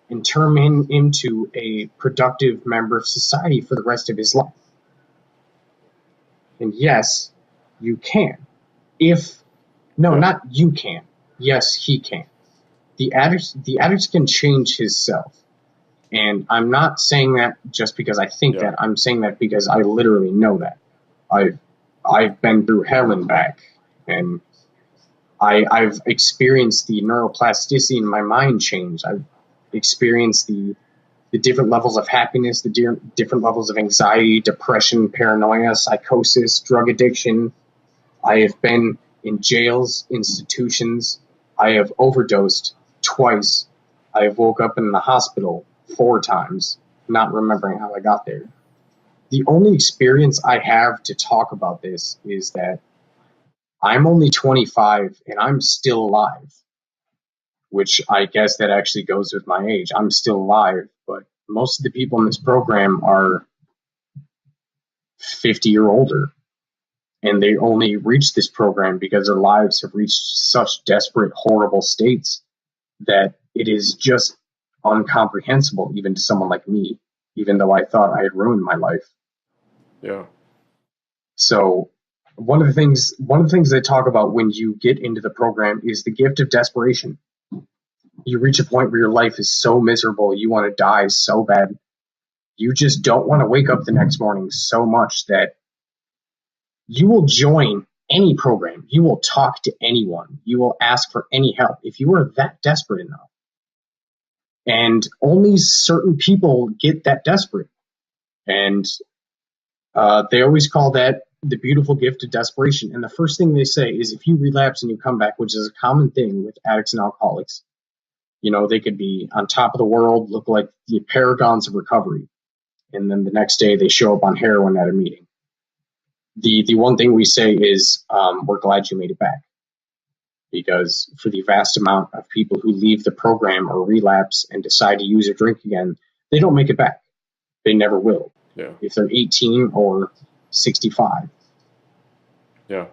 and turn him into a productive member of society for the rest of his life? And yes, you can. Not you can. Yes, he can. The addict can change himself. And I'm not saying that just because I think that. I'm saying that because I literally know that. I've been through hell and back, and I've experienced the neuroplasticity in my mind change. I've experienced the different levels of happiness, the different levels of anxiety, depression, paranoia, psychosis, drug addiction. I have been in jails, institutions. I have overdosed twice. I have woke up in the hospital 4 times, not remembering how I got there. The only experience I have to talk about this is that I'm only 25 and I'm still alive. which I guess that actually goes with my age. I'm still alive, but most of the people in this program are 50 or older. And they only reach this program because their lives have reached such desperate, horrible states that it is just incomprehensible even to someone like me, even though I thought I had ruined my life.
Yeah.
So one of the things they talk about when you get into the program is the gift of desperation. You reach a point where your life is so miserable, you want to die so bad. You just don't want to wake up the next morning so much that you will join any program. You will talk to anyone. You will ask for any help if you are that desperate enough. And only certain people get that desperate. And they always call that the beautiful gift of desperation. And the first thing they say is if you relapse and you come back, which is a common thing with addicts and alcoholics, they could be on top of the world, look like the paragons of recovery. And then the next day they show up on heroin at a meeting. The one thing we say is we're glad you made it back, because for the vast amount of people who leave the program or relapse and decide to use or drink again, they don't make it back. They never will.
Yeah.
If they're 18 or 65.
Yeah.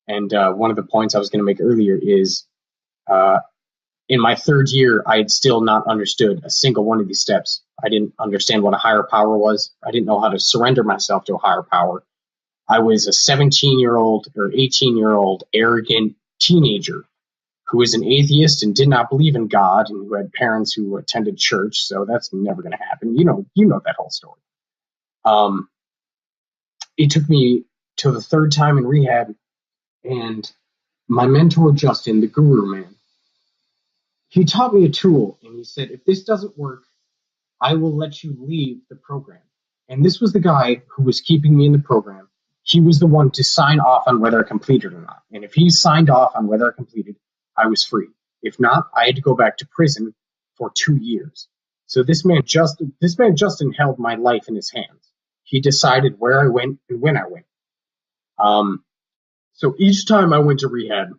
And one of the points I was going to make earlier is in my third year, I had still not understood a single one of these steps. I didn't understand what a higher power was. I didn't know how to surrender myself to a higher power. I was a 17-year-old or 18-year-old arrogant teenager who was an atheist and did not believe in God and who had parents who attended church. So that's never going to happen. You know that whole story. It took me till the third time in rehab, and my mentor, Justin, the guru man, he taught me a tool, and he said, if this doesn't work, I will let you leave the program. And this was the guy who was keeping me in the program. He was the one to sign off on whether I completed or not. And if he signed off on whether I completed, I was free. If not, I had to go back to prison for 2 years. So this man Justin held my life in his hands. He decided where I went and when I went. So each time I went to rehab,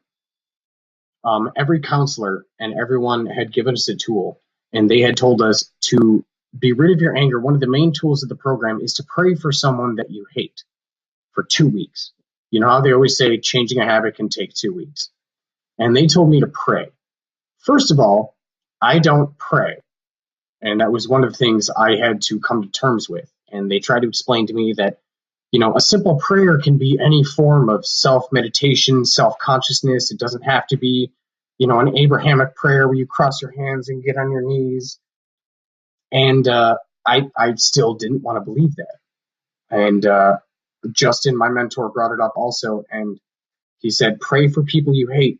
every counselor and everyone had given us a tool, and they had told us to be rid of your anger. One of the main tools of the program is to pray for someone that you hate for 2 weeks. You know how they always say changing a habit can take 2 weeks? And they told me to pray. First of all, I don't pray. And that was one of the things I had to come to terms with. And they tried to explain to me that, a simple prayer can be any form of self-meditation, self-consciousness. It doesn't have to be, an Abrahamic prayer where you cross your hands and get on your knees. And I still didn't want to believe that. And Justin, my mentor, brought it up also. And he said, pray for people you hate.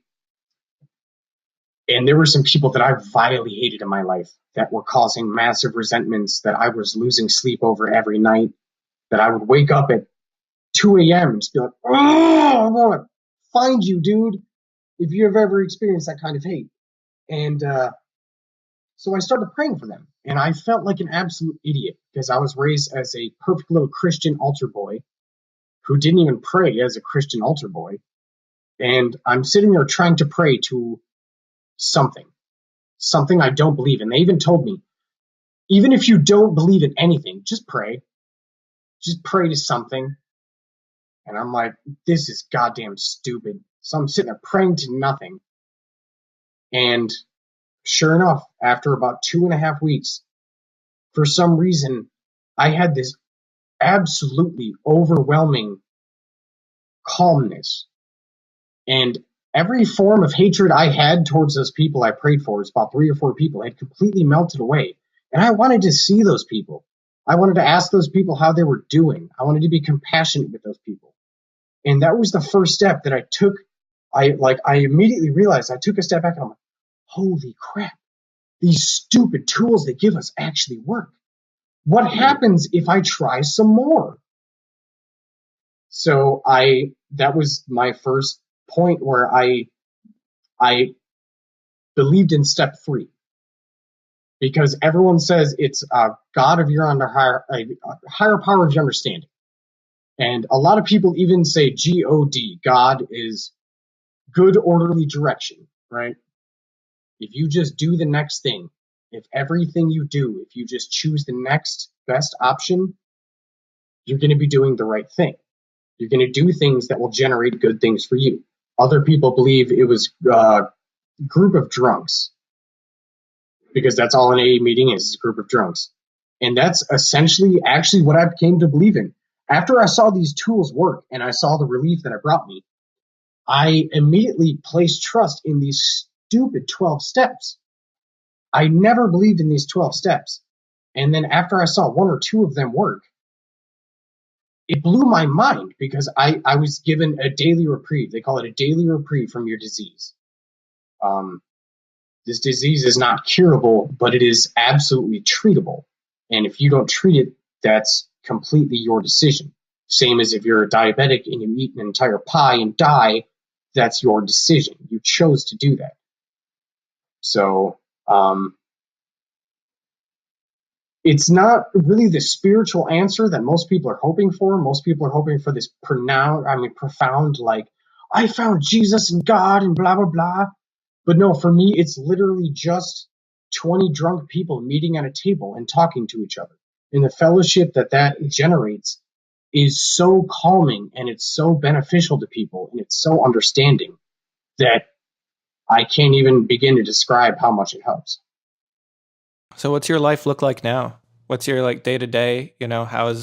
And there were some people that I vilely hated in my life that were causing massive resentments that I was losing sleep over every night, that I would wake up at 2 a.m. and just be like, oh, I want to find you, dude, if you have ever experienced that kind of hate. And so I started praying for them. And I felt like an absolute idiot because I was raised as a perfect little Christian altar boy who didn't even pray as a Christian altar boy. And I'm sitting there trying to pray to something I don't believe in. They even told me, even if you don't believe in anything, just pray. Just pray to something. And I'm like, this is goddamn stupid. So I'm sitting there praying to nothing. And sure enough, after about 2.5 weeks, for some reason, I had this absolutely overwhelming calmness. And every form of hatred I had towards those people I prayed for, it's about 3 or 4 people, had completely melted away. And I wanted to see those people. I wanted to ask those people how they were doing. I wanted to be compassionate with those people. And that was the first step that I took. I immediately realized I took a step back and I'm like, holy crap, these stupid tools they give us actually work. What happens if I try some more? So that was my first point where I believed in step 3. Because everyone says it's a God of your higher power of your understanding. And a lot of people even say God. God is good orderly direction, right? If you just do the next thing, if everything you do, if you just choose the next best option, you're going to be doing the right thing. You're going to do things that will generate good things for you. Other people believe it was a group of drunks, because that's all an AA meeting is a group of drunks. And that's essentially actually what I came to believe in. After I saw these tools work and I saw the relief that it brought me, I immediately placed trust in these stupid 12 steps. I never believed in these 12 steps. And then after I saw one or two of them work, it blew my mind because I was given a daily reprieve. They call it a daily reprieve from your disease. This disease is not curable, but it is absolutely treatable. And if you don't treat it, that's completely your decision. Same as if you're a diabetic and you eat an entire pie and die, that's your decision. You chose to do that. So it's not really the spiritual answer that most people are hoping for. Most people are hoping for this profound, like, I found Jesus and God and blah, blah, blah. But no, for me, it's literally just 20 drunk people meeting at a table and talking to each other. And the fellowship that generates is so calming and it's so beneficial to people and it's so understanding that I can't even begin to describe how much it helps.
So what's your life look like now? What's your like day to day? I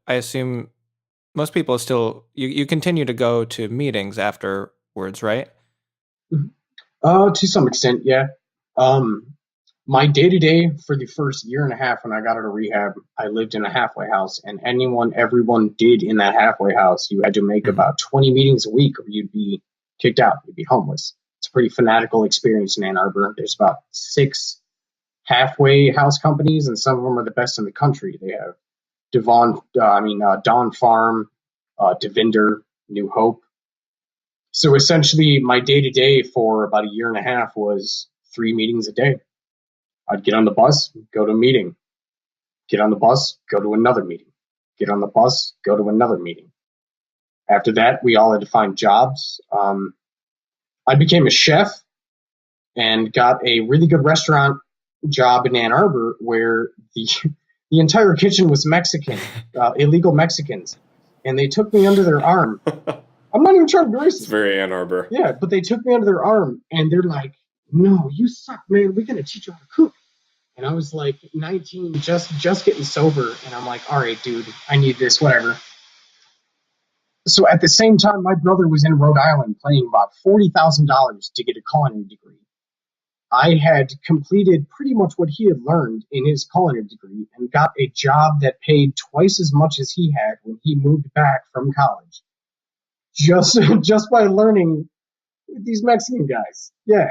assume most people still, you continue to go to meetings afterwards, right?
To some extent, yeah. My day to day for the first year and a half when I got out of rehab, I lived in a halfway house, and everyone did in that halfway house. You had to make about 20 meetings a week, or you'd be kicked out. You'd be homeless. It's a pretty fanatical experience in Ann Arbor. There's about 6 halfway house companies, and some of them are the best in the country. They have Dawn Farm, Devinder, New Hope. So essentially, my day to day for about a year and a half was 3 meetings a day. I'd get on the bus, go to a meeting. Get on the bus, go to another meeting. Get on the bus, go to another meeting. After that, we all had to find jobs. I became a chef and got a really good restaurant job in Ann Arbor where the entire kitchen was Mexican, illegal Mexicans. And they took me under their arm. I'm not even trying to be racist.
It's very Ann Arbor.
Yeah, but they took me under their arm and they're like, no, you suck, man. We're going to teach you how to cook. And I was like 19, just getting sober. And I'm like, all right, dude, I need this, whatever. So at the same time, my brother was in Rhode Island paying about $40,000 to get a culinary degree. I had completed pretty much what he had learned in his culinary degree and got a job that paid twice as much as he had when he moved back from college. Just by learning with these Mexican guys. Yeah.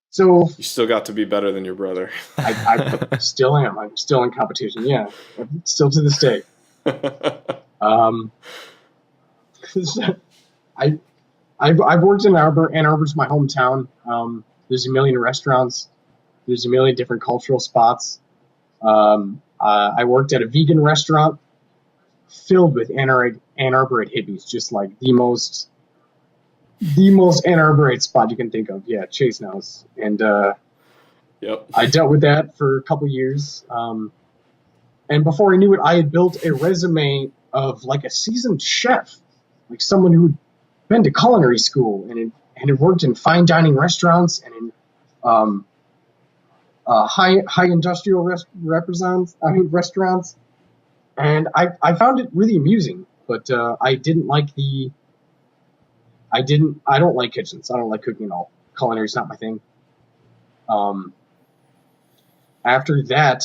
So
you still got to be better than your brother.
I still am. I'm still in competition. Yeah, still to this day. I've worked in Ann Arbor. Ann Arbor's my hometown. There's a million restaurants. There's a million different cultural spots. I worked at a vegan restaurant filled with Ann Arborite hippies, just like the most Ann Arborite spot you can think of. Yeah, Chase knows. And
yep.
I dealt with that for a couple years. And before I knew it, I had built a resume of like a seasoned chef, like someone who'd been to culinary school and had worked in fine dining restaurants and in high industrial restaurants. And I found it really amusing, but I didn't like I don't like kitchens. I don't like cooking at all. Culinary's not my thing. After that,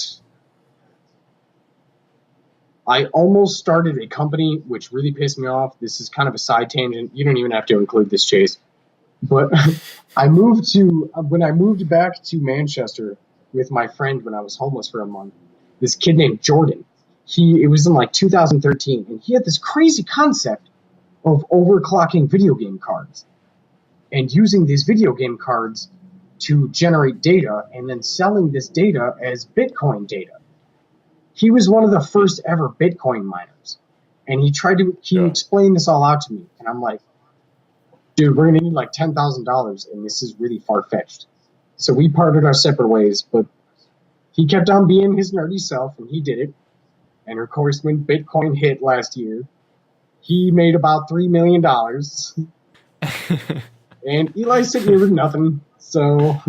I almost started a company, which really pissed me off. This is kind of a side tangent. You don't even have to include this, Chase. But when I moved back to Manchester with my friend when I was homeless for a month, this kid named Jordan, it was in like 2013, and he had this crazy concept of overclocking video game cards and using these video game cards to generate data and then selling this data as Bitcoin data. He was one of the first ever Bitcoin miners. And he explained this all out to me. And I'm like, dude, we're gonna need like $10,000, and this is really far fetched. So we parted our separate ways, but he kept on being his nerdy self, and he did it. And of course, when Bitcoin hit last year, he made about $3 million, and Eli's sitting here with nothing. So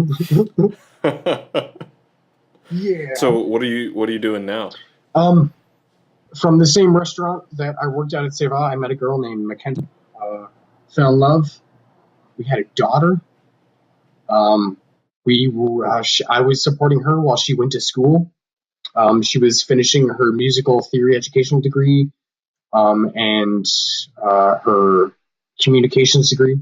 yeah.
So what are you doing now?
From the same restaurant that I worked at Seva, I met a girl named Mackenzie. Fell in love. We had a daughter. I was supporting her while she went to school. She was finishing her musical theory educational degree, and her communications degree.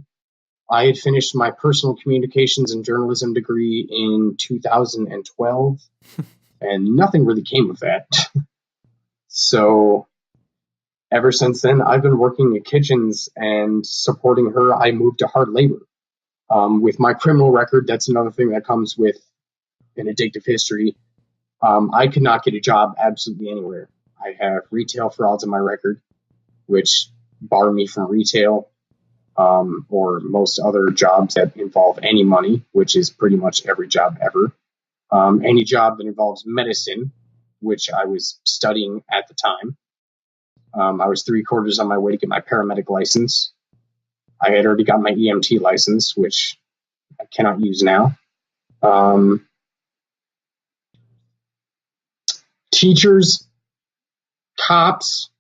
I had finished my personal communications and journalism degree in 2012, and nothing really came of that. So ever since then, I've been working in kitchens and supporting her. I moved to hard labor. With my criminal record, that's another thing that comes with an addictive history. I could not get a job absolutely anywhere. I have retail frauds on my record, which bar me from retail, or most other jobs that involve any money, which is pretty much every job ever. Any job that involves medicine, which I was studying at the time. I was 3/4 on my way to get my paramedic license. I had already got my EMT license, which I cannot use now. Teachers, cops,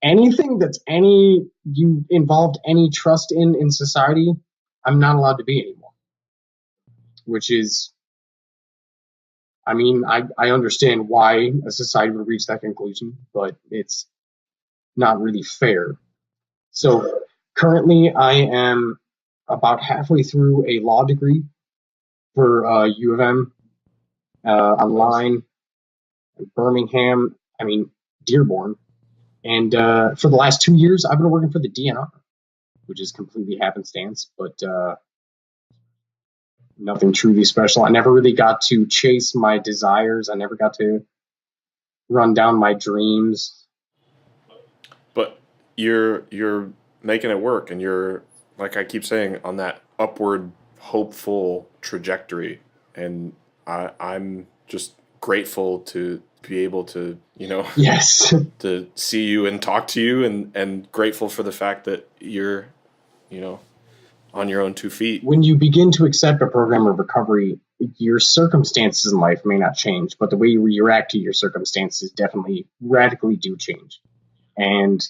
anything that's you involved any trust in society, I'm not allowed to be anymore. Which is, I mean, I understand why a society would reach that conclusion, but it's not really fair. So currently I am about halfway through a law degree for U of M, online, Birmingham, Dearborn. And for the last 2 years, I've been working for the DNR, which is completely happenstance, but nothing truly special. I never really got to chase my desires. I never got to run down my dreams.
But you're making it work, and you're, like I keep saying, on that upward, hopeful trajectory. And I'm just grateful to be able to,
Yes.
to see you and talk to you, and grateful for the fact that you're, on your own 2 feet.
When you begin to accept a program of recovery, your circumstances in life may not change, but the way you react to your circumstances definitely radically do change. And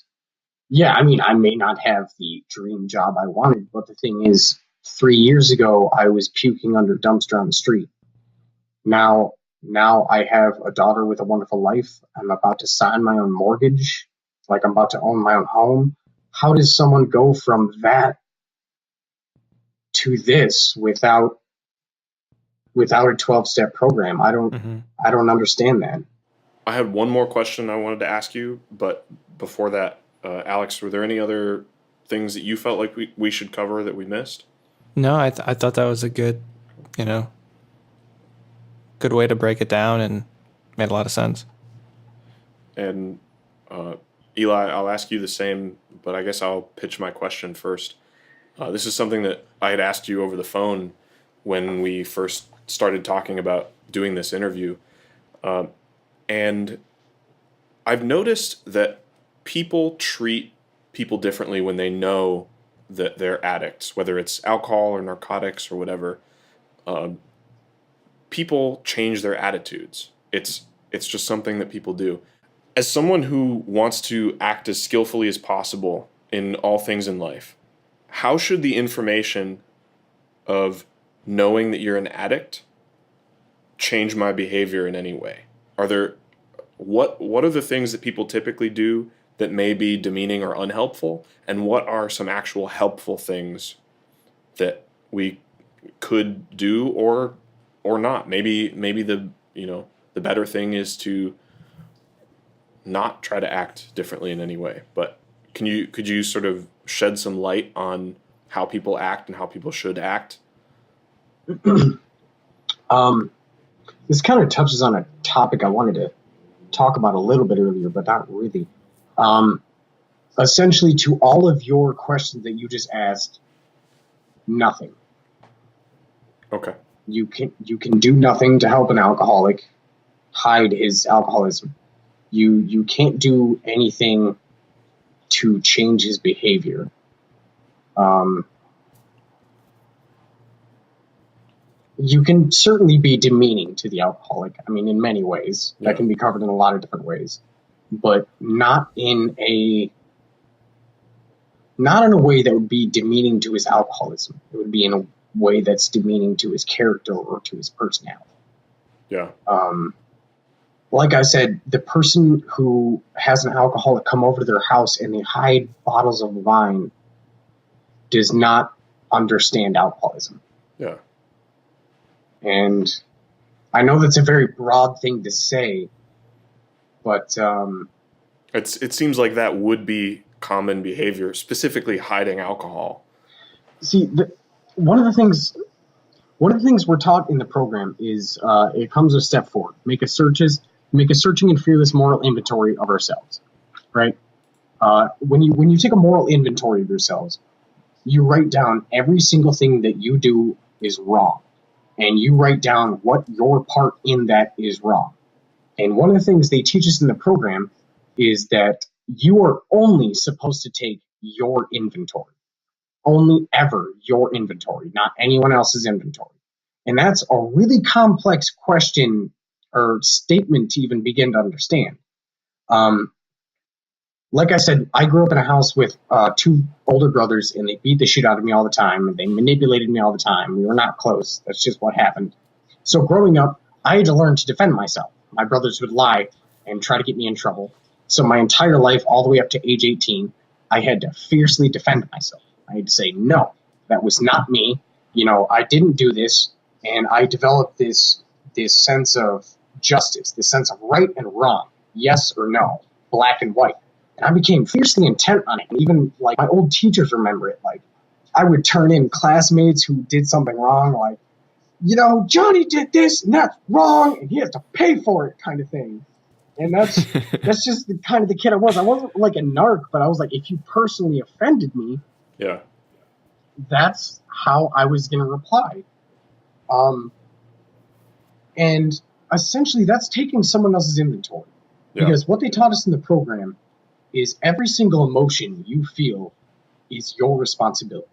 yeah, I may not have the dream job I wanted, but the thing is, 3 years ago, I was puking under a dumpster on the street. Now I have a daughter with a wonderful life. I'm about to sign my own mortgage. Like, I'm about to own my own home. How does someone go from that to this without a 12-step program? I don't understand that.
I had one more question I wanted to ask you, but before that, Alex, were there any other things that you felt like we should cover that we missed?
No, I thought that was a good, good way to break it down, and made a lot of sense.
And Eli, I'll ask you the same, but I guess I'll pitch my question first. This is something that I had asked you over the phone when we first started talking about doing this interview. And I've noticed that people treat people differently when they know that they're addicts, whether it's alcohol or narcotics or whatever. People change their attitudes. It's just something that people do. As someone who wants to act as skillfully as possible in all things in life, how should the information of knowing that you're an addict change my behavior in any way? What are the things that people typically do that may be demeaning or unhelpful, and what are some actual helpful things that we could do or not? Maybe the better thing is to not try to act differently in any way. But could you sort of shed some light on how people act and how people should act?
This kind of touches on a topic I wanted to talk about a little bit earlier, but not really. Essentially, to all of your questions that you just asked, Nothing.
Okay.
You can do nothing to help an alcoholic hide his alcoholism. You can't do anything to change his behavior. You can certainly be demeaning to the alcoholic. I mean, in many ways.
Yeah.
That can be covered in a lot of different ways, but not in a way that would be demeaning to his alcoholism. It would be in a way that's demeaning to his character or to his personality.
Yeah.
Like I said, the person who has an alcoholic come over to their house and they hide bottles of wine does not understand alcoholism.
Yeah.
And I know that's a very broad thing to say, but
it seems like that would be common behavior, specifically hiding alcohol.
see, one of the things we're taught in the program is it comes a step forward. Make a searching and fearless moral inventory of ourselves. Right? When you take a moral inventory of yourselves, you write down every single thing that you do is wrong, and you write down what your part in that is wrong. And one of the things they teach us in the program is that you are only supposed to take your inventory. Only ever your inventory, not anyone else's inventory. And that's a really complex question or statement to even begin to understand. Like I said, I grew up in a house with two older brothers, and they beat the shit out of me all the time, and they manipulated me all the time. We were not close. That's just what happened. So growing up, I had to learn to defend myself. My brothers would lie and try to get me in trouble. So my entire life, all the way up to age 18, I had to fiercely defend myself. I had to say, no, that was not me. I didn't do this. And I developed this sense of justice, this sense of right and wrong, yes or no, black and white. And I became fiercely intent on it. And even like my old teachers remember it. Like I would turn in classmates who did something wrong, like, Johnny did this and that's wrong and he has to pay for it kind of thing. And that's just the kind of the kid I was. I wasn't like a narc, but I was like, if you personally offended me,
Yeah.
that's how I was going to reply. And essentially that's taking someone else's inventory.
Yeah.
Because what they taught us in the program is every single emotion you feel is your responsibility.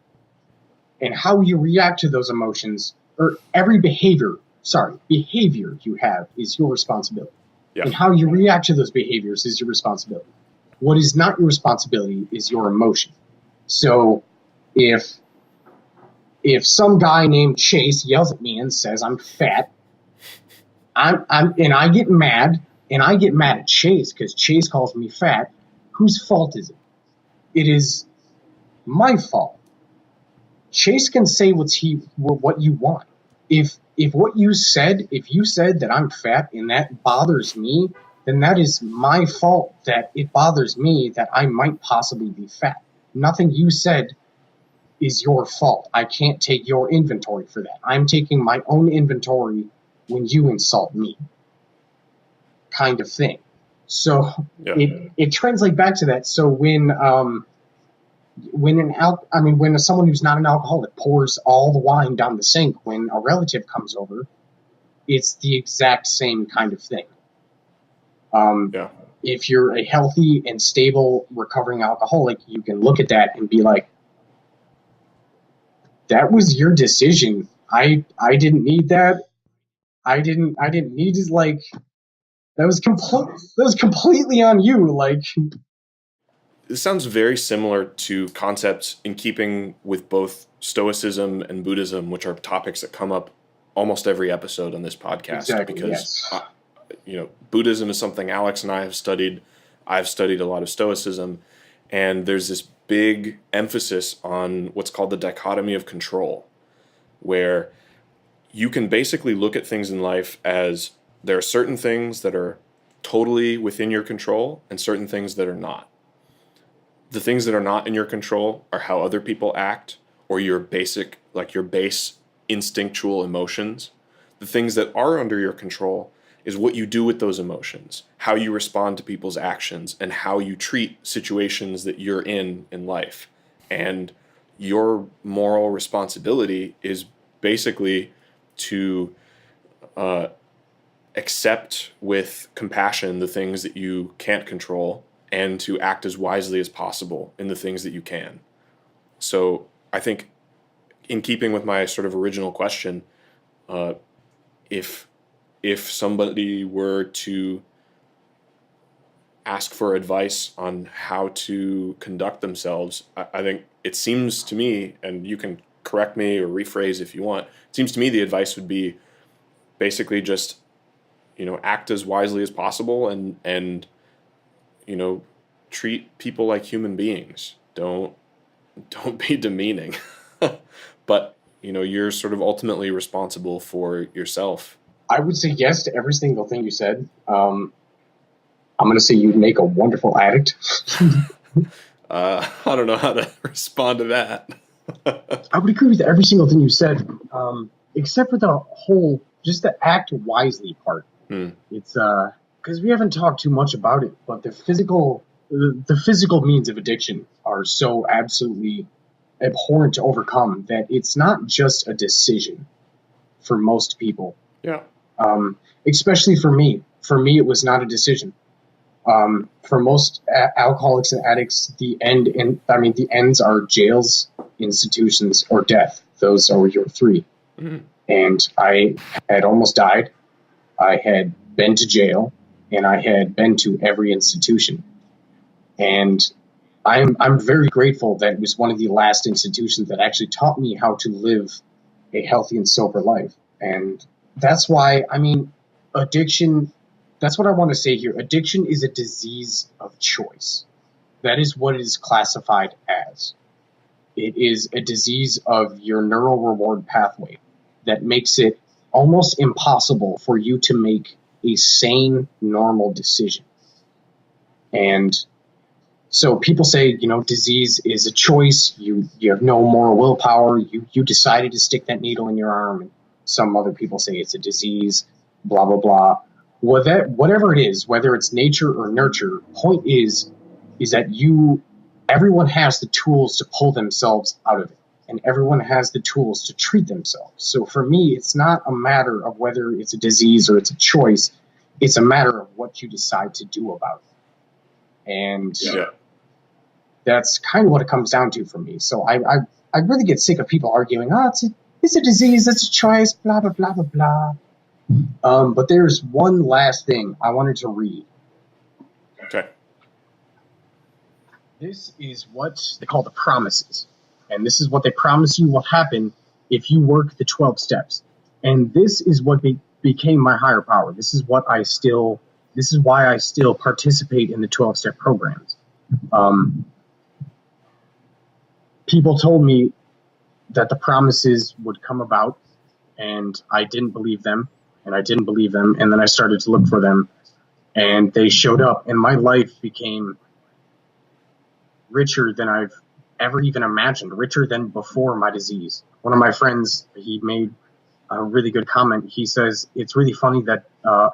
And how you react to those emotions, or every behavior you have is your responsibility.
Yeah.
And how you react to those behaviors is your responsibility. What is not your responsibility is your emotion. So if some guy named Chase yells at me and says I'm fat, and I get mad, at Chase because Chase calls me fat, whose fault is it? It is my fault. Chase can say what you want. If you said that I'm fat and that bothers me, then that is my fault that it bothers me that I might possibly be fat. Nothing you said is your fault. I can't take your inventory for that. I'm taking my own inventory when you insult me, kind of thing. So
Yeah.
it translates back to that. So when someone who's not an alcoholic pours all the wine down the sink when a relative comes over, it's the exact same kind of thing.
Yeah.
If you're a healthy and stable recovering alcoholic, you can look at that and be like, that was your decision. I didn't need that. I didn't need to, like, that was completely on you. Like,
This sounds very similar to concepts in keeping with both Stoicism and Buddhism, which are topics that come up almost every episode on this podcast.
Exactly,
Because,
yes.
Buddhism is something Alex and I have studied. I've studied a lot of Stoicism, and there's this big emphasis on what's called the dichotomy of control, where you can basically look at things in life as there are certain things that are totally within your control and certain things that are not. The things that are not in your control are how other people act or your base instinctual emotions. The things that are under your control is what you do with those emotions, how you respond to people's actions, and how you treat situations that you're in life. And your moral responsibility is basically to accept with compassion the things that you can't control and to act as wisely as possible in the things that you can. So I think, in keeping with my sort of original question, if somebody were to ask for advice on how to conduct themselves, I think it seems to me, and you can correct me or rephrase if you want, it seems to me the advice would be basically just, act as wisely as possible and treat people like human beings. Don't be demeaning. But, you're sort of ultimately responsible for yourself.
I would say yes to every single thing you said. I'm going to say you'd make a wonderful addict.
I don't know how to respond to that.
I would agree with every single thing you said, except for just the act wisely part. It's because we haven't talked too much about it, but the physical means of addiction are so absolutely abhorrent to overcome that it's not just a decision for most people.
Yeah.
Especially for me. For me, it was not a decision. For most alcoholics and addicts, the ends are jails, institutions, or death. Those are your three.
Mm-hmm.
And I had almost died. I had been to jail, and I had been to every institution. And I'm very grateful that it was one of the last institutions that actually taught me how to live a healthy and sober life. And that's why, addiction, that's what I want to say here. Addiction is a disease of choice. That is what it is classified as. It is a disease of your neural reward pathway that makes it almost impossible for you to make a sane, normal decision. And so people say, disease is a choice. You have no moral willpower. You decided to stick that needle in your arm. And some other people say it's a disease, blah, blah, blah. Whatever it is, whether it's nature or nurture, point is that everyone has the tools to pull themselves out of it. And everyone has the tools to treat themselves. So for me, it's not a matter of whether it's a disease or it's a choice. It's a matter of what you decide to do about it. And that's kind of what it comes down to for me. So I really get sick of people arguing, it's a disease, it's a choice, blah, blah, blah, blah, blah. But there's one last thing I wanted to read.
Okay.
This is what they call the promises. And this is what they promise you will happen if you work the 12 steps. And this is what became my higher power. This is why I still participate in the 12-step programs. People told me that the promises would come about, and I didn't believe them, and then I started to look for them, and they showed up, and my life became richer than I've ever even imagined, richer than before my disease. One of my friends, he made a really good comment. He says, it's really funny that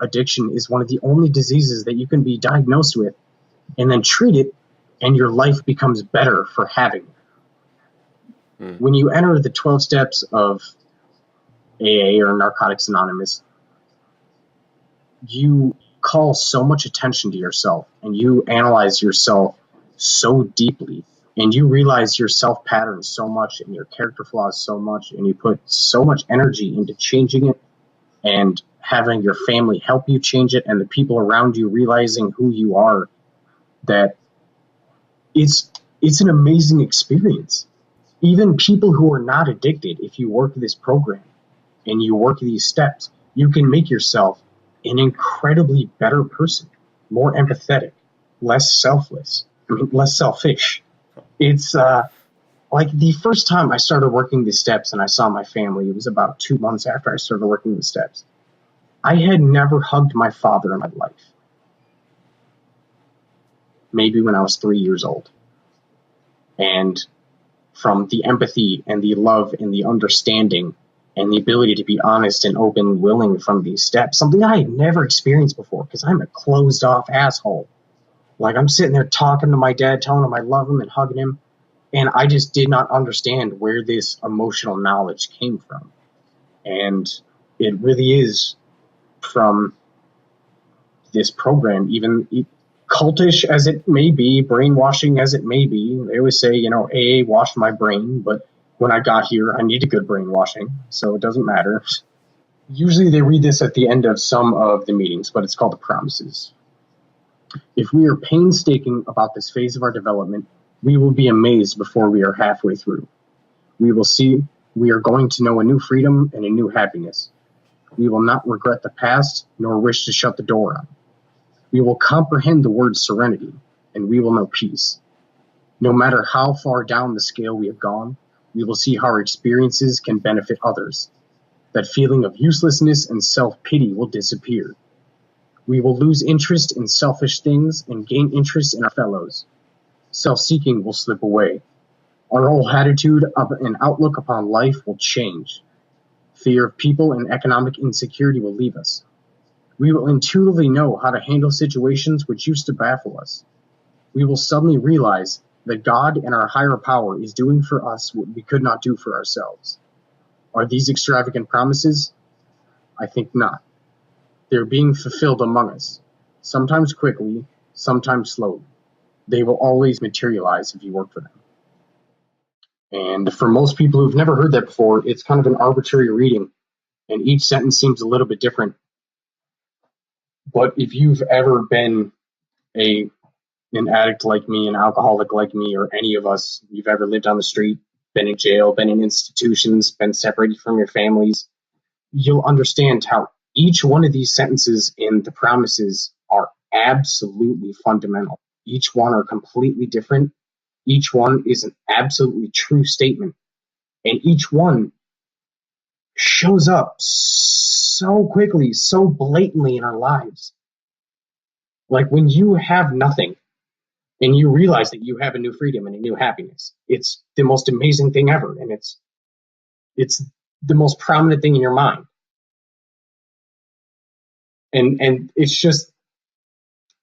addiction is one of the only diseases that you can be diagnosed with and then treat it, and your life becomes better for having it. When you enter the 12 steps of AA or Narcotics Anonymous, you call so much attention to yourself and you analyze yourself so deeply and you realize your self patterns so much and your character flaws so much, and you put so much energy into changing it and having your family help you change it and the people around you realizing who you are, that it's an amazing experience. Even people who are not addicted, if you work this program and you work these steps, you can make yourself an incredibly better person, more empathetic, less selfish. It's like the first time I started working the steps and I saw my family, it was about 2 months after I started working the steps. I had never hugged my father in my life. Maybe when I was 3 years old. And from the empathy and the love and the understanding and the ability to be honest and open and willing from these steps, something I had never experienced before because I'm a closed off asshole. Like I'm sitting there talking to my dad, telling him I love him and hugging him. And I just did not understand where this emotional knowledge came from. And it really is from this program, even cultish as it may be, brainwashing as it may be. They always say, AA washed my brain, but when I got here, I needed good brainwashing, so it doesn't matter. Usually they read this at the end of some of the meetings, but it's called the promises. If we are painstaking about this phase of our development, we will be amazed before we are halfway through. We will see we are going to know a new freedom and a new happiness. We will not regret the past, nor wish to shut the door on. We will comprehend the word serenity, and we will know peace. No matter how far down the scale we have gone, we will see how our experiences can benefit others. That feeling of uselessness and self-pity will disappear. We will lose interest in selfish things and gain interest in our fellows. Self-seeking will slip away. Our whole attitude and outlook upon life will change. Fear of people and economic insecurity will leave us. We will intuitively know how to handle situations which used to baffle us. We will suddenly realize that God and our higher power is doing for us what we could not do for ourselves. Are these extravagant promises? I think not. They're being fulfilled among us, sometimes quickly, sometimes slowly. They will always materialize if you work for them. And for most people who've never heard that before, it's kind of an arbitrary reading, and each sentence seems a little bit different. But if you've ever been an addict like me, an alcoholic like me, or any of us, you've ever lived on the street, been in jail, been in institutions, been separated from your families, you'll understand how each one of these sentences in the promises are absolutely fundamental. Each one are completely different. Each one is an absolutely true statement. And each one shows up so quickly, so blatantly in our lives. Like when you have nothing and you realize that you have a new freedom and a new happiness, it's the most amazing thing ever. And it's the most prominent thing in your mind. And it's just,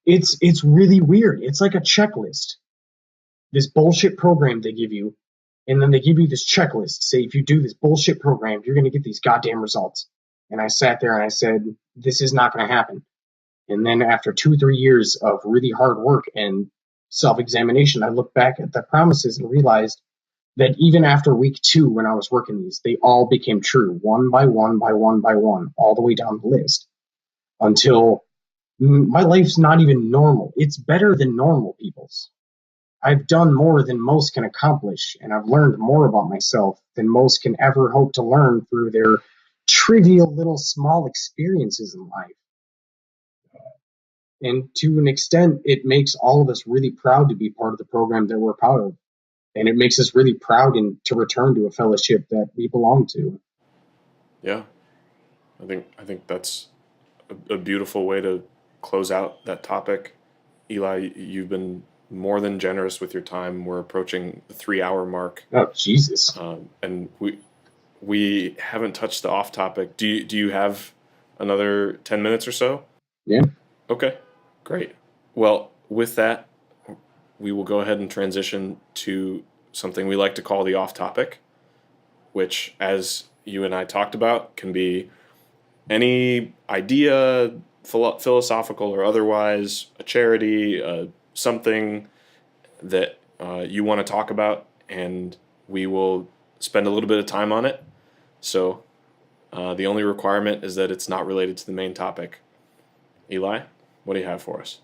it's really weird. It's like a checklist. This bullshit program they give you, and then they give you this checklist. Say, if you do this bullshit program, you're going to get these goddamn results. And I sat there and I said, this is not going to happen. And then after 2-3 years of really hard work and self-examination, I looked back at the promises and realized that even after week 2, when I was working these, they all became true, one by one, by one, by one, all the way down the list, until my life's not even normal. It's better than normal people's. I've done more than most can accomplish, and I've learned more about myself than most can ever hope to learn through their trivial little small experiences in life. And to an extent, it makes all of us really proud to be part of the program that we're proud of. And it makes us really proud to return to a fellowship that we belong to.
Yeah, I think that's a beautiful way to close out that topic. Eli, you've been more than generous with your time. We're approaching the 3-hour mark,
Oh, Jesus.
and we haven't touched the off topic. Do you have another 10 minutes or so?
Yeah.
Okay, great. Well, with that, we will go ahead and transition to something we like to call the off topic, which, as you and I talked about, can be any idea, philosophical or otherwise, a charity, something that you want to talk about, and we will spend a little bit of time on it. So the only requirement is that it's not related to the main topic. Eli, what do you have for us?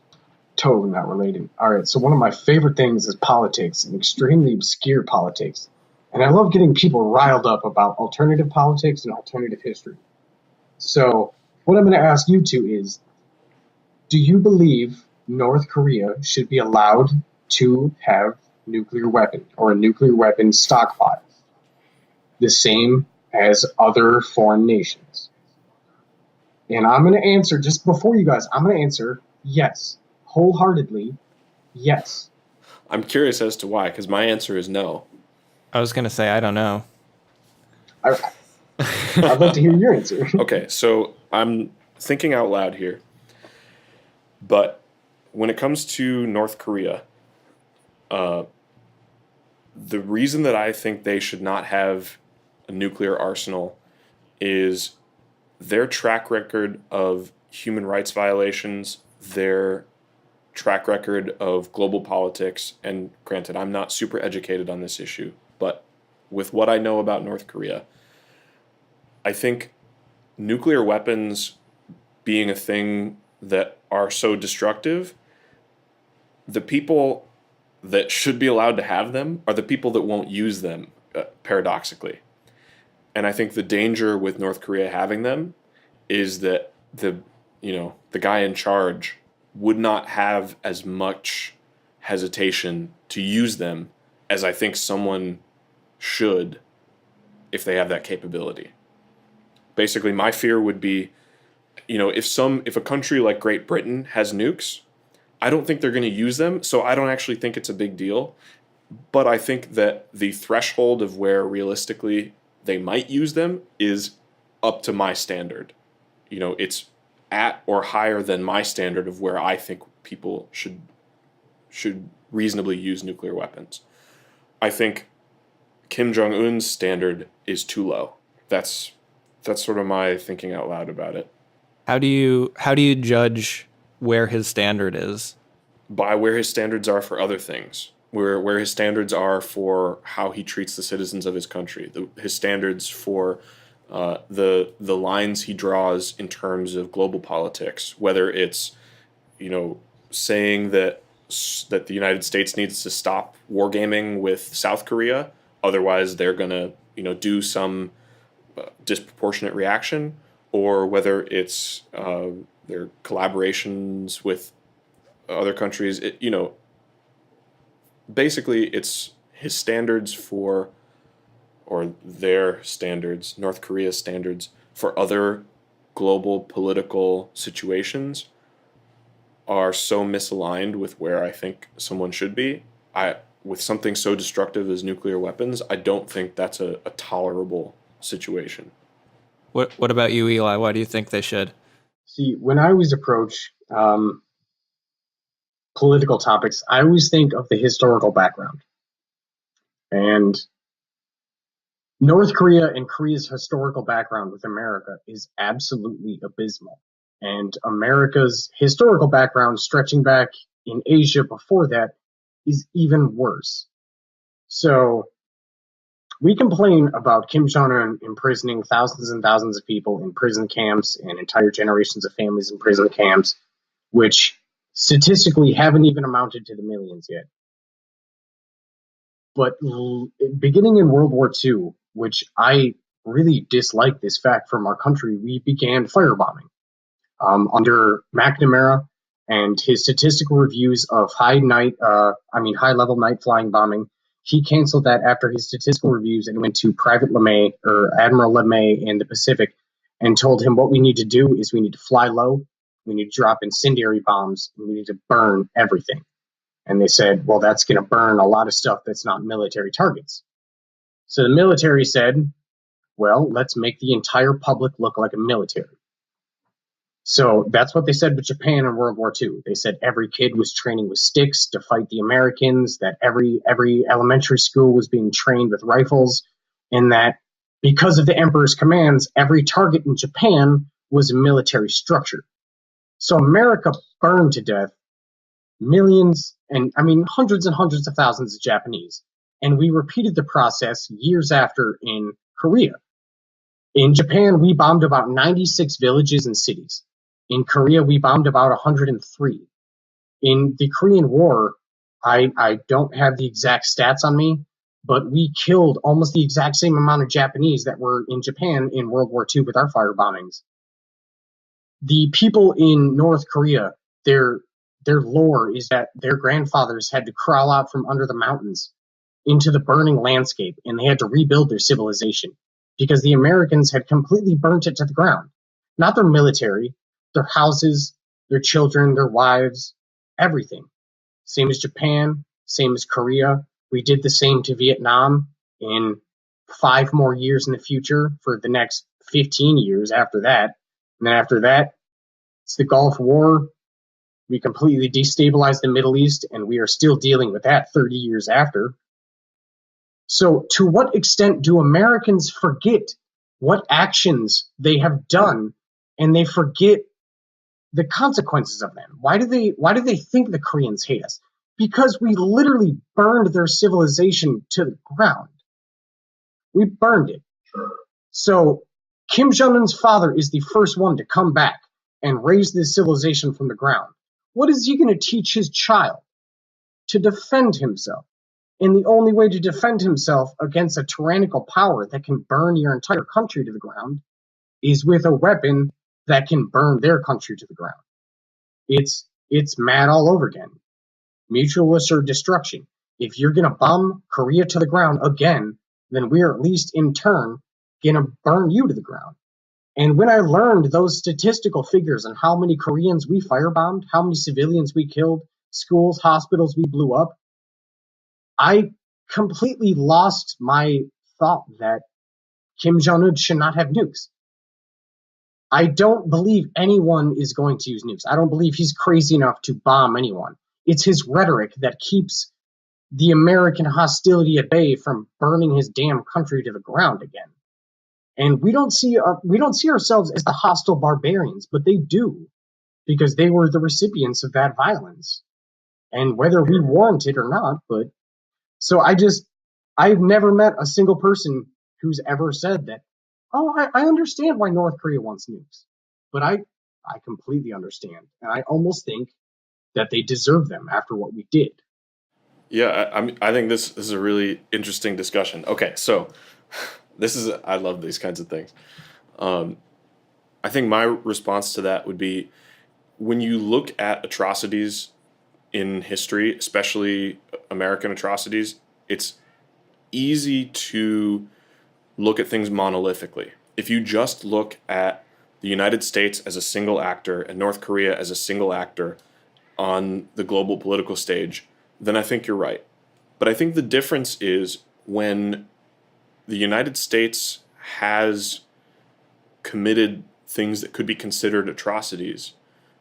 Totally not related. All right, so one of my favorite things is politics, and extremely obscure politics. And I love getting people riled up about alternative politics and alternative history. So what I'm going to ask you two is, do you believe North Korea should be allowed to have nuclear weapon or a nuclear weapon stockpile, the same as other foreign nations? And I'm going to answer, just before you guys, I'm going to answer yes, wholeheartedly, yes.
I'm curious as to why, because my answer is no.
I was going to say, I don't know.
I'd like to hear your answer.
Okay, so I'm thinking out loud here. But when it comes to North Korea, The reason that I think they should not have a nuclear arsenal is their track record of human rights violations, their track record of global politics, and granted, I'm not super educated on this issue, but with what I know about North Korea, I think nuclear weapons being a thing that are so destructive, the people that should be allowed to have them are the people that won't use them, paradoxically. And I think the danger with North Korea having them is that the guy in charge would not have as much hesitation to use them as I think someone should if they have that capability. Basically, my fear would be, if a country like Great Britain has nukes, I don't think they're going to use them, so I don't actually think it's a big deal. But I think that the threshold of where realistically they might use them is up to my standard. It's at or higher than my standard of where I think people should reasonably use nuclear weapons. I think Kim Jong Un's standard is too low. That's sort of my thinking out loud about it.
How do you judge where his standard is?
By where his standards are for other things, where his standards are for how he treats the citizens of his country, his standards for the lines he draws in terms of global politics, whether it's saying that the United States needs to stop wargaming with South Korea, otherwise they're gonna do some disproportionate reaction, or whether it's their collaborations with other countries. Basically it's his standards for, or their standards, North Korea's standards for other global political situations are so misaligned with where I think someone should be. With something so destructive as nuclear weapons, I don't think that's a tolerable situation.
What about you, Eli? Why do you think they should?
See, when I always approach political topics, I always think of the historical background. And North Korea and Korea's historical background with America is absolutely abysmal. And America's historical background stretching back in Asia before that is even worse. So we complain about Kim Jong-un imprisoning thousands and thousands of people in prison camps and entire generations of families in prison camps, which statistically haven't even amounted to the millions yet. But beginning in World War II, which I really dislike this fact from our country, we began firebombing under McNamara and his statistical reviews of high level night flying bombing. He canceled that after his statistical reviews and went to Private LeMay or Admiral LeMay in the Pacific and told him what we need to do is we need to fly low, we need to drop incendiary bombs, and we need to burn everything. And they said, well, that's going to burn a lot of stuff that's not military targets. So the military said, well, let's make the entire public look like a military. So that's what they said with Japan in World War II. They said every kid was training with sticks to fight the Americans, that every elementary school was being trained with rifles, and that because of the emperor's commands, every target in Japan was a military structure. So America burned to death millions, hundreds and hundreds of thousands of Japanese. And we repeated the process years after in Korea. In Japan, we bombed about 96 villages and cities. In Korea, we bombed about 103. In the Korean War, I don't have the exact stats on me, but we killed almost the exact same amount of Japanese that were in Japan in World War II with our fire bombings. The people in North Korea, their lore is that their grandfathers had to crawl out from under the mountains into the burning landscape, and they had to rebuild their civilization because the Americans had completely burnt it to the ground. Not their military, their houses, their children, their wives, everything. Same as Japan, same as Korea. We did the same to Vietnam in 5 more years in the future for the next 15 years after that. And then after that, it's the Gulf War. We completely destabilized the Middle East, and we are still dealing with that 30 years after. So to what extent do Americans forget what actions they have done, and they forget the consequences of them? Why do they think the Koreans hate us? Because we literally burned their civilization to the ground. We burned it. So Kim Jong-un's father is the first one to come back and raise this civilization from the ground. What is he going to teach his child? To defend himself. And the only way to defend himself against a tyrannical power that can burn your entire country to the ground is with a weapon that can burn their country to the ground. It's mad all over again. Mutual assured destruction. If you're going to bomb Korea to the ground again, then we're at least in turn going to burn you to the ground. And when I learned those statistical figures on how many Koreans we firebombed, how many civilians we killed, schools, hospitals we blew up, I completely lost my thought that Kim Jong-un should not have nukes. I don't believe anyone is going to use nukes. I don't believe he's crazy enough to bomb anyone. It's his rhetoric that keeps the American hostility at bay from burning his damn country to the ground again. And we don't see ourselves as the hostile barbarians, but they do, because they were the recipients of that violence. And whether we warrant it or not, but so I've never met a single person who's ever said that, oh, I understand why North Korea wants nukes. But I completely understand. And I almost think that they deserve them after what we did.
Yeah, I think this is a really interesting discussion. Okay, so I love these kinds of things. I think my response to that would be, when you look at atrocities in history, especially American atrocities, it's easy to look at things monolithically. If you just look at the United States as a single actor and North Korea as a single actor on the global political stage, then I think you're right. But I think the difference is when the United States has committed things that could be considered atrocities,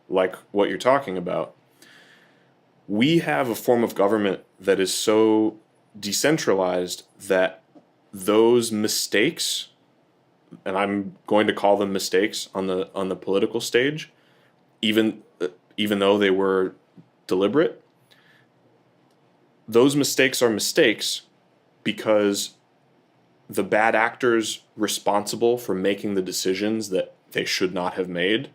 like what you're talking about, we have a form of government that is so decentralized that those mistakes, and I'm going to call them mistakes on the political stage, even though they were deliberate, those mistakes are mistakes because the bad actors responsible for making the decisions that they should not have made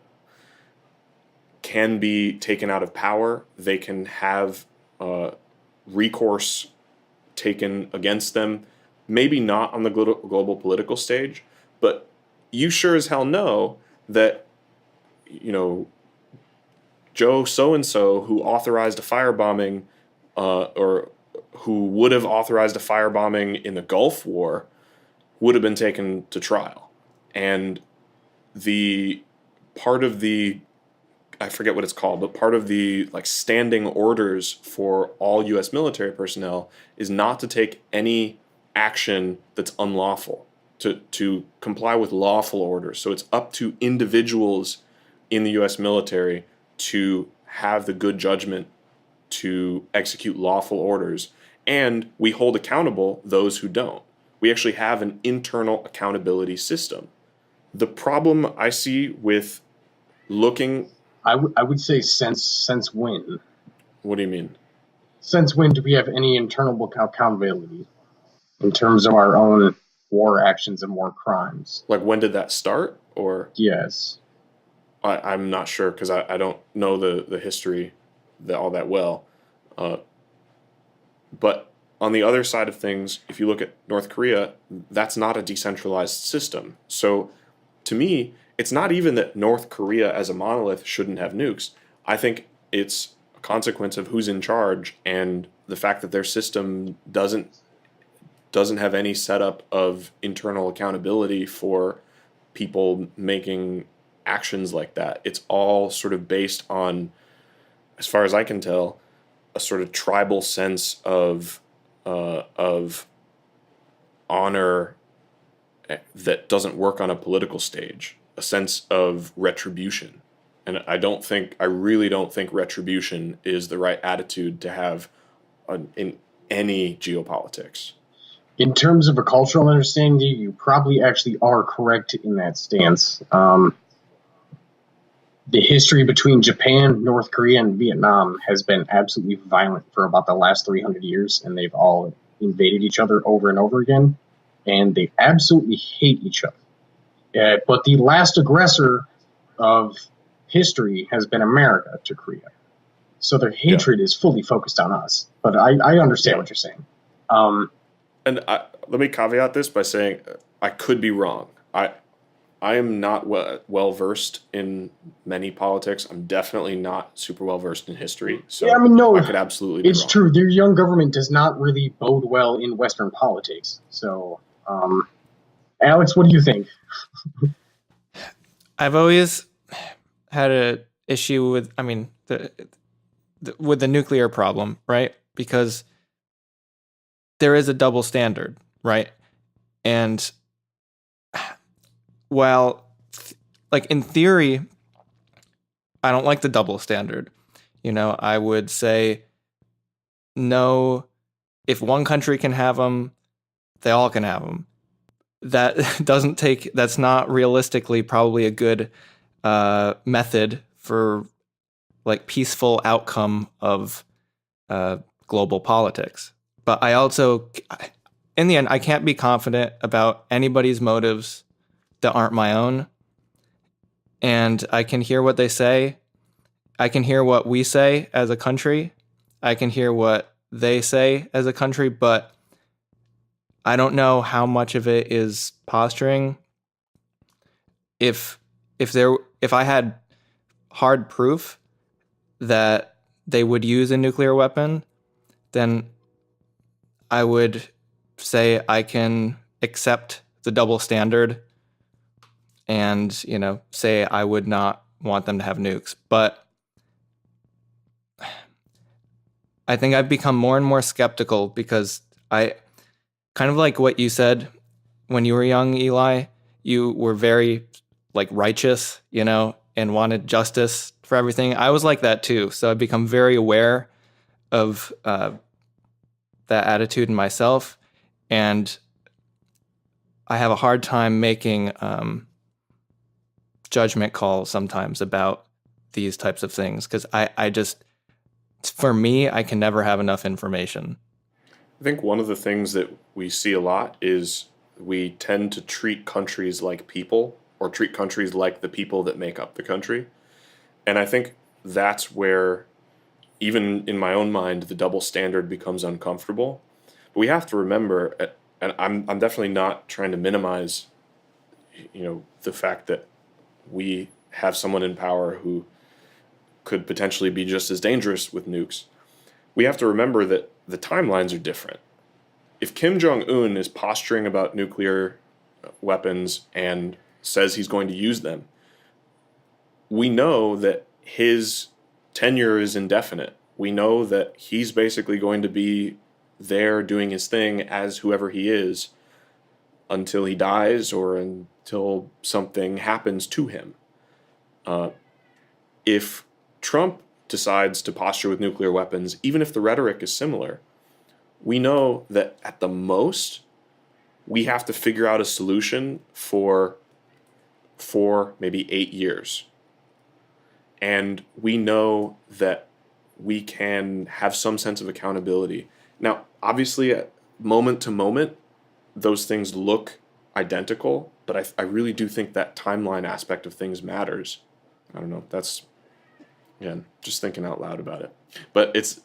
can be taken out of power. They can have recourse taken against them. Maybe not on the global political stage, but you sure as hell know that, Joe so-and-so who authorized a firebombing or who would have authorized a firebombing in the Gulf War would have been taken to trial. And the part of the, I forget what it's called, but part of the standing orders for all U.S. military personnel is not to take any action that's unlawful, to comply with lawful orders. So it's up to individuals in the U.S. military to have the good judgment to execute lawful orders, and we hold accountable those who don't. We actually have an internal accountability system. The problem I see with looking...
I would say since when?
What do you mean?
Since when do we have any internal accountability in terms of our own war actions and war crimes?
Like, when did that start? Or
yes,
I'm not sure, because I don't know the history all that well. But on the other side of things, if you look at North Korea, that's not a decentralized system. So to me, it's not even that North Korea as a monolith shouldn't have nukes. I think it's a consequence of who's in charge and the fact that their system doesn't have any setup of internal accountability for people making actions like that. It's all sort of based on, as far as I can tell, a sort of tribal sense of honor that doesn't work on a political stage, a sense of retribution. And I really don't think retribution is the right attitude to have in any geopolitics.
In terms of a cultural understanding, you probably actually are correct in that stance. The history between Japan, North Korea, and Vietnam has been absolutely violent for about the last 300 years, and they've all invaded each other over and over again, and they absolutely hate each other. But the last aggressor of history has been America to Korea. So their hatred is fully focused on us. But I understand what you're saying.
And let me caveat this by saying I could be wrong. I am not well versed in many politics. I'm definitely not super well versed in history. So
yeah, I mean, no,
I could absolutely be
it's
wrong.
true. Their young government does not really bode well in Western politics. So, Alex, what do you think?
I've always had an issue with, with the nuclear problem, right? Because there is a double standard, right? And while, like, in theory, I don't like the double standard. I would say, no, if one country can have them, they all can have them. That's not realistically probably a good method for, like, peaceful outcome of global politics. But I also, in the end, I can't be confident about anybody's motives that aren't my own. And I can hear what they say. I can hear what we say as a country. I can hear what they say as a country, but I don't know how much of it is posturing. If I had hard proof that they would use a nuclear weapon, then I would say I can accept the double standard and, say I would not want them to have nukes. But I think I've become more and more skeptical because I kind of like what you said when you were young, Eli. You were very, like, righteous, and wanted justice for everything. I was like that too. So I've become very aware of that attitude in myself. And I have a hard time making judgment calls sometimes about these types of things because I just, for me, I can never have enough information.
I think one of the things that we see a lot is we tend to treat countries like people or treat countries like the people that make up the country. And I think that's where, even in my own mind, the double standard becomes uncomfortable. But we have to remember, and I'm definitely not trying to minimize, the fact that we have someone in power who could potentially be just as dangerous with nukes. We have to remember that the timelines are different. If Kim Jong-un is posturing about nuclear weapons and says he's going to use them, we know that his tenure is indefinite. We know that he's basically going to be there doing his thing as whoever he is until he dies or until something happens to him. If Trump decides to posture with nuclear weapons, even if the rhetoric is similar, we know that at the most, we have to figure out a solution for 4, maybe 8 years. And we know that we can have some sense of accountability. Now, obviously, at moment to moment, those things look identical, but I really do think that timeline aspect of things matters. I don't know. That's, again, just thinking out loud about it. But it's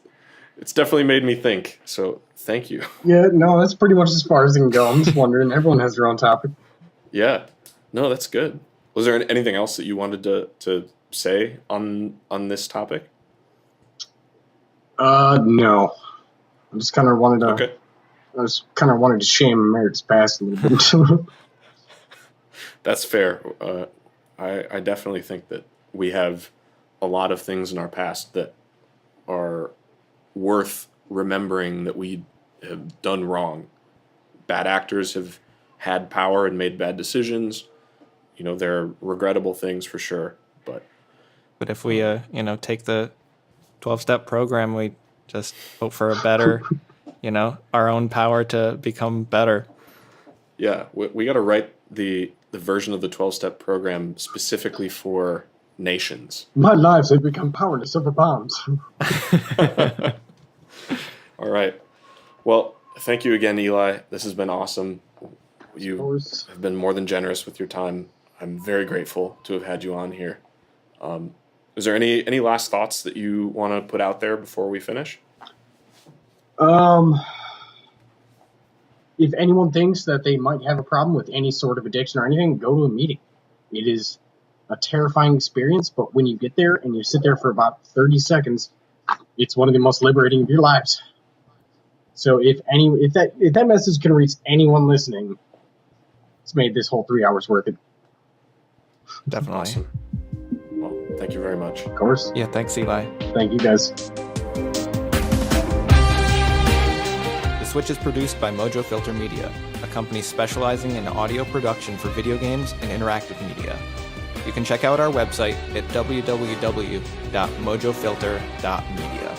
definitely made me think. So thank you.
Yeah, no, that's pretty much as far as it can go. I'm just wondering. Everyone has their own topic.
Yeah. No, that's good. Was there anything else that you wanted to say on this topic?
No. I just kind of wanted to.
Okay.
I just kind of wanted to shame America's past a little bit.
That's fair. I definitely think that we have a lot of things in our past that are worth remembering that we have done wrong. Bad actors have had power and made bad decisions. There are regrettable things for sure.
But if we, take the 12-step program, we just hope for a better our own power to become better.
Yeah, we got to write the version of the 12-step program specifically for nations.
My lives have become powerless over bombs.
All right. Well, thank you again, Eli. This has been awesome. You have been more than generous with your time. I'm very grateful to have had you on here. Is there any last thoughts that you want to put out there before we finish?
If anyone thinks that they might have a problem with any sort of addiction or anything, go to a meeting. It is a terrifying experience, but when you get there and you sit there for about 30 seconds, it's one of the most liberating of your lives. So if that message can reach anyone listening, it's made this whole 3 hours worth it.
Definitely.
Awesome. Well, thank you very much.
Of course.
Yeah, thanks, Eli.
Thank you, guys.
The Switch is produced by Mojo Filter Media, a company specializing in audio production for video games and interactive media. You can check out our website at www.mojofilter.media.